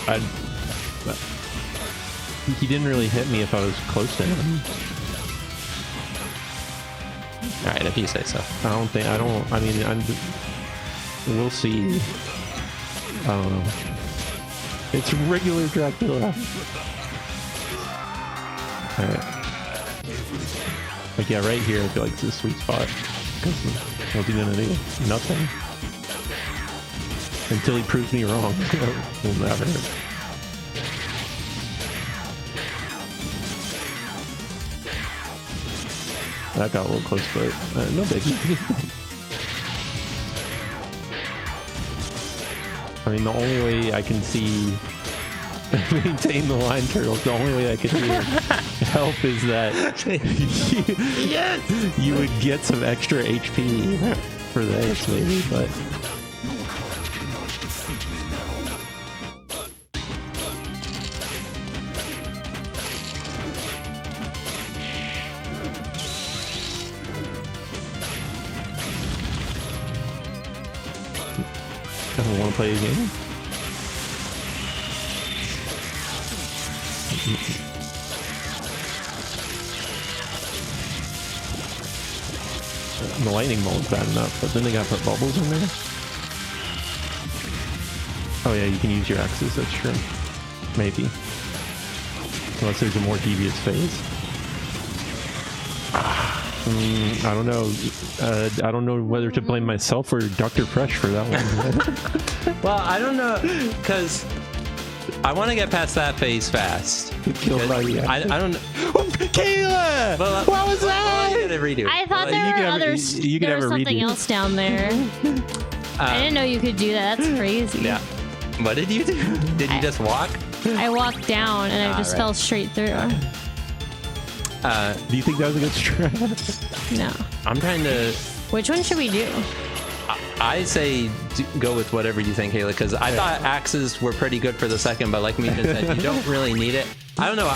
he didn't really hit me if I was close to him. Alright, if you say so. We'll see. I don't know. It's regular Dracula. Alright. Like, yeah, right here I feel like it's a sweet spot. Because what's he gonna do? Nothing. Until he proves me wrong. We'll never. That got a little close, but no biggie. I mean, the only way I can see maintain the line turtles, the only way I can see help is that you would get some extra HP for this, maybe, but. Doesn't want to play a game? The lightning bolt's bad enough, but then they gotta put bubbles in there. Oh yeah, you can use your axes, that's true. Maybe. Unless there's a more devious phase. I don't know. I don't know whether to blame myself or Dr. Fresh for that one. Well, I don't know, because I want to get past that phase fast. Killed by the I don't know. Kayla! Well, What was that? I'm gonna redo it. I thought Well, there were can have- others. you can There have was a something redo. else down there. I didn't know you could do that. That's crazy. Yeah. What did you do? Did you just walk? I walked down and I just Alright. fell straight through. Do you think that was a good strat? No. I'm trying to. Which one should we do? I say go with whatever you think, Kayla, because I thought axes were pretty good for the second, but like Misha said, you don't really need it. I don't know,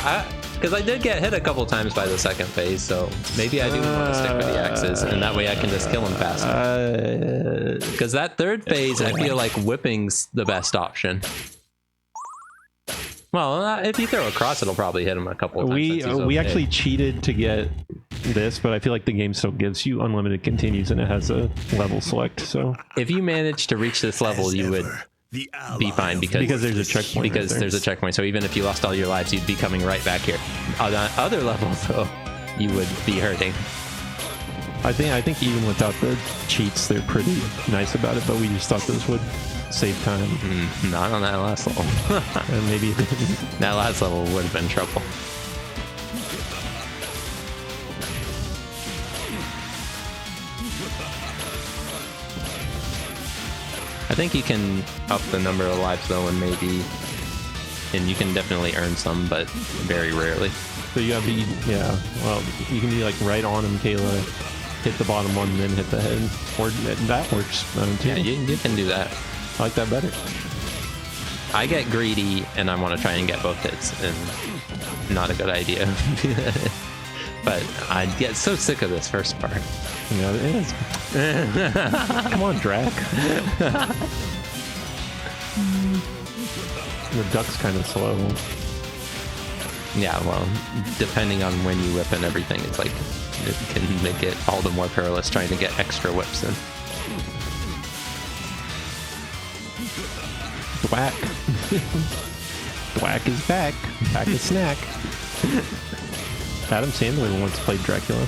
because I did get hit a couple times by the second phase, so maybe I do want to stick with the axes, and that way I can just kill them faster. Because that third phase, I feel like whipping's the best option. Well, if you throw across, it'll probably hit him a couple of times. We actually cheated to get this, but I feel like the game still gives you unlimited continues and it has a level select. So if you manage to reach this level, you would be fine because there's a checkpoint. Because there's a checkpoint. So even if you lost all your lives, you'd be coming right back here. On other levels, though, you would be hurting. I think even without the cheats, they're pretty nice about it. But we just thought those would save time. Not on that last level. And maybe that last level would have been trouble. I think you can up the number of lives though, and you can definitely earn some, but very rarely. So you gotta be, well, you can be like right on him, Kayla, hit the bottom one, and then hit the head. Or that works too. Yeah, you can do that. I like that better. I get greedy, and I want to try and get both hits, and not a good idea. But I get so sick of this first part. Yeah, it is. Come on, Drac. The duck's kind of slow. Yeah, well, depending on when you whip and everything, it's like it can make it all the more perilous trying to get extra whips in. Thwack. Thwack is back. Back is snack. Adam Sandler once played Dracula.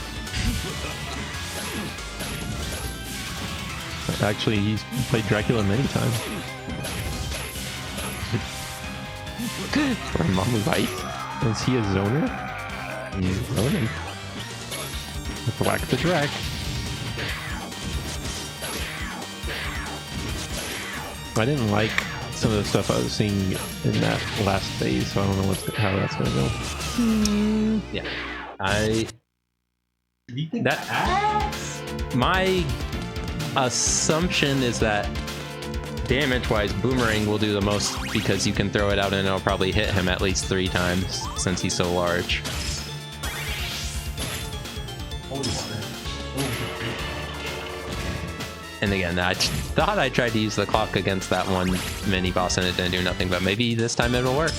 Actually, he's played Dracula many times. Or Mommy Bite. Is he a zoner? He's zoning. Thwack the Drac. I didn't like some of the stuff I was seeing in that last phase, so I don't know how that's gonna go. Yeah, my assumption is that damage-wise, Boomerang will do the most because you can throw it out and it'll probably hit him at least 3 times since he's so large. And again, I thought I tried to use the clock against that one mini boss and it didn't do nothing, but maybe this time it'll work.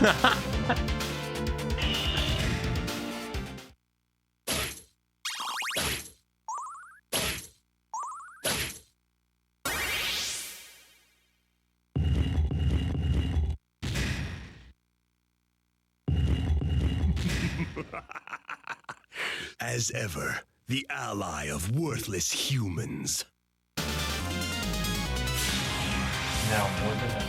Yeah. As ever, the ally of worthless humans. Now more than that.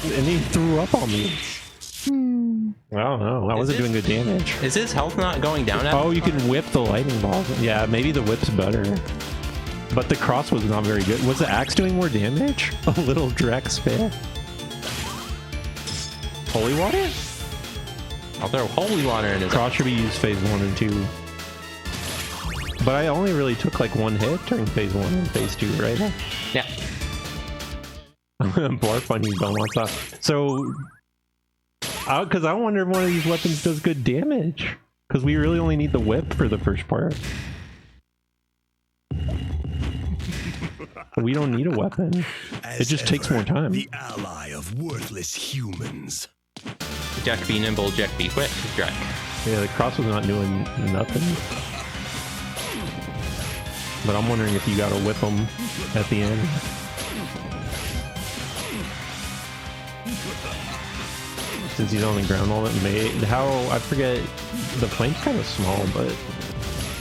And he threw up on me. I don't know. I wasn't doing good damage. Is his health not going down? Oh, you can whip the lightning balls. Yeah, maybe the whip's better. But the cross was not very good. Was the axe doing more damage? A little Drex spell. Holy water? I'll throw holy water in his Cross should be used phase 1 and 2. But I only really took like one hit during phase 1 and phase 2, right? Yeah. Barf on you, don't want that. So, because I wonder if one of these weapons does good damage. Because we really only need the whip for the first part. We don't need a weapon. It just takes more time. The ally of worthless humans. Jack be nimble, Jack be quick, Jack. Yeah, the cross was not doing nothing. But I'm wondering if you gotta whip him at the end. Since he's on the ground all that made how I forget the plane's kind of small, but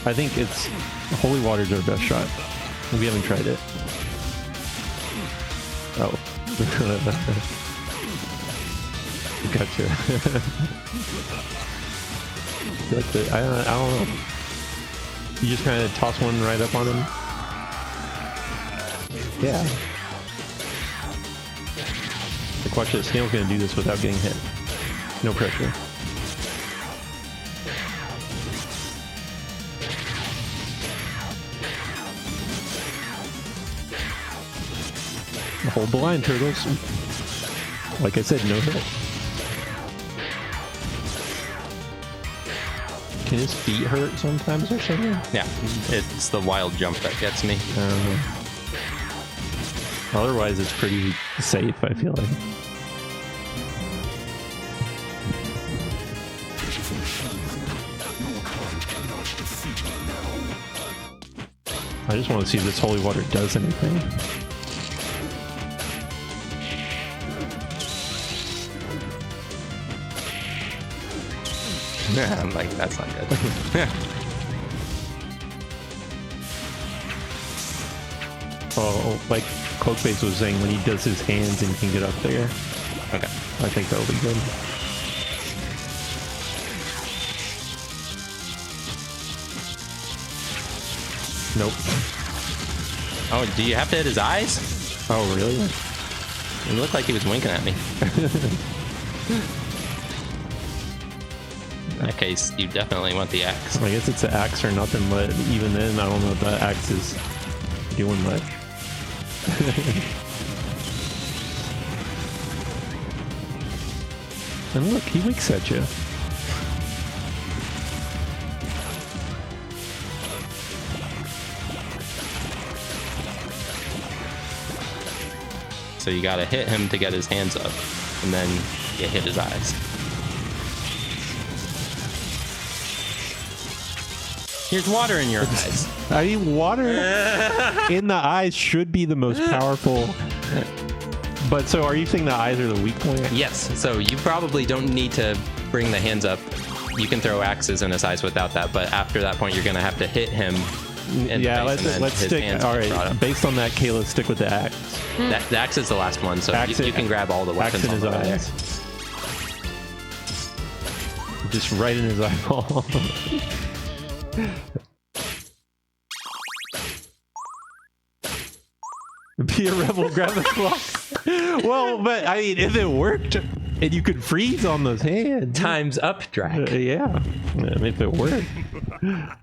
I think it's holy water's our best shot. We haven't tried it. Oh. Gotcha. I don't know. You just kind of toss one right up on him. Yeah. Like, watch this. Snail's gonna do this without getting hit. No pressure. Hold the line, turtles. Like I said, no hit. Can his feet hurt sometimes or something? Yeah, it's the wild jump that gets me. Otherwise, it's pretty safe, I feel like. I just want to see if this holy water does anything. Yeah, I'm like, that's not good. Oh, like Cloakface was saying, when he does his hands and can get up there. Okay. I think that'll be good. Nope. Oh, do you have to hit his eyes? Oh, really? It looked like he was winking at me. In that case, you definitely want the axe. I guess it's an axe or nothing, but even then, I don't know if that axe is doing much. And look, he winks at you. So you gotta hit him to get his hands up, and then you hit his eyes. Here's water in your eyes. I mean, water in the eyes should be the most powerful. But so are you saying the eyes are the weak point? Yes, so you probably don't need to bring the hands up. You can throw axes in his eyes without that, but after that point, you're gonna have to hit him. Yeah, let's stick. All right, based on that, Kayla, stick with the axe. The axe is the last one, so you can grab all the weapons axe in his on the way there. eyes. Just right in his eyeball. Be a rebel, grab the clock. Well, but I mean, if it worked and you could freeze on those hands. Time's up, Drac. Yeah, if it worked. Yeah.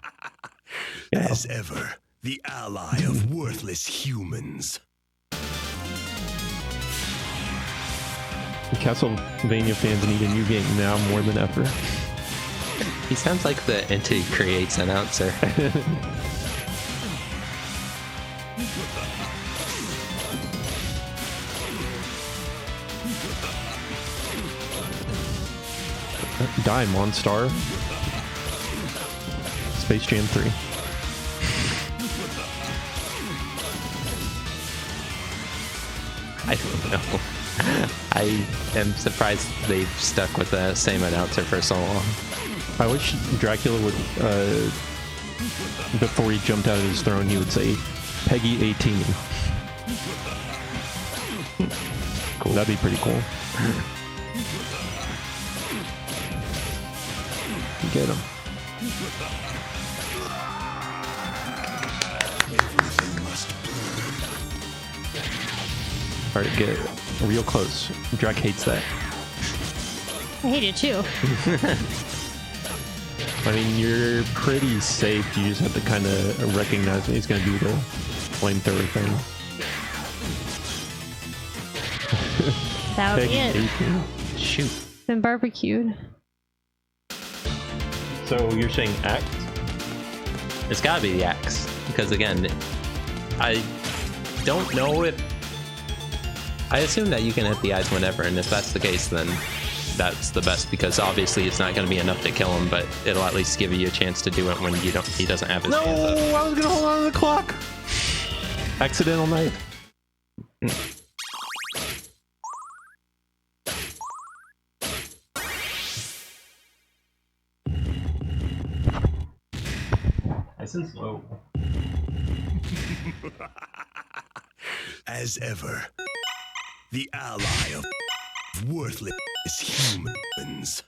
As ever, the ally of worthless humans. Castlevania fans need a new game now more than ever. He sounds like the Entity Creates announcer. Die, Monstar. Space Jam 3. I don't know. I am surprised they've stuck with the same announcer for so long. I wish Dracula would Before he jumped out of his throne, he would say, Peggy 18. Cool. That'd be pretty cool. Get him. Alright, get real close. Drake hates that. I hate it too. I mean, you're pretty safe. You just have to kind of recognize when he's going to do the flamethrower thing. That would be it. 18. Shoot. Been barbecued. So you're saying axe? It's gotta be the axe. Because again, I don't know if... I assume that you can hit the eyes whenever, and if that's the case, then that's the best, because obviously it's not going to be enough to kill him, but it'll at least give you a chance to do it when he doesn't have his hands up. No, I was going to hold on to the clock. Accidental knife. Nice and slow. As ever, the ally of worthless humans.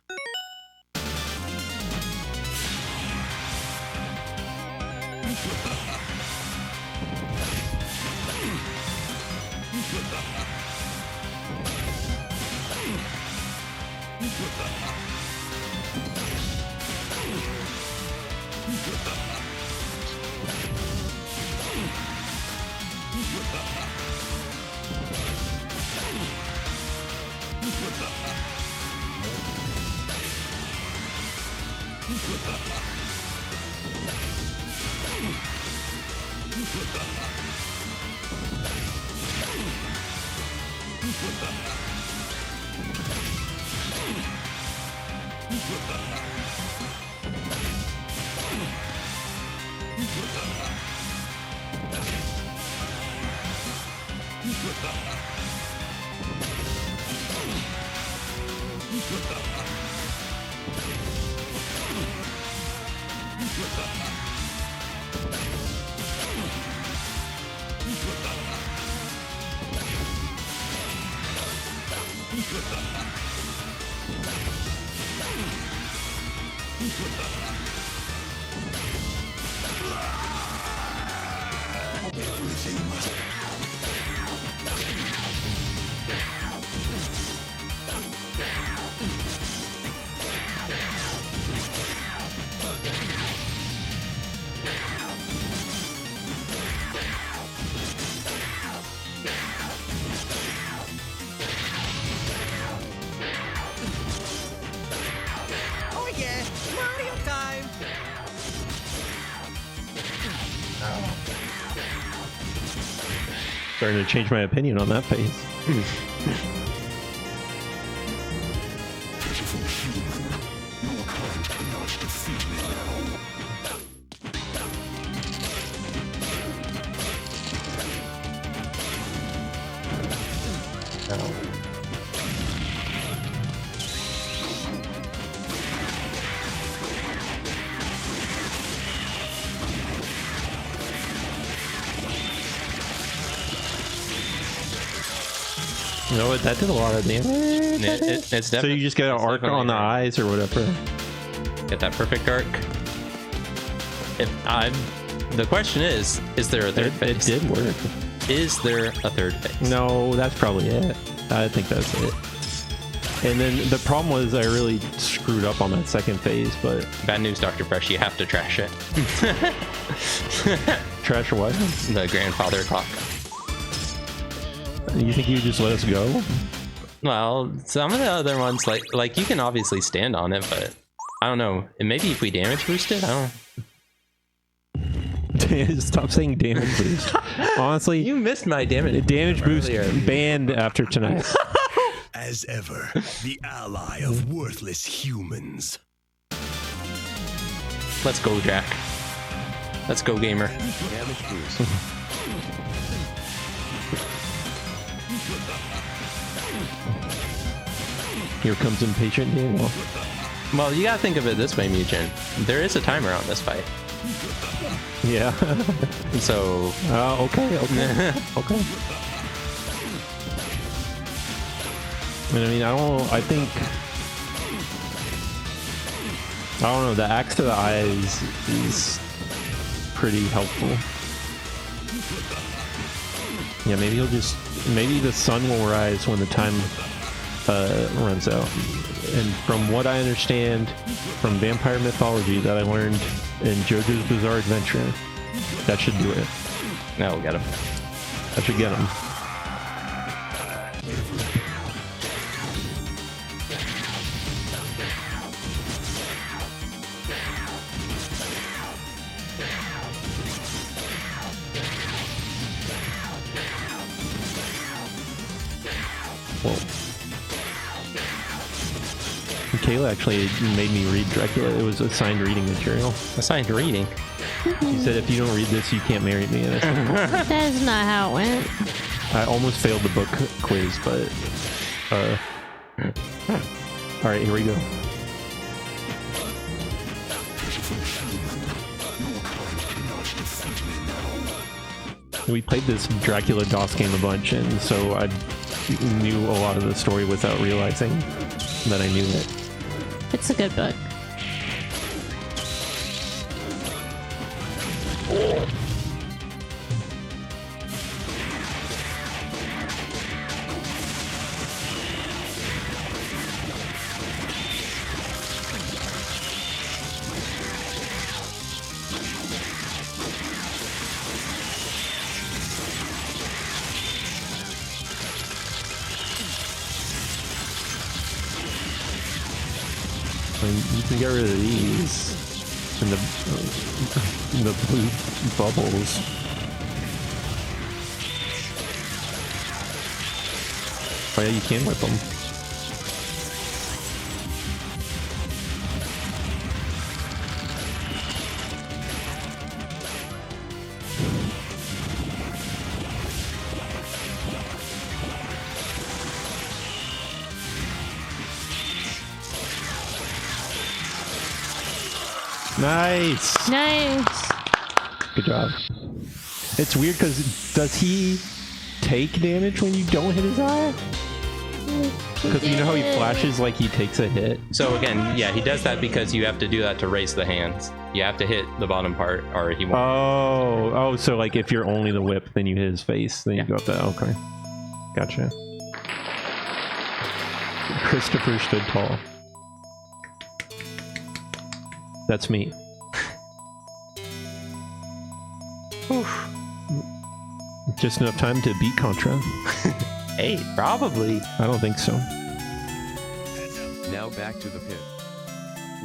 Oh yeah, Mario time! Starting to change my opinion on that phase. You know what? That did a lot of damage. It's So you just get an arc on the eyes or whatever. Get that perfect arc. The question is there a third It phase? did work. Is there a third phase? No, that's probably it. I think that's it. And then the problem was I really screwed up on that second phase, but... Bad news, Dr. Fresh, you have to trash it. Trash what? The grandfather clock. You think you would just let us go? Well, some of the other ones, like you can obviously stand on it, but I don't know. And maybe if we damage boost it, I don't... Stop saying damage boost. Honestly, You missed my damage. the damage boost earlier. banned after tonight. As ever, the ally of worthless humans. Let's go, Jack. Let's go, gamer. Damage boost. Here comes impatient Daniel. Well, you gotta think of it this way, Mugen. There is a timer on this fight. Yeah. So Okay. Okay. And I mean, I don't know, the axe to the eyes is pretty helpful. Yeah, maybe maybe the sun will rise when the time runs out. And from what I understand from vampire mythology that I learned in JoJo's Bizarre Adventure, that should do it. now we'll get him. That should get him. Whoa. Kayla actually made me read Dracula. It was assigned reading material. Assigned reading. She said, if you don't read this, you can't marry me. And I said, That is not how it went. I almost failed the book quiz, but all right, here we go. We played this Dracula DOS game a bunch, and so I knew a lot of the story without realizing that I knew it. It's a good book. I mean, you can get rid of these and the blue bubbles. Oh yeah, you can whip them. Nice. Nice. Good job. It's weird because does he take damage when you don't hit his eye? Because you know how he flashes like he takes a hit? So again, yeah, he does that because you have to do that to raise the hands. You have to hit the bottom part or he won't. Oh, so like if you're only the whip, then you hit his face, then you go up that. Okay. Gotcha. Christopher stood tall. That's me. Just enough time to beat Contra. Hey, probably. I don't think so. Now back to the pit.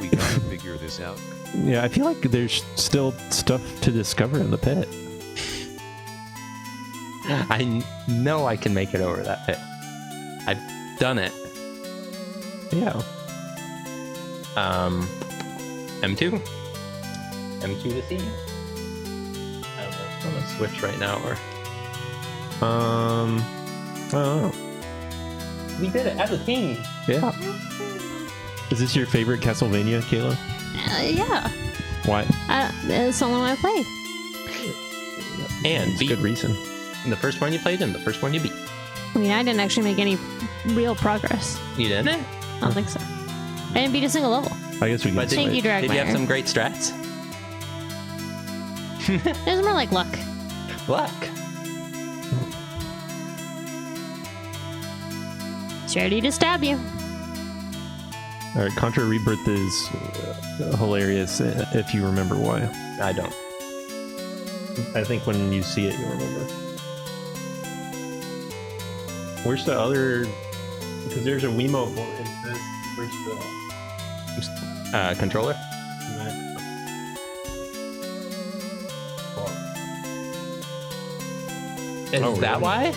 We gotta figure this out. Yeah, I feel like there's still stuff to discover in the pit. I know I can make it over that pit. I've done it. Yeah. M2. M2 to C. I don't know if I'm gonna switch right now or... I don't know. We did it as a team. Yeah. Is this your favorite Castlevania, Kayla? Yeah. Why? It's the only one I played. And It's a good reason. the first one you played and the first one you beat. I mean, I didn't actually make any real progress. You didn't? I don't think so. I didn't beat a single level. I guess we can But Thank you, did you have Dragmire. some great strats? It was more like luck. Luck. It's ready to stab you. All right, Contra Rebirth is hilarious if you remember why. I don't. I think when you see it, you'll remember. Where's the other? Because there's a Wiimote board. It says, where's the? Controller? Is Oh, that really? why?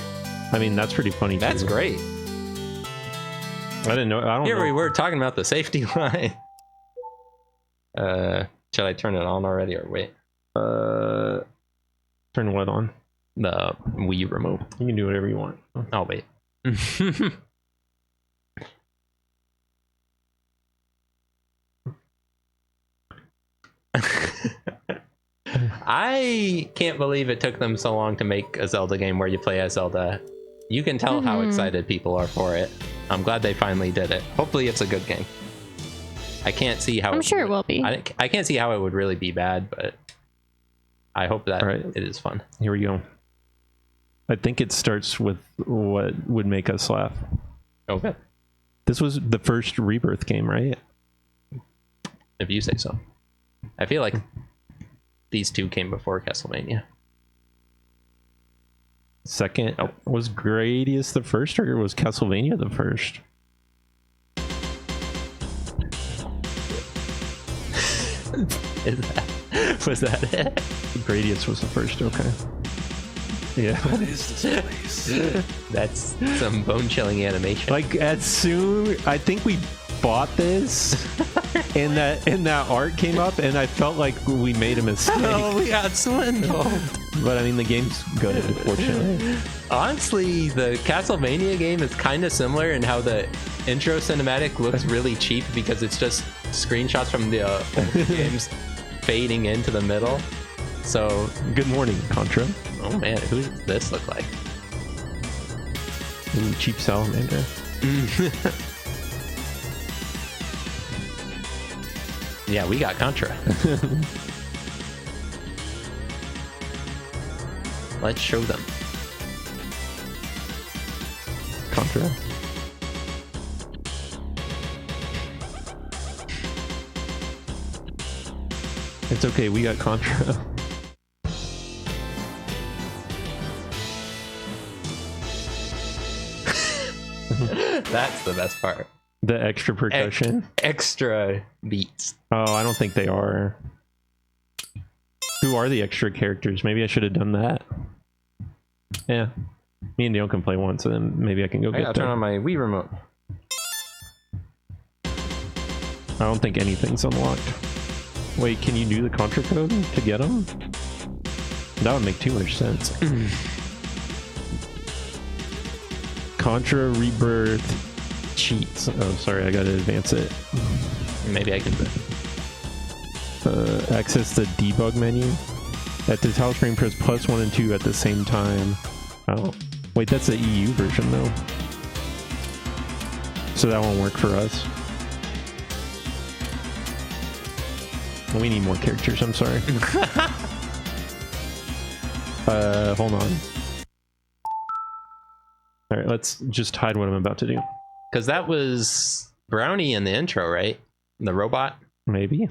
I mean, that's pretty funny. That's too. great. I didn't know. I don't Here know. we were talking about the safety line. Should I turn it on already or wait? Turn what on? The Wii remote. You can do whatever you want. I'll wait. I can't believe it took them so long to make a Zelda game where you play as Zelda. You can tell how excited people are for it. I'm glad they finally did it. Hopefully it's a good game. I can't see how... I'm sure it will be. I can't see how it would really be bad, but I hope that it is fun. Here we go. I think it starts with what would make us laugh. Okay. This was the first ReBirth game, right? If you say so. I feel like these two came before Castlevania. Second. Oh, was Gradius the first, or was Castlevania the first? Was that it? Gradius was the first, okay. Yeah. What is this place? That's some bone-chilling animation. Like, as soon... I think we bought this, and that art came up, and I felt like we made a mistake. Oh, we got swindled. But, I mean, the game's good, unfortunately. Honestly, the Castlevania game is kind of similar in how the intro cinematic looks really cheap because it's just screenshots from the old games fading into the middle. So, Good morning, Contra. oh man, who does this look like? Ooh, cheap salamander. Yeah, we got Contra. Let's show them. Contra. It's okay, we got Contra. That's the best part. The extra percussion. Extra beats. Oh, I don't think they are. Who are the extra characters? Maybe I should have done that. Yeah. Me and Neil can play once, and then maybe I can go I get gotta turn on them. my Wii remote. I don't think anything's unlocked. Wait, can you do the Contra code to get them? That would make too much sense. Contra ReBirth cheats. Oh, sorry, I gotta advance it. Maybe I can do it. Access the debug menu. At the title screen, press +1 and 2 at the same time. Oh, wait, that's the EU version though. So that won't work for us. We need more characters, I'm sorry. Hold on. Alright, let's just hide what I'm about to do. Because that was Brownie in the intro, right? The robot? Maybe.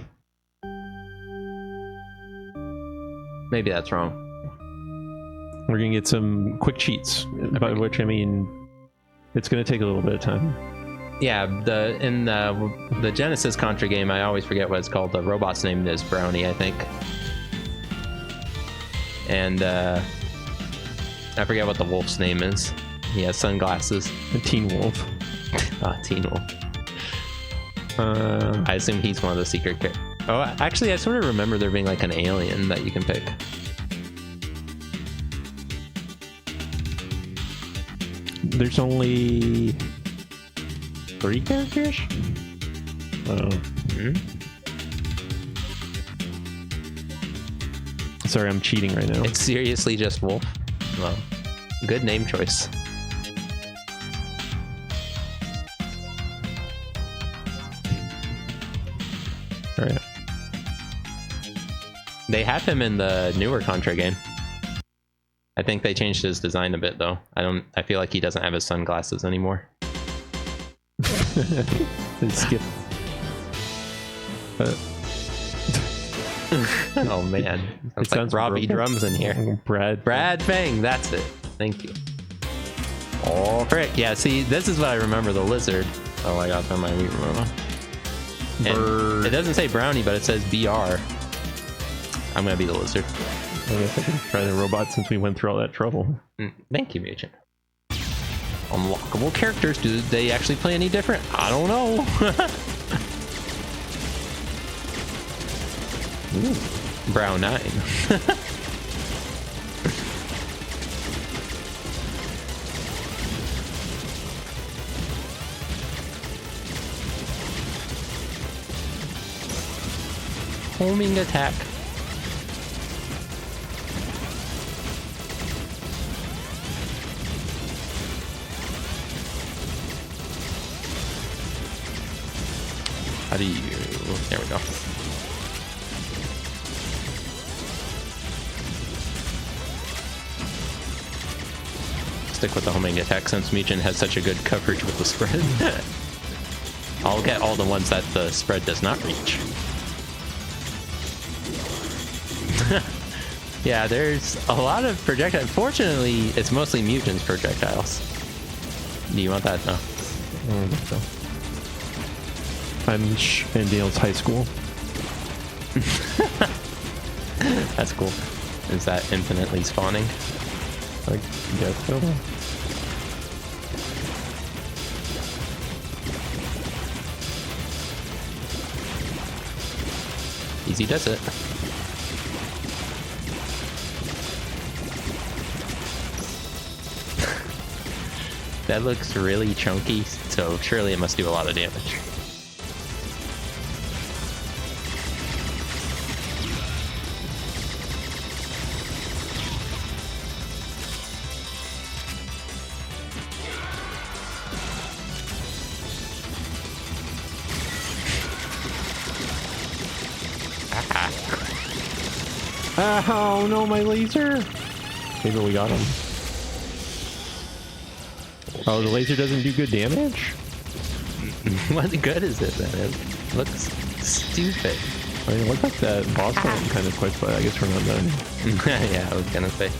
Maybe that's wrong. We're gonna get some quick cheats, by which I mean it's gonna take a little bit of time. Yeah, in the Genesis Contra game, I always forget what it's called. The robot's name is Brownie, I think. And I forget what the wolf's name is. He has sunglasses. A Teen Wolf. Teen Wolf. I assume he's one of the secret characters. Oh, actually, I sort of remember there being like an alien that you can pick. There's only 3 characters? Oh. Sorry, I'm cheating right now. It's seriously just Wolf. Well, good name choice. Alright. They have him in the newer Contra game. I think they changed his design a bit though. I feel like he doesn't have his sunglasses anymore. Skip. Oh man. It Sounds like Robbie broken. Drums in here. Brad Fang, that's it. Thank you. Oh frick. Yeah, see, this is what I remember, the lizard. Oh, I got on my Wii remote. And it doesn't say Brownie, but it says BR. I'm gonna be the lizard. I guess I can try the robot since we went through all that trouble. Thank you, Mugen. Unlockable characters. Do they actually play any different? I don't know. Ooh, Brown 9. Homing attack. How do you... There we go. Stick with the homing attack since Mujin has such a good coverage with the spread. I'll get all the ones that the spread does not reach. Yeah, there's a lot of projectiles. Fortunately, it's mostly Mujin's projectiles. Do you want that? No. I don't think so. I'm in Dale's high school. That's cool. Is that infinitely spawning? I guess so. Easy does it. That looks really chunky, so surely it must do a lot of damage. Oh no, my laser! Maybe we got him. Oh, the laser doesn't do good damage? What good is it then? It looks stupid. I mean, it looked like that boss fight kind of quick, but I guess we're not done. Yeah, I was gonna say.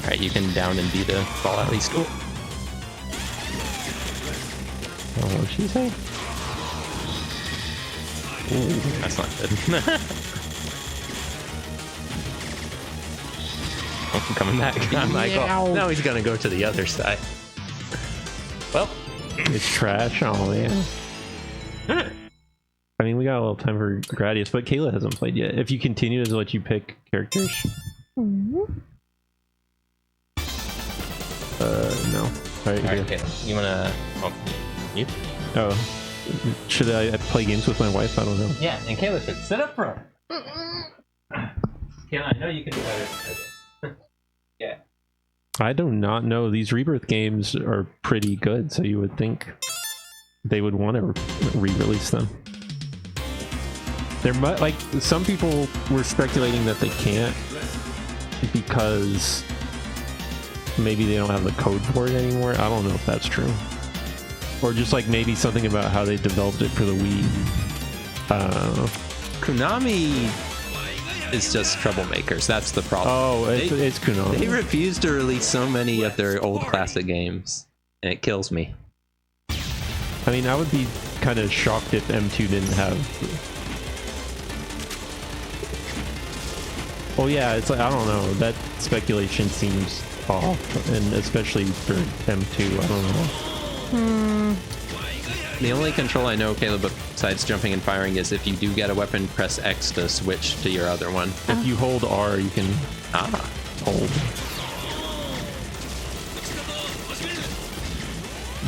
Alright, you can down and beat a ball at least. Oh, What did she say? ooh, that's not good. Oh, I'm coming back. I'm like, oh, now he's gonna go to the other side. Well, It's trash. Oh man. I mean, we got a little time for Gradius, but Kayla hasn't played yet. If you continue to let you pick characters. Mm-hmm. No. Alright, alright, here. okay. You wanna... Oh, you? Oh. Should I play games with my wife? I don't know. Yeah, and Kayla should sit up front. Kayla, I know you can do better. Okay. Yeah. I do not know. These ReBirth games are pretty good, so you would think they would want to re-release them. There might, like, some people were speculating that they can't because maybe they don't have the code for it anymore. I don't know if that's true. Or just like maybe something about how they developed it for the Wii. Konami is just troublemakers. That's the problem. Oh, it's Konami. They refuse to release so many of their old classic games, and it kills me. I mean, I would be kind of shocked if M2 didn't have... Oh yeah, it's like, I don't know, that speculation seems off, and especially for M2, I don't know. The only control I know, Caleb, besides jumping and firing, is if you do get a weapon, press X to switch to your other one. If you hold R, you can hold.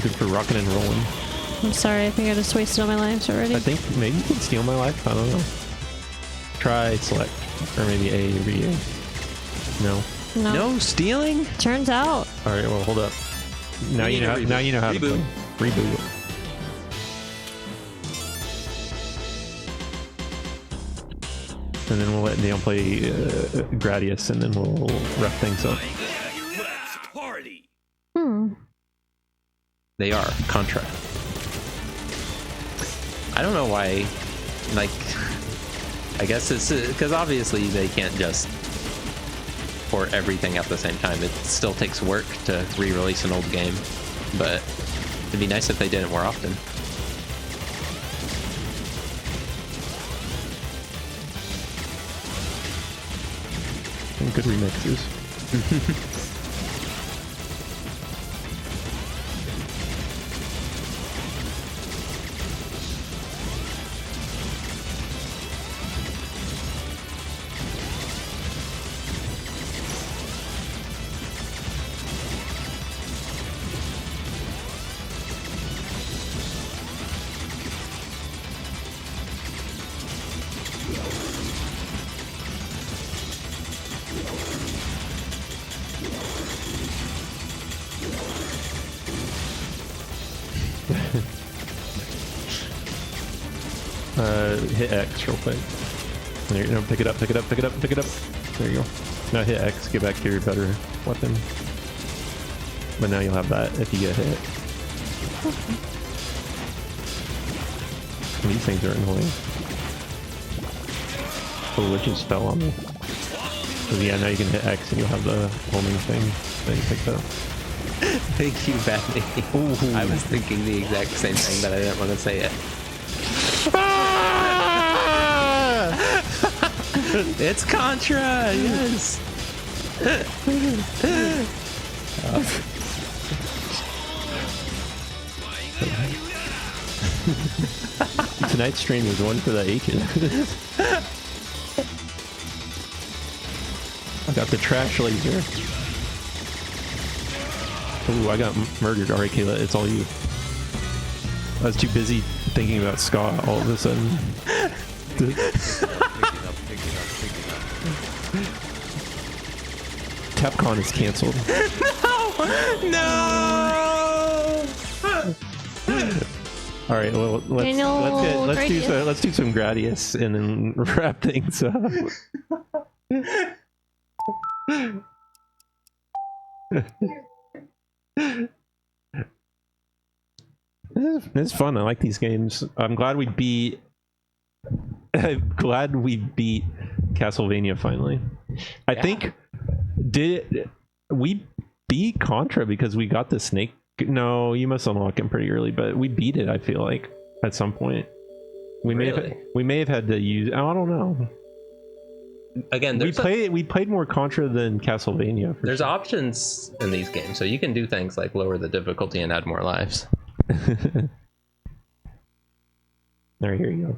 Good for rocking and rolling. I'm sorry, I think I just wasted all my lives already. I think maybe you can steal my life, I don't know. Try select, or maybe A or B. No. No stealing? Turns out. Alright, well, hold up. Now you know, now you know how to play. Reboot. And then we'll let Neil play Gradius, and then we'll wrap things up. They are Contra. I don't know why. Like, I guess it's because obviously they can't just port everything at the same time. It still takes work to re-release an old game, but it'd be nice if they did it more often. And good remixes. Hit X real quick. There, no, pick it up, pick it up, pick it up, pick it up. There you go. Now hit X, get back to your better weapon. But now you'll have that if you get hit. These things are annoying. Oh, it just fell on me. So yeah, now you can hit X and you'll have the homing thing that you picked up. Thank you, Batman. Ooh. I was thinking the exact same thing, but I didn't want to say it. It's Contra, yes. Tonight's stream was one for the ages. I got the trash laser. Ooh, I got murdered. Alright, Kayla, it's all you. I was too busy thinking about ska all of a sudden. Capcom is cancelled. No! All right, well let's do some Gradius and then wrap things up. This is fun. I like these games. I'm glad we beat. I'm glad we beat Castlevania finally. I think we beat Contra because we got the snake. No, you must unlock him pretty early, but we beat it. I feel like at some point we may have had to use. I don't know. Again, we played more Contra than Castlevania. There's options in these games, so you can do things like lower the difficulty and add more lives. There, here you go.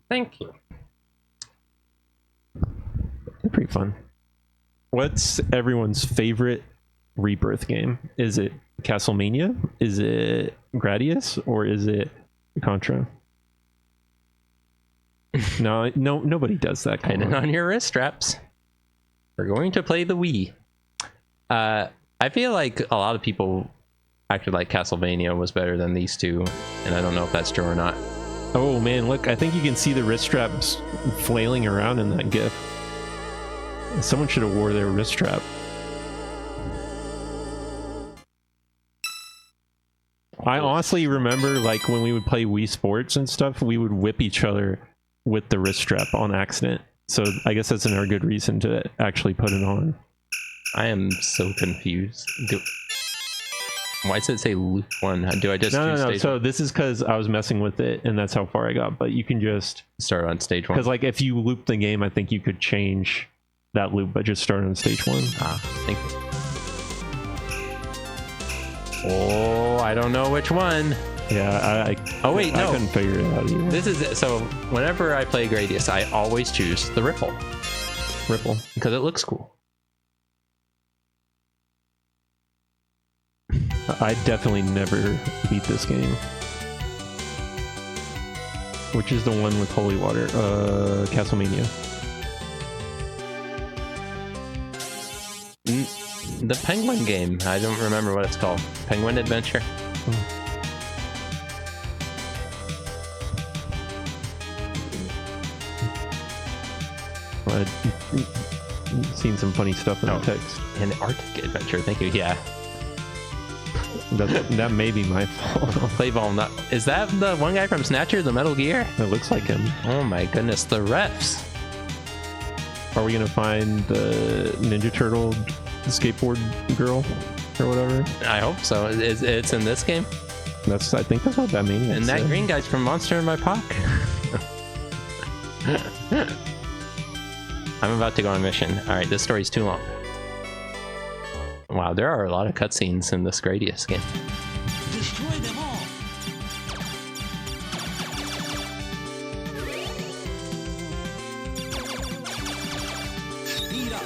Thank you. They're pretty fun. What's everyone's favorite ReBirth game? Is it Castlevania? Is it Gradius? Or is it Contra? No, nobody does that. Put it on your wrist straps. We're going to play the Wii. I feel like a lot of people acted like Castlevania was better than these two, and I don't know if that's true or not. Oh man, look, I think you can see the wrist straps flailing around in that GIF. Someone should have wore their wrist strap. I honestly remember, like, when we would play Wii Sports and stuff, we would whip each other with the wrist strap on accident. So I guess that's another good reason to actually put it on. I am so confused. Why does it say loop 1? Do I just no. So this is because I was messing with it, and that's how far I got. But you can just start on stage 1. Because like if you loop the game, I think you could change that loop, but just start on stage 1. Ah, thank you. Oh, I don't know which one. Yeah, oh wait, no. I couldn't figure it out either. This is it. So whenever I play Gradius, I always choose the Ripple. Ripple. Because it looks cool. I definitely never beat this game. Which is the one with holy water? Castlevania. The Penguin game. I don't remember what it's called. Penguin Adventure. I've seen some funny stuff in the text. An Arctic Adventure. Thank you. Yeah. That may be my fault. Play ball. Not. Is that the one guy from Snatcher, the Metal Gear? It looks like him. Oh my goodness, the refs. Are we gonna find the Ninja Turtle skateboard girl or whatever? I hope so. It's in this game. I think that's what that means. And that green guy's from Monster in My Pocket. I'm about to go on a mission. All right, this story's too long. Wow, there are a lot of cutscenes in this Gradius game. Destroy them all. Speed up.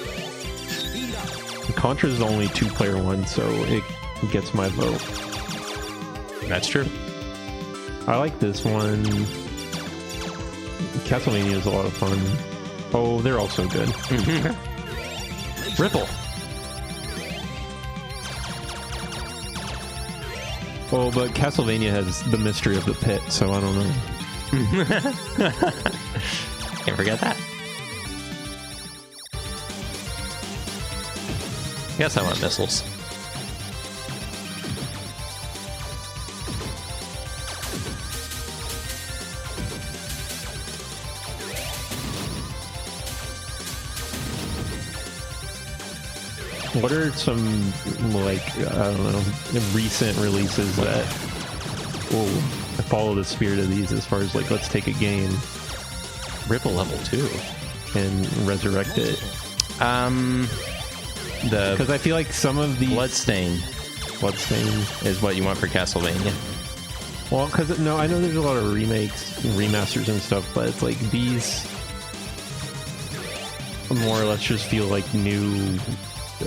Speed up. Contra's the only 2-player one, so it gets my vote. That's true. I like this one. Castlevania is a lot of fun. Oh, they're also good. Ripple. Oh, but Castlevania has the mystery of the pit, so I don't know. Can't forget that. Guess I want missiles. What are some, like, I don't know, recent releases that will follow the spirit of these as far as, like, let's take a game Ripple level 2. and resurrect it? Because The I feel like some of these... Bloodstain is what you want for Castlevania. Well, because, no, I know there's a lot of remakes, remasters and stuff, but it's like these more or less just feel like new... I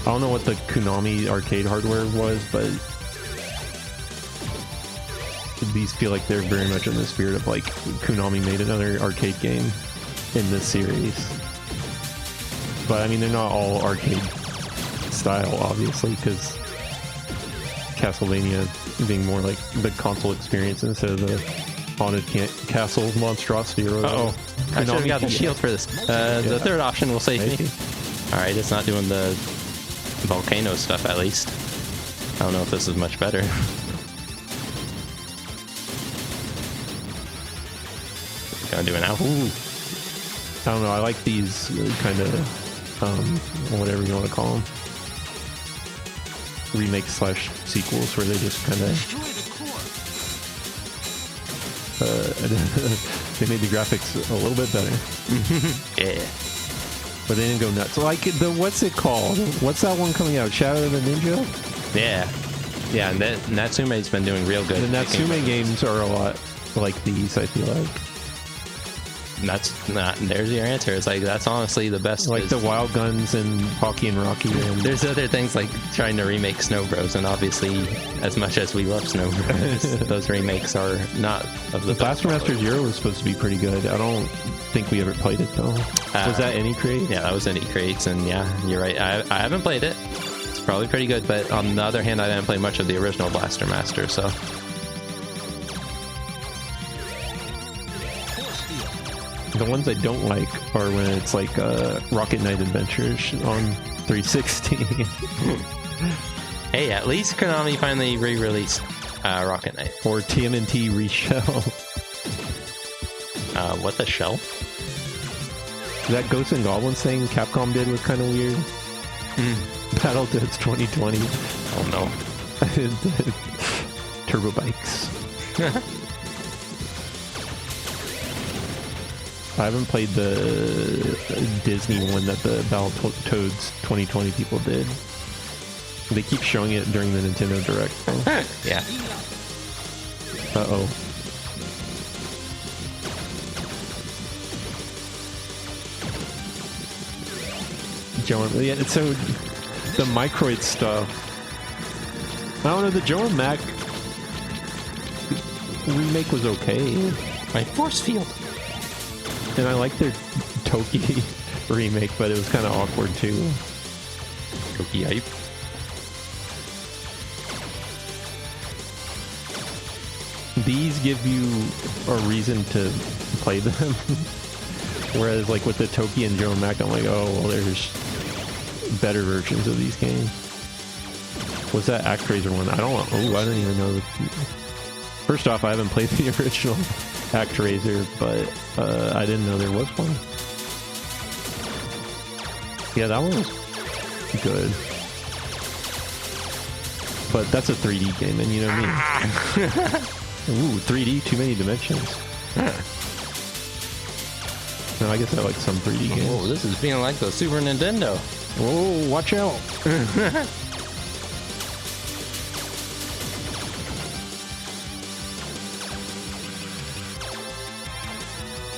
don't know what the Konami arcade hardware was, but these feel like they're very much in the spirit of, like, Konami made another arcade game in this series. But I mean, they're not all arcade style, obviously, because Castlevania being more like the console experience instead of the haunted castle monstrosity. Or Uh-oh. I should have got the shield for this. The third option will save me. Alright, it's not doing the volcano stuff at least. I don't know if this is much better. Gonna do it now. Ooh. I don't know. I like these kind of, whatever you want to call them, remakes slash sequels where they just kind of they made the graphics a little bit better. Yeah. But they didn't go nuts. Like the what's it called? What's that one coming out? Shadow of the Ninja? Yeah. Yeah, and Natsume's been doing real good. The Natsume games are a lot like these, I feel like. There's your answer. It's like, that's honestly the best. Like the Wild Guns and Hockey and Rocky. And there's other things like trying to remake Snow Bros, and obviously, as much as we love Snow Bros, those remakes are not of the Blaster Master Zero was supposed to be pretty good. I don't think we ever played it though. Was that Any Create? Yeah, that was Any Creates, and yeah, you're right. I haven't played it. It's probably pretty good, but on the other hand, I didn't play much of the original Blaster Master, so. Force field. The ones I don't like are when it's like Rocket Knight Adventures on 360. Hey, at least Konami finally re-released Rocket Knight. Or TMNT Reshell. What the shell? That Ghosts and Goblins thing Capcom did was kind of weird. Battletoads 2020. Oh no. Turbo Bikes. I haven't played the Disney one that the Battletoads 2020 people did. They keep showing it during the Nintendo Direct. Yeah. Uh-oh. Yeah, so the Microid stuff. I don't know, the Joe and Mac remake was okay. My force field. And I like their Toki remake, but it was kind of awkward too. Toki hype. These give you a reason to play them. Whereas like with the Toki and Joe and Mac, I'm like, oh, well, there's better versions of these games. What's that ActRaiser one? I don't even know. First off, I haven't played the original ActRaiser, but I didn't know there was one. Yeah, that one was good. But that's a 3D game, and you know me. Ooh, 3D, too many dimensions. No, I guess I like some 3D games. Oh, this is feeling like the Super Nintendo. Whoa, watch out.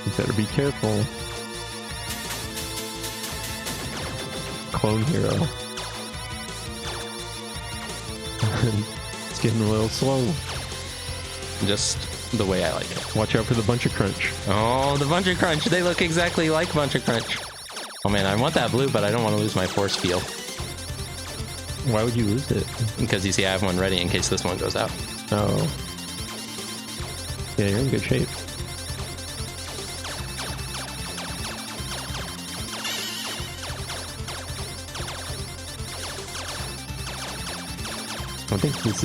You better be careful. Clone Hero. It's getting a little slow. Just the way I like it. Watch out for the Bunch of Crunch. Oh, the Bunch of Crunch. They look exactly like Bunch of Crunch. Oh man, I want that blue, but I don't want to lose my force field. Why would you lose it? Because you see, I have one ready in case this one goes out. Oh. Yeah, you're in good shape. I think this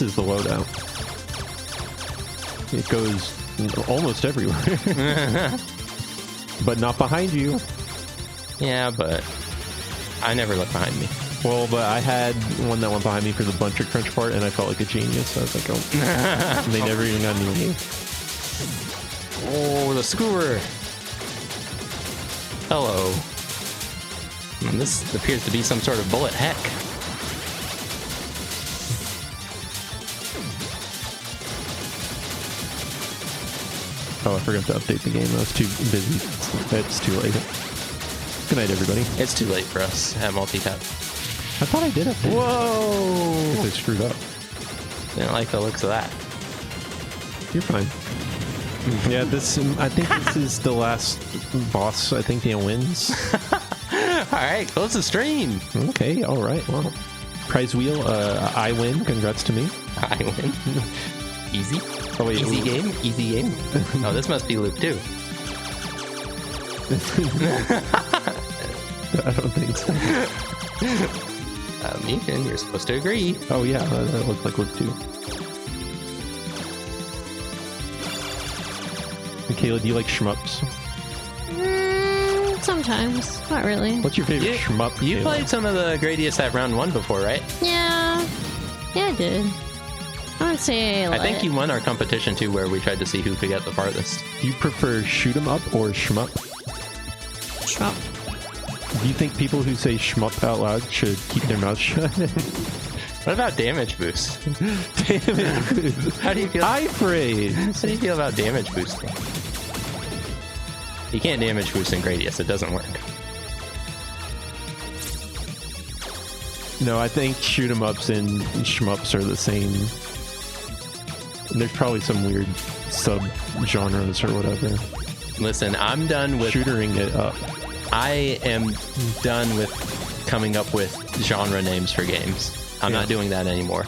is the loadout. It goes almost everywhere. But not behind you. Yeah, but I never look behind me. Well, but I had one that went behind me for the buncher crunch part, and I felt like a genius. So I was like, oh, they never even got near me. Oh, the skewer. Hello. This appears to be some sort of bullet heck. Oh, I forgot to update the game. I was too busy. It's too late. Good night, everybody. It's too late for us at Multitap. I thought I did update. Whoa! If I screwed up. Didn't like the looks of that. You're fine. Yeah, I think this is the last boss. I think Dan wins. Alright, close the stream. Okay, alright. Well, prize wheel. I win. Congrats to me. I win. Easy. Oh, wait, Easy game. Easy game. Oh, this must be loop 2. I don't think so. Ethan, you're supposed to agree. Oh, yeah. That looked like loop 2. Michaela, do you like shmups? Sometimes. Not really. What's your favorite shmup? You Kayla? played some of the Gradius at round 1 before, right? Yeah. Yeah, I did. I would say I think you won our competition too, where we tried to see who could get the farthest. Do you prefer shoot 'em up or shmup? Shmup. Do you think people who say shmup out loud should keep their mouths shut? What about damage boost? Damage boost. How do you feel? High praise. How do you feel about damage boosting? You can't damage boost in Gradius. It doesn't work. No, I think shoot 'em ups and shmups are the same. There's probably some weird sub-genres or whatever. Listen, I'm done with... Shootering it up. I am done with coming up with genre names for games. I'm not doing that anymore.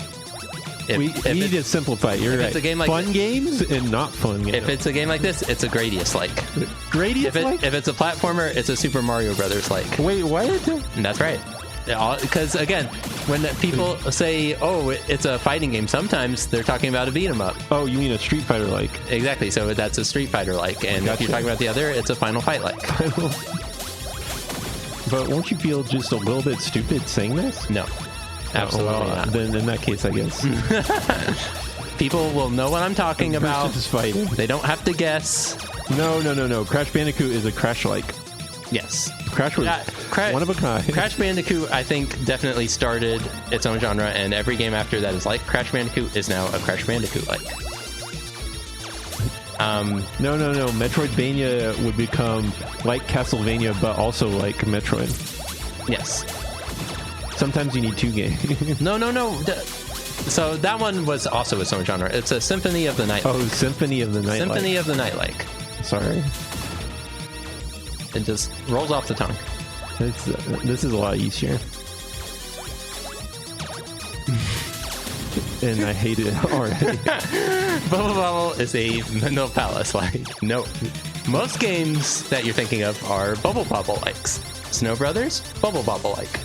We need to simplify it. You're right. It's a game like fun games and not fun games. If it's a game like this, it's a Gradius-like. Gradius-like? If it's a platformer, it's a Super Mario Brothers-like. Wait, what? And that's right. Because, again, when people say, oh, it's a fighting game, sometimes they're talking about a beat-em-up. Oh, you mean a Street Fighter-like? Exactly, so that's a Street Fighter-like. And if you're talking about the other, it's a Final Fight-like. But won't you feel just a little bit stupid saying this? No. Absolutely not. Then in that case, I guess. People will know what I'm talking about. Just fighting. They don't have to guess. No. Crash Bandicoot is a Crash-like. Yes. Crash was one of a kind. Crash Bandicoot, I think, definitely started its own genre, and every game after that is like Crash Bandicoot is now a Crash Bandicoot-like. No. Metroidvania would become like Castlevania, but also like Metroid. Yes. Sometimes you need two games. No. So that one was also its own genre. It's a Symphony of the Night. Oh, Symphony of the Night. Symphony of the Night-like. Sorry. It just rolls off the tongue. This is a lot easier. And I hate it already. Bubble Bobble is a Mendel Palace-like. No. Most games that you're thinking of are Bubble Bobble-likes. Snow Brothers, Bubble Bobble-like.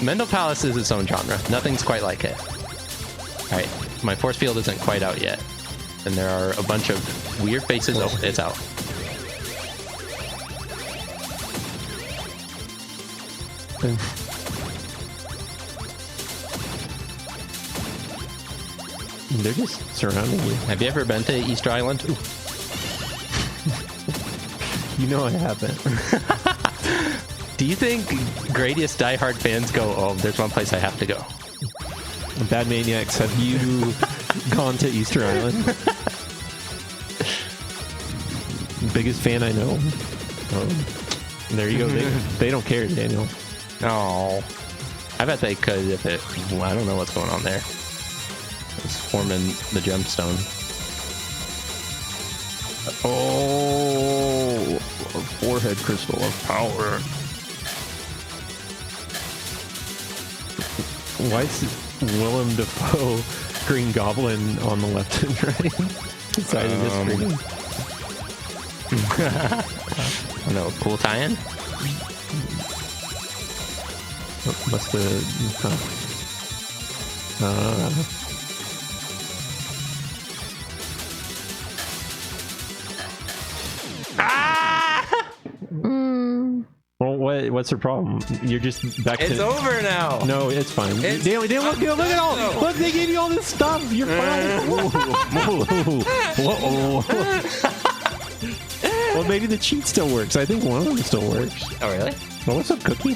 Mendel Palace is its own genre. Nothing's quite like it. Alright, my force field isn't quite out yet. And there are a bunch of weird faces. Oh, it's out. They're just surrounding you. Have you ever been to Easter Island? You know I haven't. Do you think Gradius diehard fans go, oh, there's one place I have to go? Bad Maniacs, have you gone to Easter Island? Biggest fan I know. There you go. They don't care, Daniel. Oh, I bet they could if it... Well, I don't know what's going on there. It's forming the gemstone. Oh, a forehead crystal of power. Why is Willem Dafoe Green Goblin on the left and right side of the screen. No, cool tie-in. Oh, must have. Well, what's the problem? You're just back to... It's over now. No, it's fine. It's- Damn, look at all... Look, they gave you all this stuff. You're fine. Whoa. Well, maybe the cheat still works. I think one of them still works. Oh, really? Well, what's up, Cookie?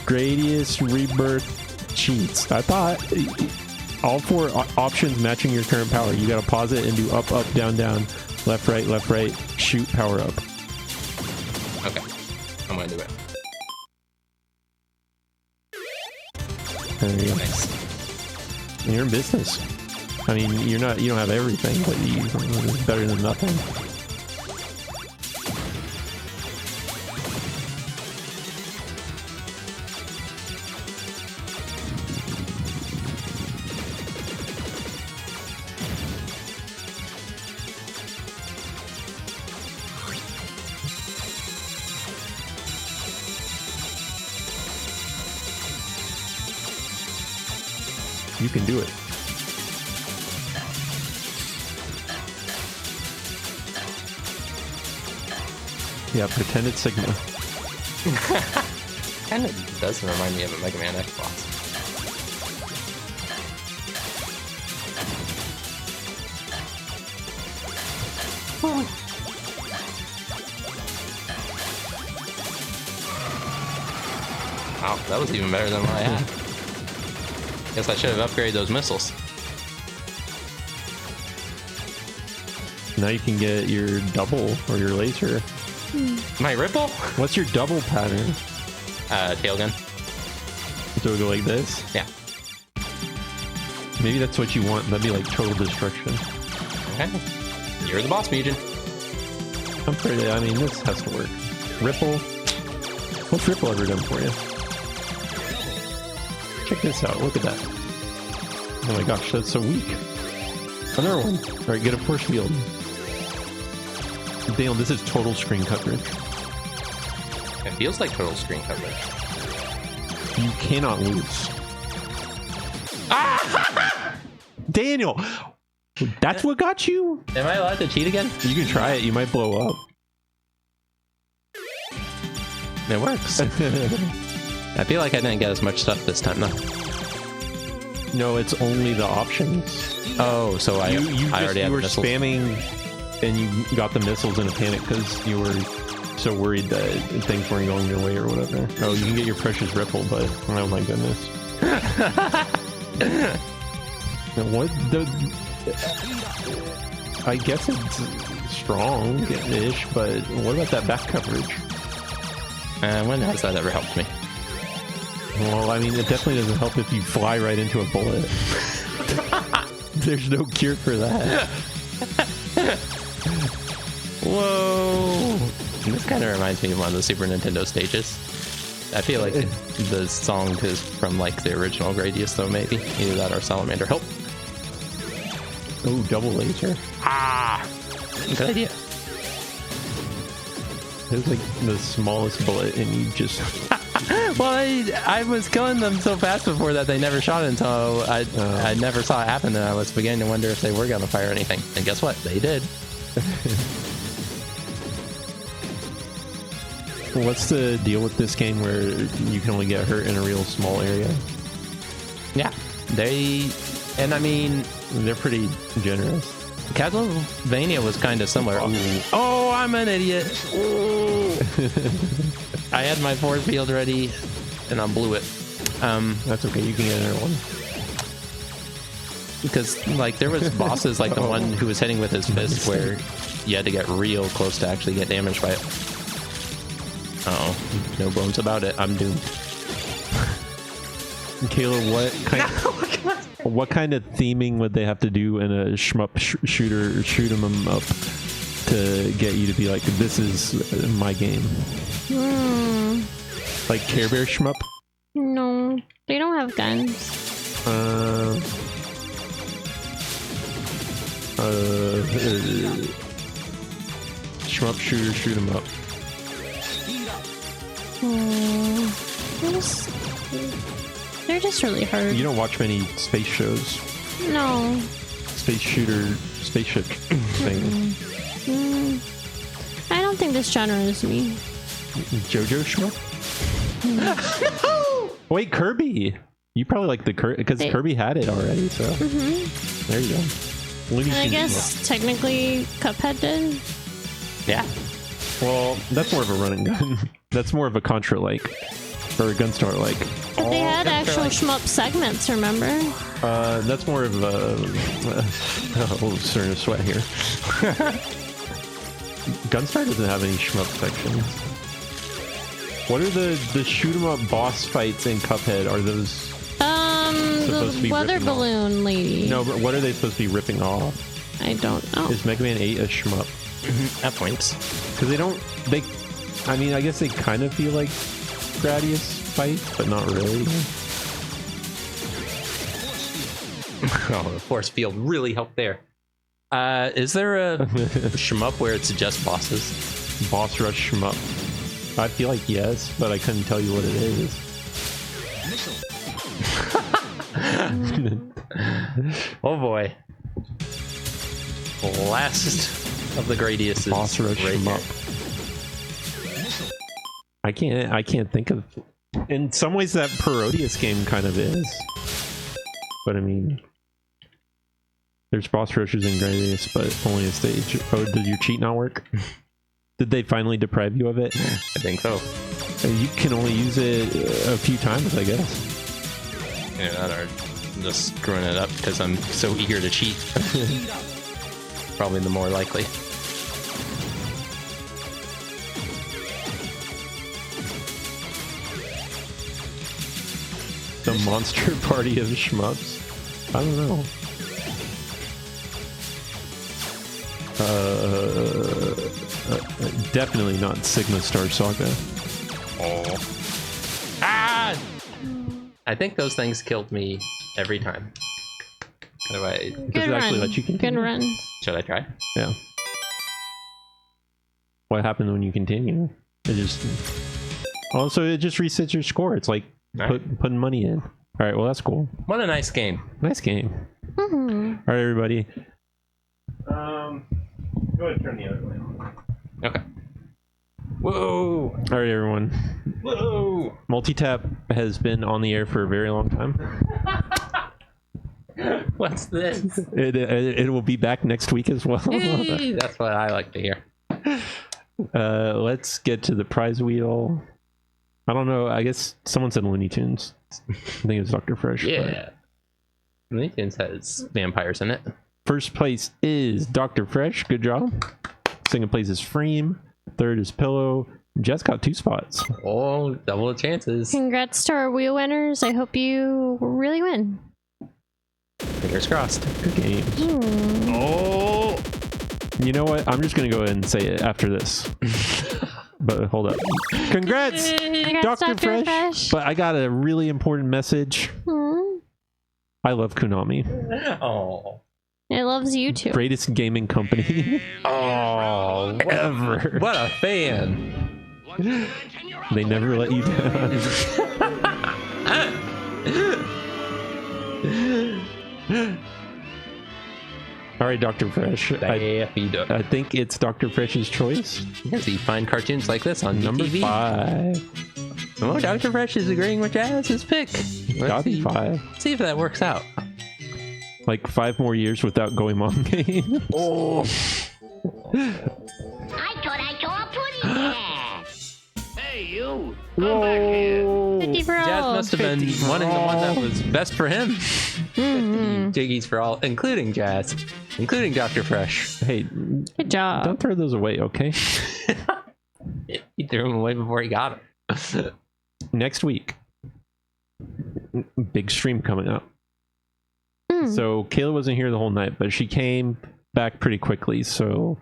Gradius ReBirth cheats. I thought all 4 options matching your current power. You gotta pause it and do up, up, down, down, left, right, shoot, power up. Okay. I'm gonna do it. There you go. Nice. You're in business. I mean, you don't have everything, but it's better than nothing. You can do it. Yeah, pretend it's Sigma. Kind of does remind me of a Mega Man Xbox. Wow, that was even better than what I had. Guess I should have upgraded those missiles. Now you can get your double or your laser. My Ripple? What's your double pattern? Tail gun. So it'll go like this? Yeah. Maybe that's what you want. That'd be like total destruction. Okay. You're the boss, Mugen. I'm pretty... I mean, this has to work. Ripple. What's Ripple ever done for you? Check this out. Look at that. Oh my gosh, that's so weak. Another one. Alright, get a force field. Damn, this is total screen coverage. It feels like total screen coverage. You cannot lose. Ah! Daniel! That's what got you? Am I allowed to cheat again? You can try it. You might blow up. It works. I feel like I didn't get as much stuff this time, though. No, it's only the options. Oh, so I already had you were missiles. spamming and you got the missiles in a panic because you were so worried that things weren't going your way or whatever. Oh, you can get your precious Ripple, but oh my goodness. What the... I guess it's strong-ish, but what about that back coverage? When has that ever helped me? Well, I mean, it definitely doesn't help if you fly right into a bullet. There's no cure for that. Whoa! This kind of reminds me of one of the Super Nintendo stages. I feel like the song is from like the original Gradius, though, maybe. Either that or Salamander. Help! Oh, double laser. Ah! Good idea. It was like the smallest bullet, and you just... Well, I was killing them so fast before that they never shot it until I never saw it happen, and I was beginning to wonder if they were going to fire anything. And guess what? They did. What's the deal with this game where you can only get hurt in a real small area? Yeah. And I mean... They're pretty generous. Castlevania was kind of similar. Oh, I'm an idiot. I had my force field ready, and I blew it. That's okay. You can get another one. Because, like, there was bosses like the one who was hitting with his fist where you had to get real close to actually get damaged by it. Uh-oh. No bones about it. I'm doomed. Kayla, what kind of theming would they have to do in a shmup shooter shoot 'em up to get you to be like, this is my game? Like Care Bear shmup? No, they don't have guns. Shmup shooter, shoot 'em up. They're just really hard. You don't watch many space shows. No. Space shooter, spaceship thing. I don't think this genre is me. JoJo Shmup? No! Wait, Kirby! You probably like the Kirby, because Kirby had it already, so. There you go. And I guess technically Cuphead did. Yeah. Well, that's more of a run and gun. That's more of a Contra-like. Or a Gunstar-like. But they had actual shmup segments, remember? That's more of a... oh, starting to sweat here. Gunstar doesn't have any shmup sections. What are the shoot 'em up boss fights in Cuphead? Are those supposed to be the weather ripping off? Balloon lady. No, but what are they supposed to be ripping off? I don't know. Is Mega Man 8 a shmup? At points. Because I mean, I guess they kind of feel like Gradius fights, but not really. Oh, the force field really helped there. Is there a shmup where it's just bosses? Boss rush shmup. I feel like yes, but I couldn't tell you what it is. Oh boy. Last of the Gradiuses. Boss rush right shmup. I can't think of. In some ways, that Parodius game kind of is. But I mean, there's boss rushes in Gradius, but only a stage. Oh, did your cheat not work? Did they finally deprive you of it? I think so. You can only use it a few times, I guess. Yeah, that are just screwing it up because I'm so eager to cheat. Probably the more likely. The monster party of shmups? I don't know. Definitely not Sigma Star Saga. Oh. Ah! I think those things killed me every time. How do I... Good it actually run. let you continue? Good run. Should I try? Yeah. What happened when you continue? It just... Also, it just resets your score. It's like putting money in. Alright, well that's cool. What a nice game. Nice game. Alright, everybody. Go ahead and turn the other way on. Okay. Whoa! Alright, everyone. Whoa! Multitap has been on the air for a very long time. What's this? It will be back next week as well. Hey, that's what I like to hear. Let's get to the prize wheel. I don't know. I guess someone said Looney Tunes. I think it was Dr. Fresh. Yeah. Looney Tunes has vampires in it. First place is Dr. Fresh. Good job. Second place is Freem. Third is Pillow. Jess got 2 spots. Oh, double the chances. Congrats to our wheel winners. I hope you really win. Fingers crossed. Good game. Oh! You know what? I'm just going to go ahead and say it after this. But hold up. Congrats, Dr. Fresh. But I got a really important message. I love Konami. Oh. It loves you too. Greatest gaming company Oh. ever. What a fan. They never let you down. All right, Dr. Fresh. I think it's Dr. Fresh's choice. Yes, you find cartoons like this on Number TV. 5. Oh, Dr. Fresh is agreeing with Jazz's pick. Gotta be 5. See if that works out. Like 5 more years without going mom game. Oh. I thought I saw a pudding there. Hey, you! Come back here! 50 for all. Jazz must have been wanting the one that was best for him. Jiggies for all, including Jazz, including Dr. Fresh. Hey, Good job. don't throw those away, okay? He threw them away before he got them. Next week, big stream coming up. So Kayla wasn't here the whole night, but she came back pretty quickly. So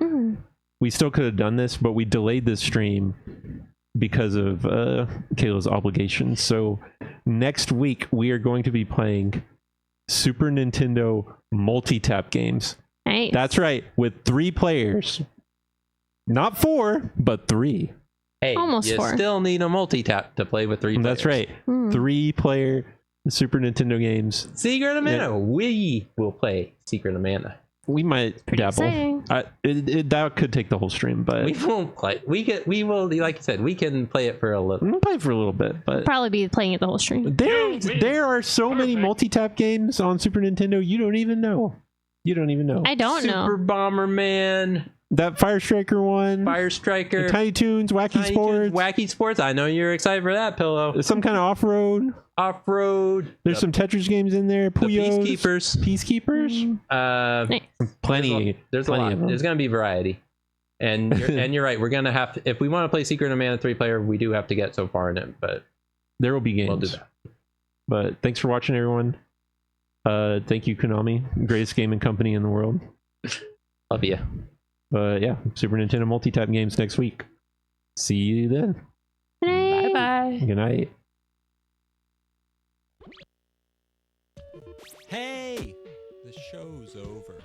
we still could have done this, but we delayed this stream because of Kayla's obligations. So next week we are going to be playing Super Nintendo multi-tap games. Nice. That's right, with 3 players. Not 4, but 3. Hey, Almost you 4. still need a multi-tap to play with 3 players. That's right. 3-player Super Nintendo games. Secret of Mana. We will play Secret of Mana. We might Pretty dabble. exciting. That could take the whole stream, but We won't play. We will, like you said, we can play it for a little. we'll play for a little bit. But Probably be playing it the whole stream. there are so many multi-tap games on Super Nintendo. You don't even know. I don't know. Super Bomberman, That Fire Striker one. Fire Striker, Tiny Toons, Wacky Tiny Sports. Toons, Wacky Sports. I know you're excited for that, Pillow. There's some kind of off-road. Off-road. There's some Tetris games in there. The Puyos. Peacekeepers. Plenty. There's a plenty lot. of them. There's gonna be variety. And you're right. We're gonna have to, if we want to play Secret of Mana 3-player, we do have to get so far in it. But There will be games. we'll do that. But thanks for watching, everyone. Thank you, Konami, greatest gaming company in the world. Love you. Yeah, Super Nintendo multi-tap games next week. See you then. Bye bye. Good night. Hey, the show's over.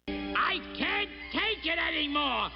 I can't take it anymore.